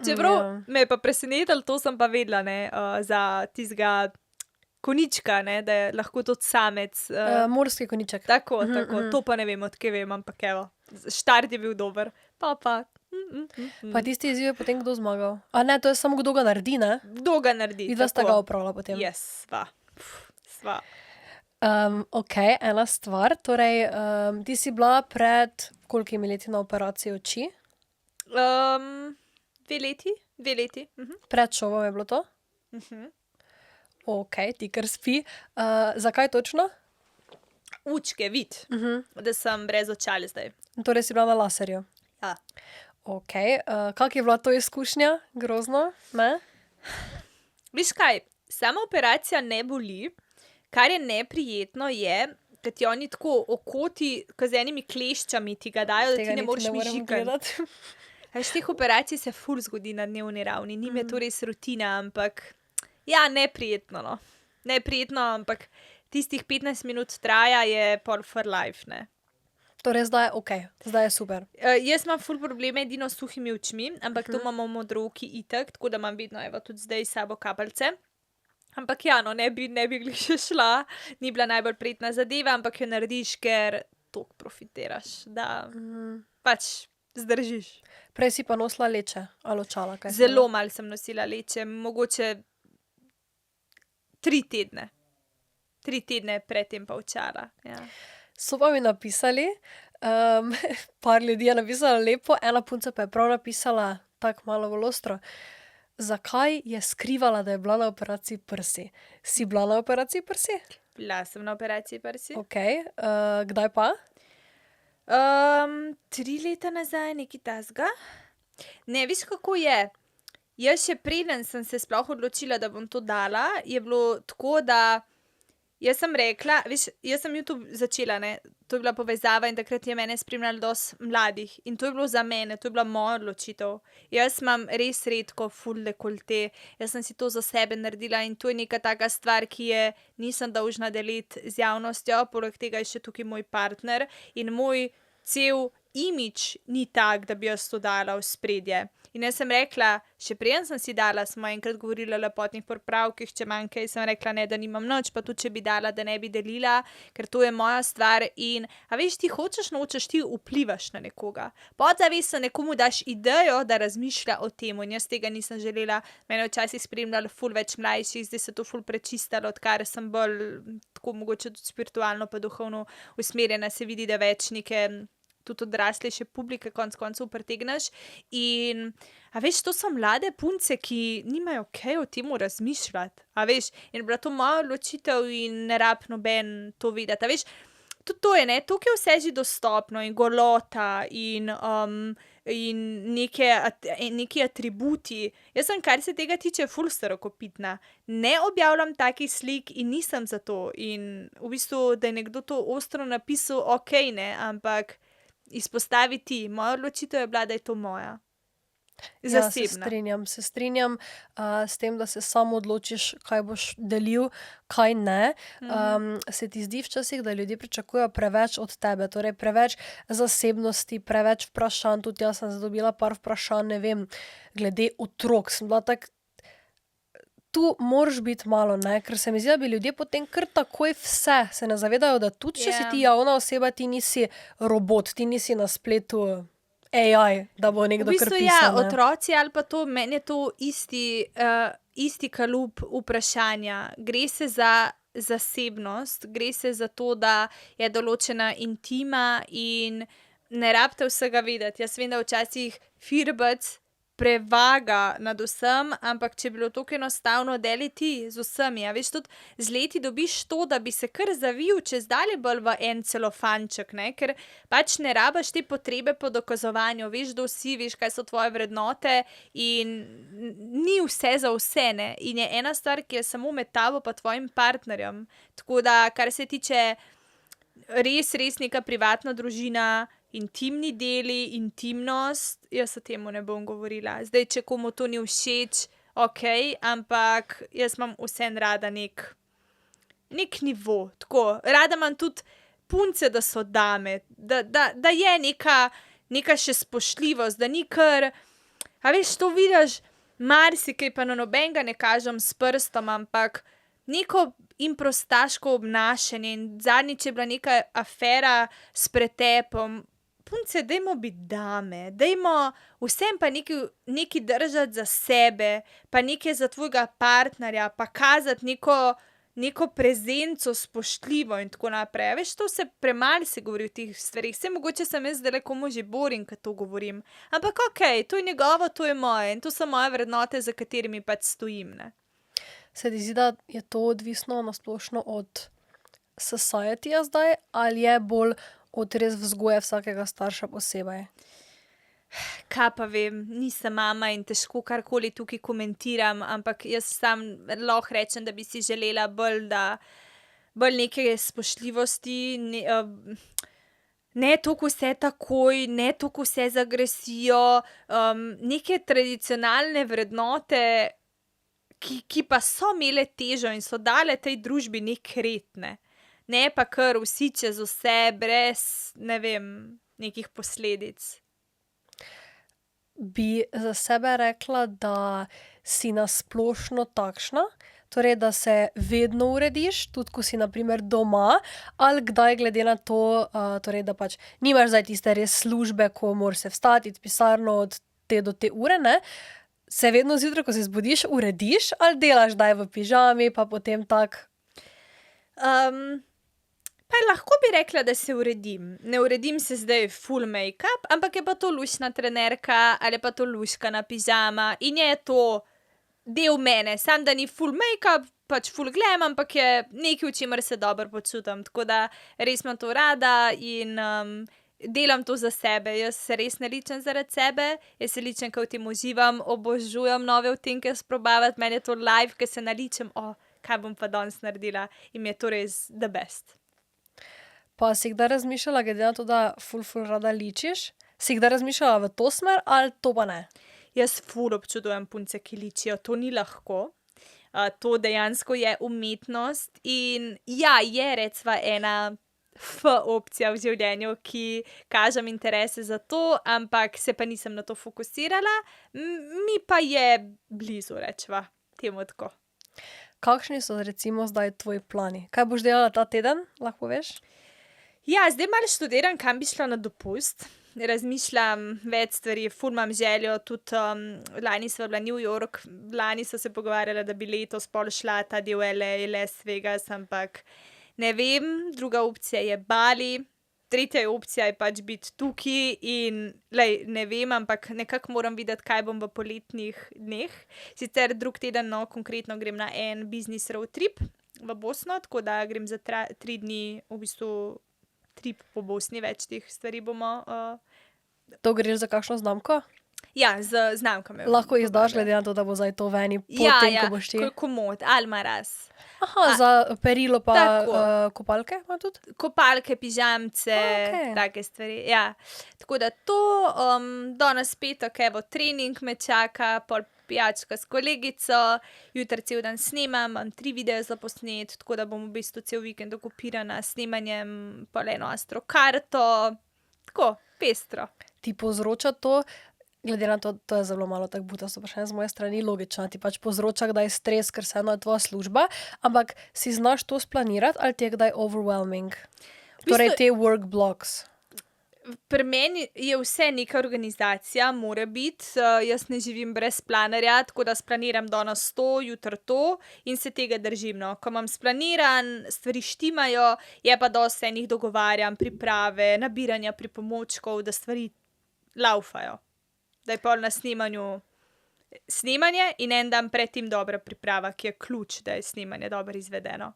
Čeprav me je pa presenetilo, to sem pa vedela, ne, za tistega konička, ne, da je lahko tudi samec. Morski koniček. Tako, to pa ne vem, odkje vem, ampak evo, štart je bil dober. Pa. Pa tisti izziv je potem kdo zmagal? A ne, to je samo kdo ga naredi, ne? Kdo ga naredi. Vidva sta ga opravila potem. Yes, sva. Ok, ena stvar, torej ti si bila pred kolikimi leti na operaciji oči? 2 leti. Pred šovom je bilo to? Ok, ti kar spi. Zakaj točno? Učke, vid, da sem brez očal zdaj. Torej si bila na laserju. Ja. Ok, kak je bila to izkušnja? Grozno, ne? Viš kaj, sama operacija ne boli, kar je neprijetno je, da ti oni tako okoti, ko z enimi kleščami ti ga dajo, da ti ne moreš mižikati. Veš, teh operacij se ful zgodi na dnevni ravni, njim je to res rutina, ampak ja, neprijetno, no. Neprijetno, ampak tistih 15 minut traja je pol for life, ne. Torej zdaj je ok, zdaj je super. Jaz imam ful probleme edino s suhimi očmi, ampak to imamo modrovki itak, tako da imam vedno, evo, tudi zdaj s sabo kapalce. Ampak ja, no, ne bi glih še šla, ni bila najbolj prijetna zadeva, ampak jo narediš, ker toliko profitiraš, da pač zdržiš. Prej si pa nosila leče ali očala, kaj? Zelo malo sem nosila leče, mogoče 3 tedne. 3 tedne predtem pa očala, ja. So pa mi napisali, par ljudi je napisalo lepo, ena punca pa je prav napisala tako malo bolj ostro. Zakaj je skrivala, da je bila na operaciji prsi? Si bila na operaciji prsi? Bila sem na operaciji prsi. Ok, kdaj pa? 3 leta nazaj, nekaj tasga. Ne, veš, kako je? Jaz še preden sem se sploh odločila, da bom to dala, je bilo tako, da jaz sem rekla, veš, jaz sem YouTube začela, ne, to je bila povezava in takrat je mene spremljalo dosti mladih in to je bilo za mene, to je bila moja odločitev. Jaz imam res redko ful dekolte, jaz sem si to za sebe naredila in to je neka taka stvar, ki je nisem dolžna deliti z javnostjo, poleg tega je še tukaj moj partner in moj cel imidž ni tak, da bi jaz to dala v spredje. In jaz sem rekla, še preden sem si dala, smo enkrat govorili o lepotnih popravkih, če manjkaj, sem rekla ne, da nimam nič, pa tudi če bi dala, da ne bi delila, ker to je moja stvar in, a veš, ti hočeš, nočeš, ti vplivaš na nekoga. Podzavestno nekomu daš idejo, da razmišlja o tem in jaz tega nisem želela, mene včasih spremljalo ful več mlajših, zdaj se to ful prečistalo, odkar sem bolj tako mogoče tudi spiritualno pa duhovno usmerjena, se vidi, da več neke tudi odraslejše publike konc koncev pritegneš in, a veš, to so mlade punce, ki nimajo kaj o tem razmišljati, a veš, in bila to moja odločitev in ne rab noben to vedeti, a veš, tudi to je, ne, toliko je vse že dostopno in golota in neki atributi, jaz sem, kar se tega tiče, ful starokopitna, ne objavljam takih slik in nisem za to in v bistvu, da je nekdo to ostro napisal, ok, ne, ampak izpostaviti, moja odločitev je bila, da je to moja. Zasebna. Ja, se strinjam s tem, da se samo odločiš, kaj boš delil, kaj ne. Se ti zdi včasih, da ljudje pričakujejo preveč od tebe, torej preveč zasebnosti, preveč vprašanj, tudi jaz sem zadobila par vprašanj, ne vem, glede otrok, sem bila tak, tu moraš biti malo, ne, ker se mi zdi, da bi ljudje potem kar takoj vse se ne zavedajo, da tudi če si ti javna oseba, ti nisi robot, ti nisi na spletu AI, da bo nekdo kar pisal. V bistvu ja, otroci ali pa to, meni je to isti kalup vprašanja. Gre se za zasebnost, gre se za to, da je določena intima in ne rabite vsega vedeti. Jaz vem, da včasih firbec prevaga nad vsem, ampak če bi bilo tako enostavno, deli ti z vsemi. A veš, tudi z leti dobiš to, da bi se kar zavil čez dalje bolj v en celofanček, ne? Ker pač ne rabaš te potrebe po dokazovanju, veš, kdo si, veš, kaj so tvoje vrednote in ni vse za vse, ne? In je ena stvar, ki je samo med tabo pa tvojim partnerjem. Tako da, kar se tiče res neka privatna družina, intimni deli, intimnost, jaz o temu ne bom govorila. Zdaj, če komu to ni všeč, okej, ampak jaz imam vseeno rada nek nivo, tako. Rada imam tudi punce, da so dame, da je neka še spoštljivost, da ni kar, a veš, to vidiš marsikaj, pa na nobenega ne kažem s prstom, ampak neko in prostaško obnašanje in zadnjič je bila neka afera s pretepom. Punce, dajmo biti dame, dajmo vsem pa nekaj držati za sebe, pa nekaj za tvojega partnerja, pa kazati neko prezenco spoštljivo in tako naprej. A veš, to se premalo se govori o teh stvareh. Saj mogoče sem jaz zdajle komu že boring, ko to govorim. Ampak okej, to je njegovo, to je moje in to so moje vrednote, za katerimi pač stojim, ne. Se ti zdi, da je to odvisno na splošno od societyja zdaj, ali je bolj od res vzgoje vsakega starša posebej? Kaj pa vem, nisem mama in težko karkoli tukaj komentiram, ampak jaz sam lahko rečem, da bi si želela bolj neke spoštljivosti, ne toliko vse takoj, ne toliko vse z agresijo, neke tradicionalne vrednote, ki pa so imele težo in so dale tej družbi neki red, ne. Ne pa kar vsi čez vse, brez, ne vem, nekih posledic. Bi za sebe rekla, da si na splošno takšna, torej da se vedno urediš, tudi ko si na primer doma, ali kdaj glede na to, torej da pač nimaš zdaj tiste res službe, ko moraš se vstati, iti v pisarno od te do te ure, ne, se vedno zjutraj, ko se zbudiš, urediš, ali delaš kdaj v pižami, pa potem tako? Pa lahko bi rekla, da se uredim. Ne uredim se zdaj full make-up, ampak je pa to luštna trenerka ali pa to luštkana pižama in je to del mene. Samo da ni full make-up, pač full glam, ampak je nekaj, v čemer se dobro počutim. Tako da res imam to rada in delam to za sebe. Jaz se res ne ličem zaradi sebe, jaz se ličem, ke v tem uživam, obožujem nove odtenke sprobavati, meni je to life, ke se naličem, kaj bom pa danes naredila, in mi je to res the best. Pa si kdaj razmišljala, glede na to, da ful rada ličiš, si kdaj razmišljala v to smer ali to pa ne? Jaz ful občudujem punce, ki ličijo, to ni lahko. To dejansko je umetnost in ja, je recva ena opcija v življenju, ki kažem interese za to, ampak se pa nisem na to fokusirala, mi pa je blizu, rečva, temu tako. Kakšni so recimo zdaj tvoji plani? Kaj boš delala ta teden, lahko poveš? Ja, zdaj malo študiram, kam bi šla na dopust. Razmišljam več stvari, ful imam željo, tudi lani sva bila New York, lani sva se pogovarjala, da bi letos pol šla ta del LA, Las Vegas, ampak ne vem, druga opcija je Bali, tretja opcija je pač biti tukaj in glej, ne vem, ampak nekako moram videti, kaj bom v poletnih dneh. Sicer drug teden, konkretno grem na en business road trip v Bosno, tako da grem za 3 dni v bistvu trip po Bosni, več teh stvari bomo. To greš za kakšno znamko? Ja, z znamkami. Lahko izdaš, glede na to, da bo zdaj to v eni Ja, ko boš ti. Komod, Almaraz. Aha, za perilo pa Tako. kopalke ima tudi? Kopalke, pižamce, Okej. take stvari, ja. Tako da to, danes petek, evo, trening me čaka, pol pijačka s kolegico, jutri cel dan snemam, imam 3 videe za posnet, tako da bom v bistvu cel vikend okupirana s snemanjem, pol eno astrokarto, tako, pestro. Ti povzroča to, glede na to, to je zelo malo tako butasto vprašanje z moje strani, logično, ti pač povzroča kdaj stres, ker vseeno je tvoja služba, ampak si znaš to splanirati ali ti je kdaj overwhelming? Torej te work blocks. Pri meni je vse neka organizacija, mora biti, jaz ne živim brez planerja, tako da splaniram danes to, jutri to in se tega držim, no. Ko imam splaniran, stvari štimajo, je pa dosti enih dogovarjanj, priprave, nabiranja pripomočkov, da stvari lavfajo. Da je pol na snemanju snemanje in en dan predtem dobra priprava, ki je ključ, da je snemanje dobro izvedeno.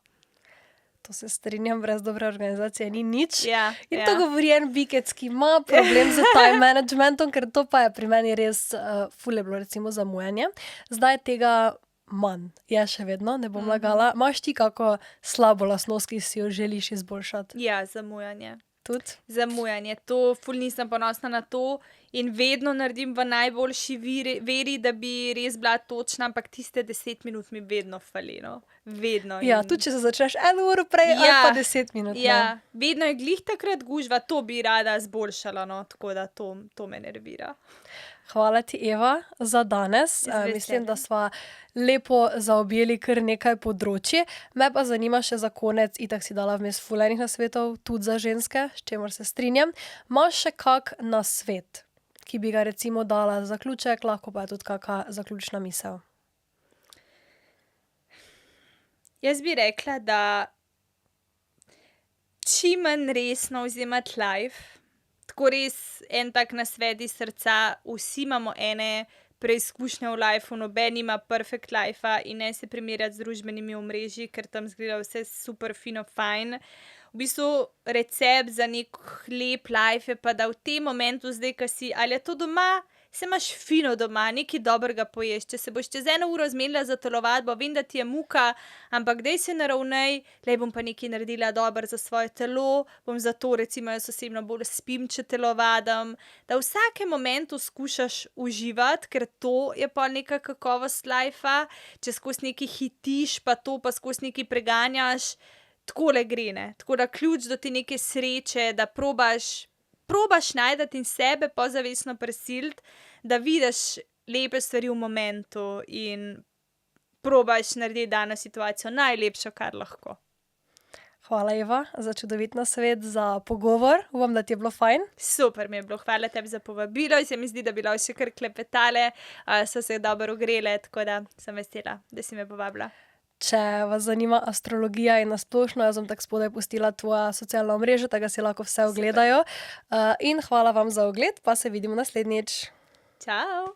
To se strinjam, brez dobre organizacije ni nič. Ja, In to govori en bikec, ki ima problem z time managementom, ker to pa je pri meni res ful je bilo recimo zamujanje. Zdaj tega manj, je še vedno, ne bom lagala. Imaš ti kako slabo lastnost, ki si jo želiš izboljšati? Ja, zamujanje. Tudi? Zamujanje, to ful nisem ponosna na to in vedno naredim v najboljši veri, da bi res bila točna, ampak tiste 10 minut mi vedno fali, no. Vedno. Ja, In- tudi če se začneš 1 uro prej ali pa 10 minut. ne. Ja, vedno je glih takrat gužva, to bi rada zboljšala, no, tako da to me nervira. Hvala ti, Eva, za danes. veseljem. Mislim, da sva lepo zaobjeli kar nekaj področji. Me pa zanima še za konec, itak si dala vmes ful enih nasvetov, tudi za ženske, s čemer se strinjam. Imaš še kak nasvet, ki bi ga recimo dala za zaključek, lahko pa je tudi kaka zaključna misel? Jaz bi rekla, da čim manj resno vzemati life, tako res en tak nasvet iz srca, vsi imamo ene preizkušnje v lifeu, noben ima perfect lifea in ne se primerjati z družbenimi omrežji, ker tam zgleda vse super fino fajn. V bistvu recept za nek lep life je pa, da v tem momentu zdaj, ko si, ali je to doma, se imaš fino doma, nekaj dobrega poješ. Če se boš čez 1 uro zmenila za telovadbo, vem, da ti je muka, ampak dej se naravnej, lej bom pa nekaj naredila dobro za svoje telo, bom zato recimo jaz osebno bolj spim, če telovadim, da v vsakem momentu skušaš uživati, ker to je pa neka kakovost lifea, če skozi nekaj hitiš, pa to pa skozi nekaj preganjaš, takole gre, ne. Tako da ključ do te neke sreče, da probaš najti in sebe pozavestno prisiliti, da vidiš lepe stvari v momentu in probaš narediti dano situacijo najlepšo, kar lahko. Hvala, Eva, za čudovit nasvet, za pogovor. Upam, da ti je bilo fajn. Super mi je bilo, hvala tebi za povabilo, se mi zdi, da bi lahko še kar klepetale, so se dobro ogrele, tako da sem vesela, da si me povabila. Če vas zanima astrologija in nasplošno, jaz bom tako spodaj pustila tvoja socialna omrežja, tako da si lahko vse ogledajo. In hvala vam za ogled, pa se vidimo naslednjič. Čau!